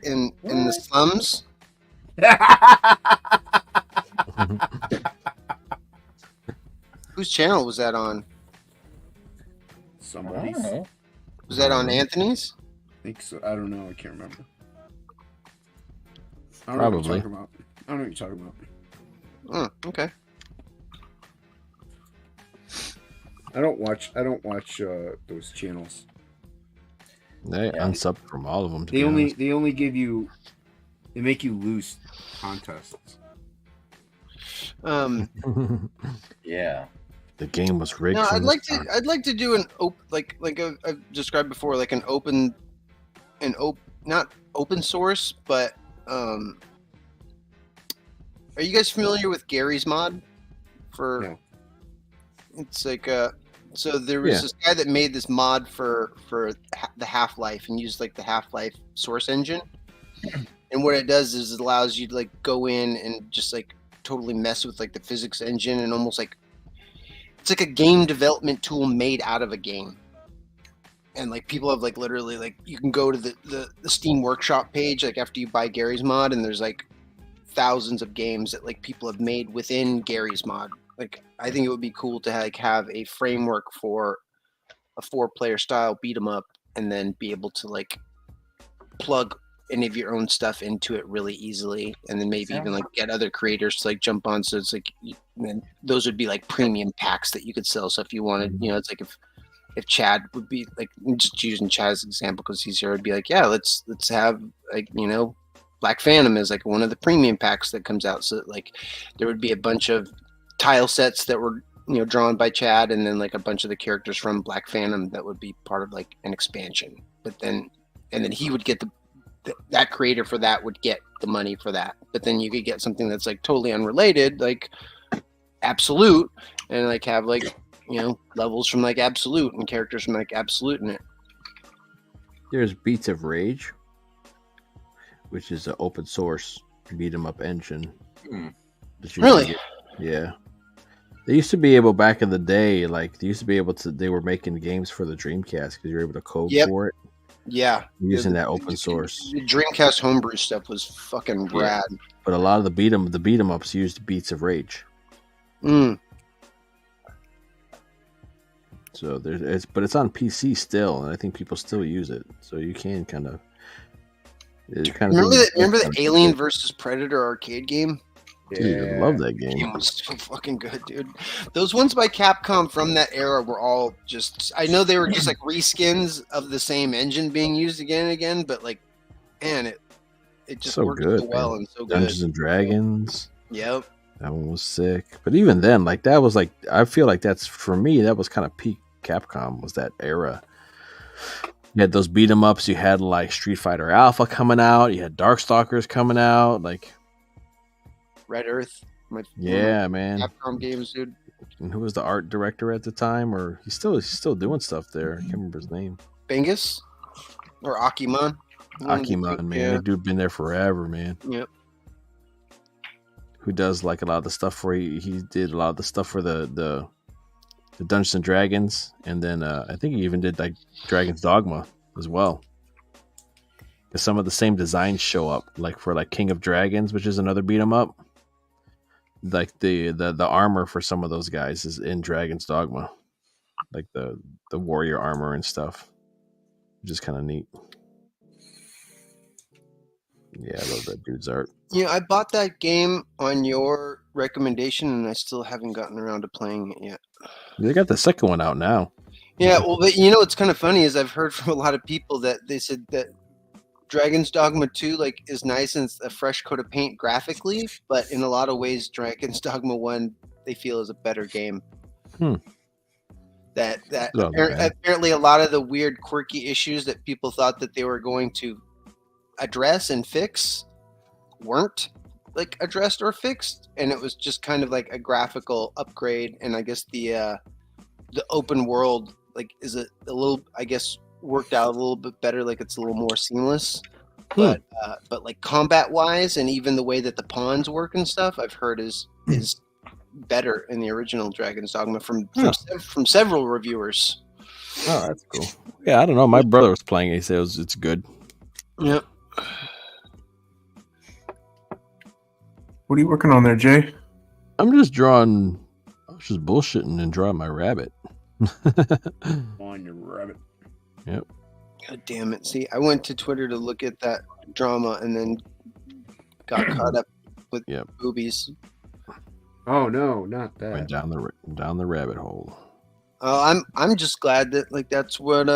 in the
What?
slums? Whose channel was that on?
Somebody's.
Oh,
Was that on Anthony's?
I think so. I don't know. I can't remember. I don't know what
Probably.
you're talking about. I don't know what you're talking about.
Oh, okay.
I don't watch those channels.
They
Yeah.
unsubbed from all of them. To
They
be
only
honest.
they only give you. They make you lose contests.
yeah.
The game was rigged.
No,
from
I'd
the
like
start.
to. I'd like to do an like I've described before, like not open source, but are you guys familiar with Gary's mod?
No.
It's like so there was
Yeah.
this guy that made this mod for the Half-Life and used like the Half-Life source engine. And what it does is it allows you to like go in and just like totally mess with like the physics engine and almost like it's like a game development tool made out of a game. And like people have like literally like you can go to the Steam Workshop page like after you buy Gary's mod and there's like thousands of games that like people have made within Gary's mod. Like I think it would be cool to like have a framework for a 4-player style beat 'em up and then be able to like plug any of your own stuff into it really easily and then maybe even like get other creators to like jump on, so it's like then those would be like premium packs that you could sell. So if you wanted, you know, it's like if Chad would be like, just using Chad's example because he's here, would be like, yeah, let's have like, you know, Black Phantom is like one of the premium packs that comes out, so that like there would be a bunch of tile sets that were, you know, drawn by Chad and then like a bunch of the characters from Black Phantom that would be part of like an expansion. But then he would get that creator for that would get the money for that. But then you could get something that's like totally unrelated, like Absolute, and like have like levels from like Absolute and characters from like Absolute in it.
There's Beats of Rage, which is an open source beat 'em up engine. that you
Really?
can get. Yeah. They used to be able back in the day, like they were making games for the Dreamcast because you're able to code for it.
Yeah.
Using that open source.
The Dreamcast homebrew stuff was fucking rad.
But a lot of the beat 'em ups used Beats of Rage. So but it's on PC still, and I think people still use it. So you can kind of.
Remember the Alien versus Predator arcade game?
Dude, I love that game.
It was so fucking good, dude. Those ones by Capcom from that era were all just. I know they were just like reskins of the same engine being used again and again, but like, man, it just worked so well and so good.
Dungeons and Dragons.
Yep.
That one was sick. But even then, like that was like I feel like that's for me. That was kind of peak Capcom. Was that era? You had those beat 'em ups. You had like Street Fighter Alpha coming out. You had Darkstalkers coming out. Like.
Red Earth.
Man.
Capcom games, dude.
And who was the art director at the time? Or he's still doing stuff there. I can't remember his name.
Bingus? Or Akiman?
Akiman, man.
Yeah.
That dude been there forever, man.
Yep.
Who does like a lot of the stuff for he did a lot of the stuff for the Dungeons and Dragons, and then I think he even did like Dragon's Dogma as well. Because some of the same designs show up, like for like King of Dragons, which is another beat 'em up. Like the armor for some of those guys is in Dragon's Dogma, like the warrior armor and stuff, which is kind of neat. Yeah, I love that dude's art.
Yeah, I bought that game on your recommendation, and I still haven't gotten around to playing it yet.
They got the second one out now.
Yeah, well, but what's kind of funny is I've heard from a lot of people that they said that Dragon's Dogma 2 like is nice and it's a fresh coat of paint graphically, but in a lot of ways Dragon's Dogma 1 they feel is a better game. That apparently a lot of the weird quirky issues that people thought that they were going to address and fix weren't like addressed or fixed, and it was just kind of like a graphical upgrade, and I guess the open world like is a little, I guess, worked out a little bit better, like it's a little more seamless, but like combat wise and even the way that the pawns work and stuff I've heard is better in the original Dragon's Dogma from several reviewers.
Oh, that's cool. Yeah, I don't know, my brother was playing it. He said it's good.
Yep.
What are you working on there, Jay?
I'm just drawing. I was just bullshitting and drawing my rabbit.
On your rabbit.
Yep.
God damn it. See, I went to Twitter to look at that drama and then got caught up with boobies.
Oh no, not that.
Went down the rabbit hole.
Oh, I'm just glad that like that's what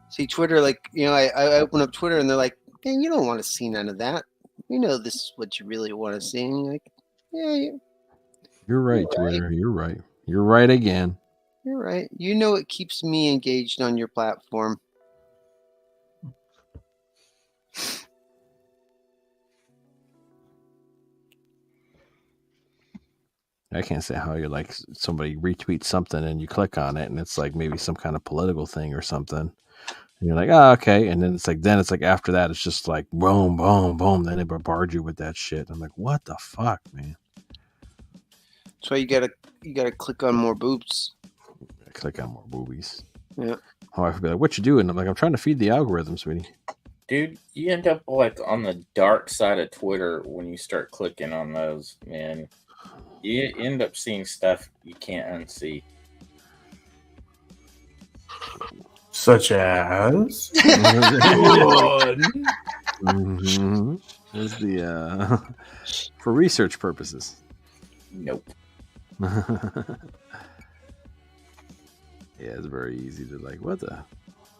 see Twitter, like, I open up Twitter and they're like, man, you don't want to see none of that. This is what you really want to see. And you're like, yeah.
You're right, Twitter. You're right. You're right again.
You're right. It keeps me engaged on your platform.
I can't say how you're like somebody retweets something and you click on it and it's like maybe some kind of political thing or something. And you're like, oh, okay. And then it's like after that, it's just like boom, boom, boom. Then they bombard you with that shit. I'm like, what the fuck, man?
That's why you gotta click on more boobs.
Click on more boobies.
Yeah.
My wife would be like, what you doing? I'm like, I'm trying to feed the algorithm, sweetie.
Dude, you end up like on the dark side of Twitter when you start clicking on those, man. You end up seeing stuff you can't unsee.
Such as?
Mm-hmm. That's the for research purposes.
Nope.
Yeah, it's very easy to like, what the?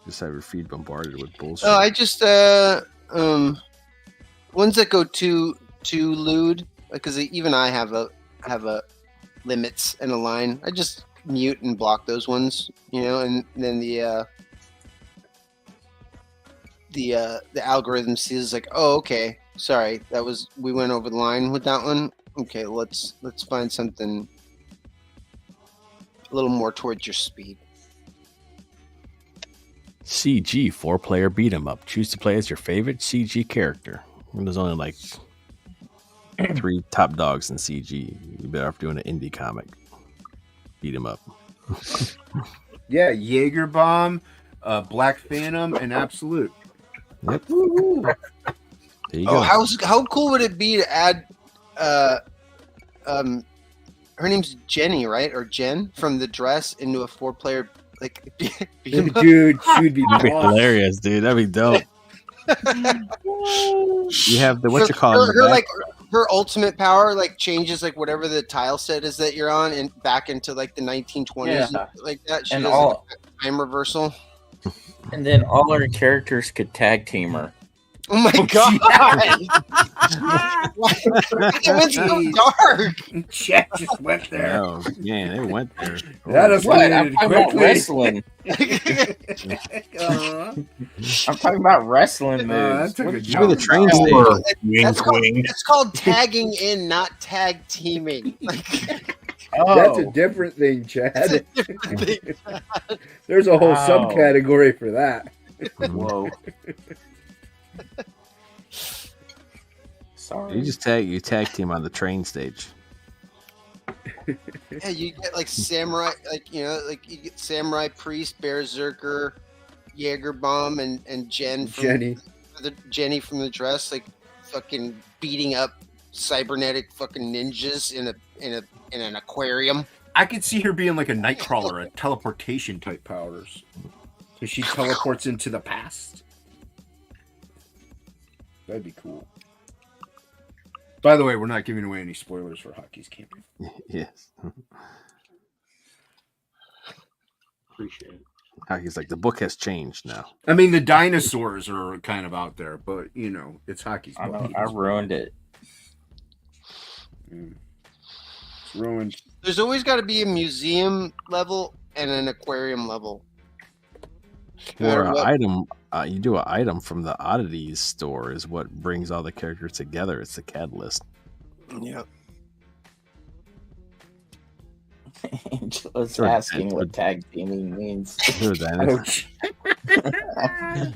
Just have your feed bombarded with bullshit.
Oh, I just ones that go too lewd, because even I have a limits and a line. I just mute and block those ones, and then the algorithm sees like, oh, okay, sorry, we went over the line with that one. Okay, let's find something little more towards your speed.
CG 4-player beat 'em up. Choose to play as your favorite CG character. And there's only like 3 top dogs in CG. You better off doing an indie comic. Beat 'em up.
Yeah, Jaeger Bomb, Black Phantom, and Absolute.
Yep. There you go.
How cool would it be to add her name's Jenny, right? Or Jen from The Dress into a 4-player like
Dude, she'd be
That'd be
awesome.
hilarious, dude. That'd be dope. You have the what you call it?
her like her ultimate power like changes like whatever the tile set is that you're on and back into like the 1920s like that. She
And
does
all-
like, a time reversal.
And then all our characters could tag team her.
Oh my god! It went so dark.
Chet just went there.
Oh, man, they went there.
That
Oh,
is
What? I'm
escalated
talking about
quickly.
wrestling. I'm talking about wrestling moves.
that took a
Give me
jump.
the train
Or
station.
wing.
It's called tagging in, not tag teaming. Like,
That's a different thing, Chad.
it's a different thing.
There's a whole
Wow.
subcategory for that.
Whoa. Sorry.
You just tag team on the train stage.
Yeah, you get like samurai, like like you get samurai priest, bearzerker, Jaeger bomb, and Jen from
Jenny.
Jenny from The Dress, like fucking beating up cybernetic fucking ninjas in an aquarium.
I could see her being like a Nightcrawler, a teleportation type powers. So she teleports into the past. That'd be cool. By the way, we're not giving away any spoilers for Hockey's Camping.
Yes.
Appreciate it.
He's like, the book has changed now.
I mean, the dinosaurs are kind of out there, but you know, it's Hockey's
I know,
book.
I ruined it.
It's ruined.
There's always got to be a museum level and an aquarium level.
Or an
what-
item, you do an item from the oddities store is what brings all the characters together. It's the catalyst.
Yeah.
Angela's
Sure,
asking
that's
what
good.
tag teaming means.
Sure, Dennis.
I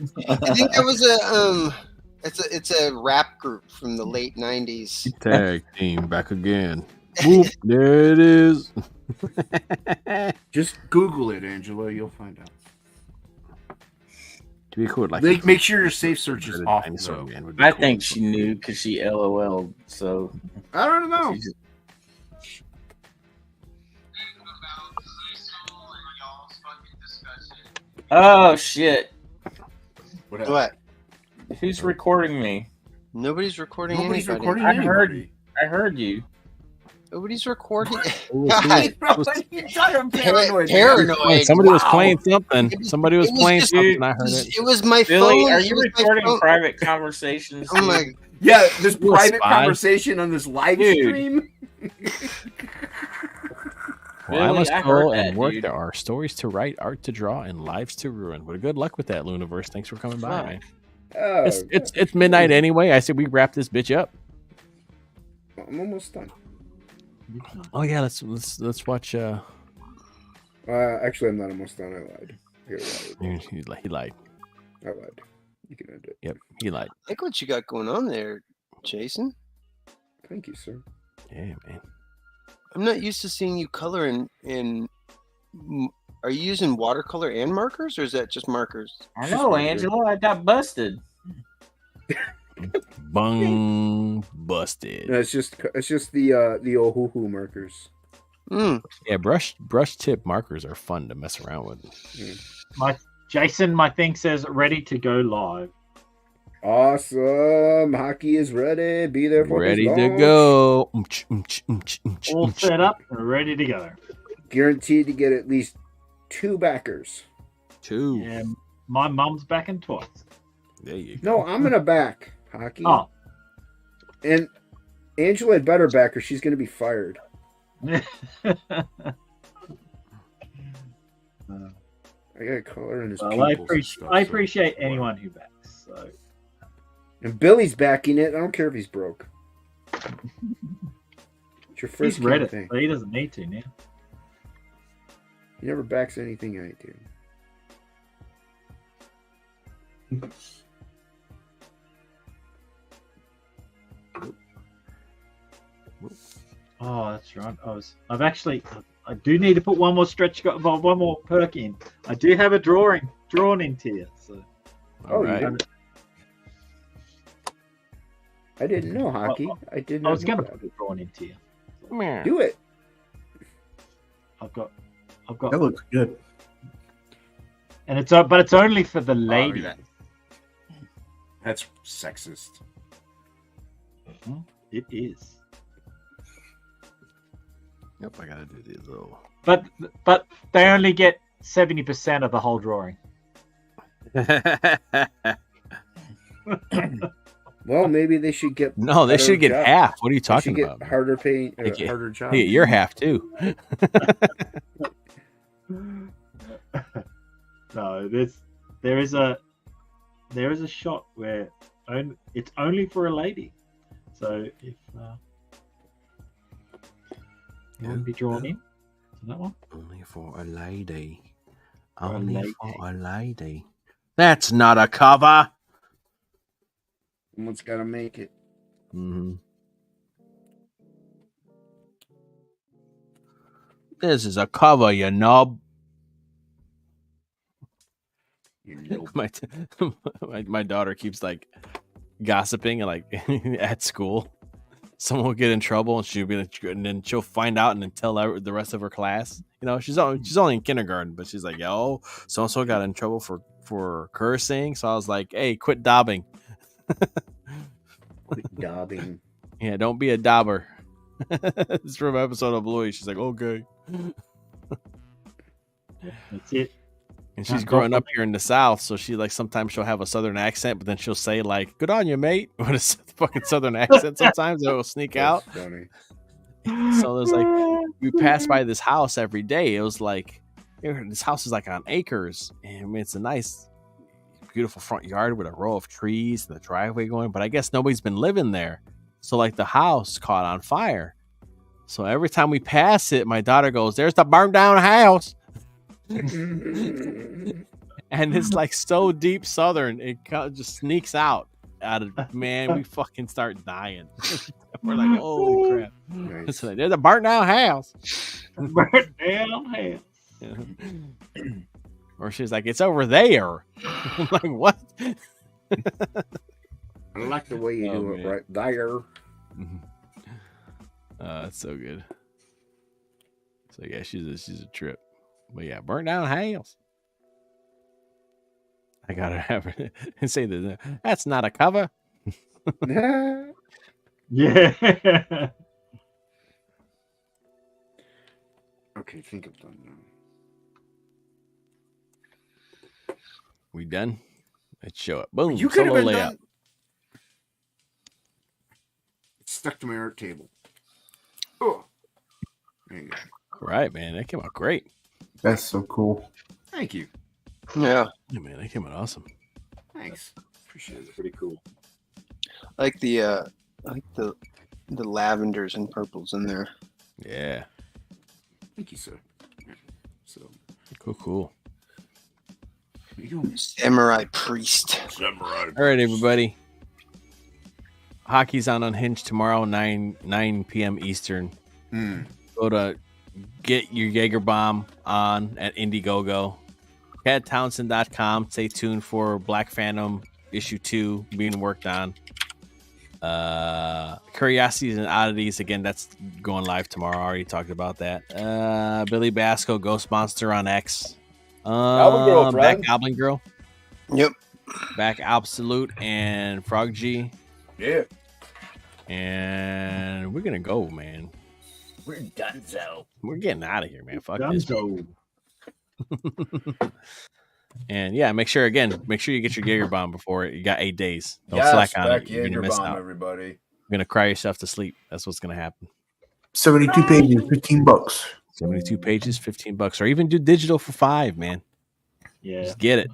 think there was it's a rap group from the late 90s.
Tag team back again. Whoop, there it is.
Just Google it, Angela. You'll find out.
To be cool, like
Make sure your safe search is off.
Dinosaur
Though.
Man would be
I
cool.
think she knew because she LOL'd. So
I don't know.
she just- oh shit!
What happened?
What?
Who's recording me?
Nobody's recording
Nobody's
anybody.
recording
I heard-
anybody.
I heard you.
Nobody's recording.
Who was-
You're talking paranoid.
Paranoid.
Somebody was
Wow.
playing something. Somebody was
It was
playing
just-
something. I heard it.
It was my
Billy,
phone.
are
It
you
was my
recording
phone.
private conversations?
Oh my!
Yeah, this
You a
private
spy?
conversation on this live
Dude.
stream.
Well, I
Billy,
must
I
go
heard
and
that,
work.
dude.
There are stories to write, art to draw, and lives to ruin. Well, good luck with that, Luniverse. Thanks for coming by, man.
Oh,
It's midnight anyway. I said we wrap this bitch up.
I'm almost done.
Oh yeah, let's watch.
Actually, I'm not almost done. I lied. I lied.
He lied.
I lied. You can end it.
Yep, he lied.
I like what you got going on there, Jason.
Thank you, sir.
Yeah, man.
I'm not used to seeing you color in. Are you using watercolor and markers, or is that just markers?
I know, Angela. I got busted.
Bung busted.
No, it's just the old hoo-hoo markers.
Hmm.
Yeah, brush tip markers are fun to mess around with.
Jason, my thing says ready to go live.
Awesome. Hockey is ready. Be there for
Ready
his
to
launch.
go.
All set up and ready to go.
Guaranteed to get at least 2 backers.
2.
Yeah, my mum's backing twice.
There you go.
No, I'm gonna back Hockey.
Oh,
And Angela had better back her. She's gonna be fired. I gotta call her in his
well, I
pupils and stuff,
I
so-
appreciate anyone who backs. So
And Billy's backing it. I don't care if he's broke. It's your first
he's read
kind
it,
of thing.
so he doesn't need to now.
He never backs anything I do.
Oh, that's right. I do need to put one more one more perk in. I do have a drawn into you. So.
All right.
I didn't know hockey. I didn't.
I was going to put it drawn into you.
Do it.
I've got.
That looks good.
And it's only for the lady.
That's sexist.
It is.
Yep, I gotta do these little.
But they only get 70% of the whole drawing.
Well, maybe they should get.
No, they should get half. What are you talking
they should
about?
Get harder paying, harder jobs.
Hey, you're half too.
No, there is a shot where it's only for a lady. So if you want to be drawn in to that one,
only for a lady.
For
a lady. That's not a cover.
Someone's got to make it.
Mm-hmm. This is a cover, you nub. My daughter keeps like gossiping and like at school. Someone will get in trouble and and then she'll find out and then tell the rest of her class. You know, she's only in kindergarten, but she's like, yo, so and so got in trouble for cursing. So I was like, hey, quit daubing.
Quit daubing.
Yeah, don't be a dauber. It's from an episode of Bluey. She's like, okay.
That's it.
And she's growing up here in the South, so she like sometimes she'll have a Southern accent, but then she'll say like, "Good on you, mate," with a fucking Southern accent. Sometimes it will sneak out.
Funny.
So there's like we pass by this house every day. It was like this house is like on acres, and I mean, it's a nice, beautiful front yard with a row of trees and the driveway going. But I guess nobody's been living there, so like the house caught on fire. So every time we pass it, my daughter goes, "There's the burnt down house." And it's like so deep Southern, it just sneaks out of man. We fucking start dying. We're like, holy crap! Nice. So there's a burnt down house.
Burnt down house.
Yeah. Or she's like, it's over there. I'm like, what?
I like the way you do it right there.
That's so good. So yeah, she's a trip. But yeah, burnt down house. I gotta have her and say that that's not a cover.
Yeah.
Okay, think I'm done now.
We done? Let's show it. Boom.
You could have been
layout.
done. It's stuck to my art table. Oh, there you go.
Right, man. That came out great.
That's so cool.
Thank you.
Yeah.
Yeah, man, that came out awesome.
Thanks. Appreciate it.
Pretty cool.
I like the lavenders and purples in there.
Yeah.
Thank you, sir. Yeah. So
Cool.
Samurai priest.
Samurai.
All right, everybody. Hockey's on Unhinged tomorrow, 9 p.m. Eastern. Go to get your Jaeger bomb on at Indiegogo. CatTownsend.com. Stay tuned for Black Phantom issue 2 being worked on. Curiosities and Oddities, again, that's going live tomorrow. I already talked about that. Billy Basco, Ghost Monster on X.
Goblin Girl,
Back Goblin Girl.
Yep.
Back Absolute and Frog G.
Yeah.
And we're gonna go, man.
We're done, so.
We're getting out of here, man. Fuck this. And yeah, make sure you get your Jaeger bomb before you got 8 days. Don't slack on it. You're gonna miss out.
Everybody.
You're gonna cry yourself to sleep. That's what's gonna happen.
72 pages, $15.
72 pages, $15, or even do digital for $5, man.
Yeah,
just get it.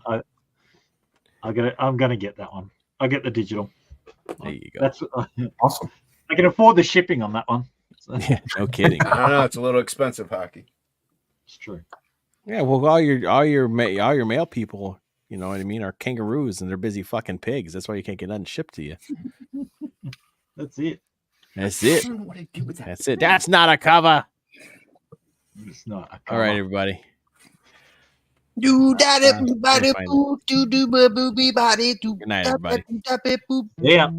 I'm gonna get that one. I'll get the digital.
There you go.
That's
awesome.
I can afford the shipping on that one. So.
Yeah, no kidding.
I don't know. It's a little expensive, hockey.
It's true.
Yeah, well, all your male people, you know what I mean, are kangaroos and they're busy fucking pigs. That's why you can't get nothing shipped to you.
That's it.
That's it.
I don't know what I do with that.
That's it. That's not a cover.
It's not a
All
cover.
right, everybody.
Do that
let me
everybody
find
boo do do boo boo bee body do
Good night,
da,
everybody.
da, da, da, boop.
Yeah.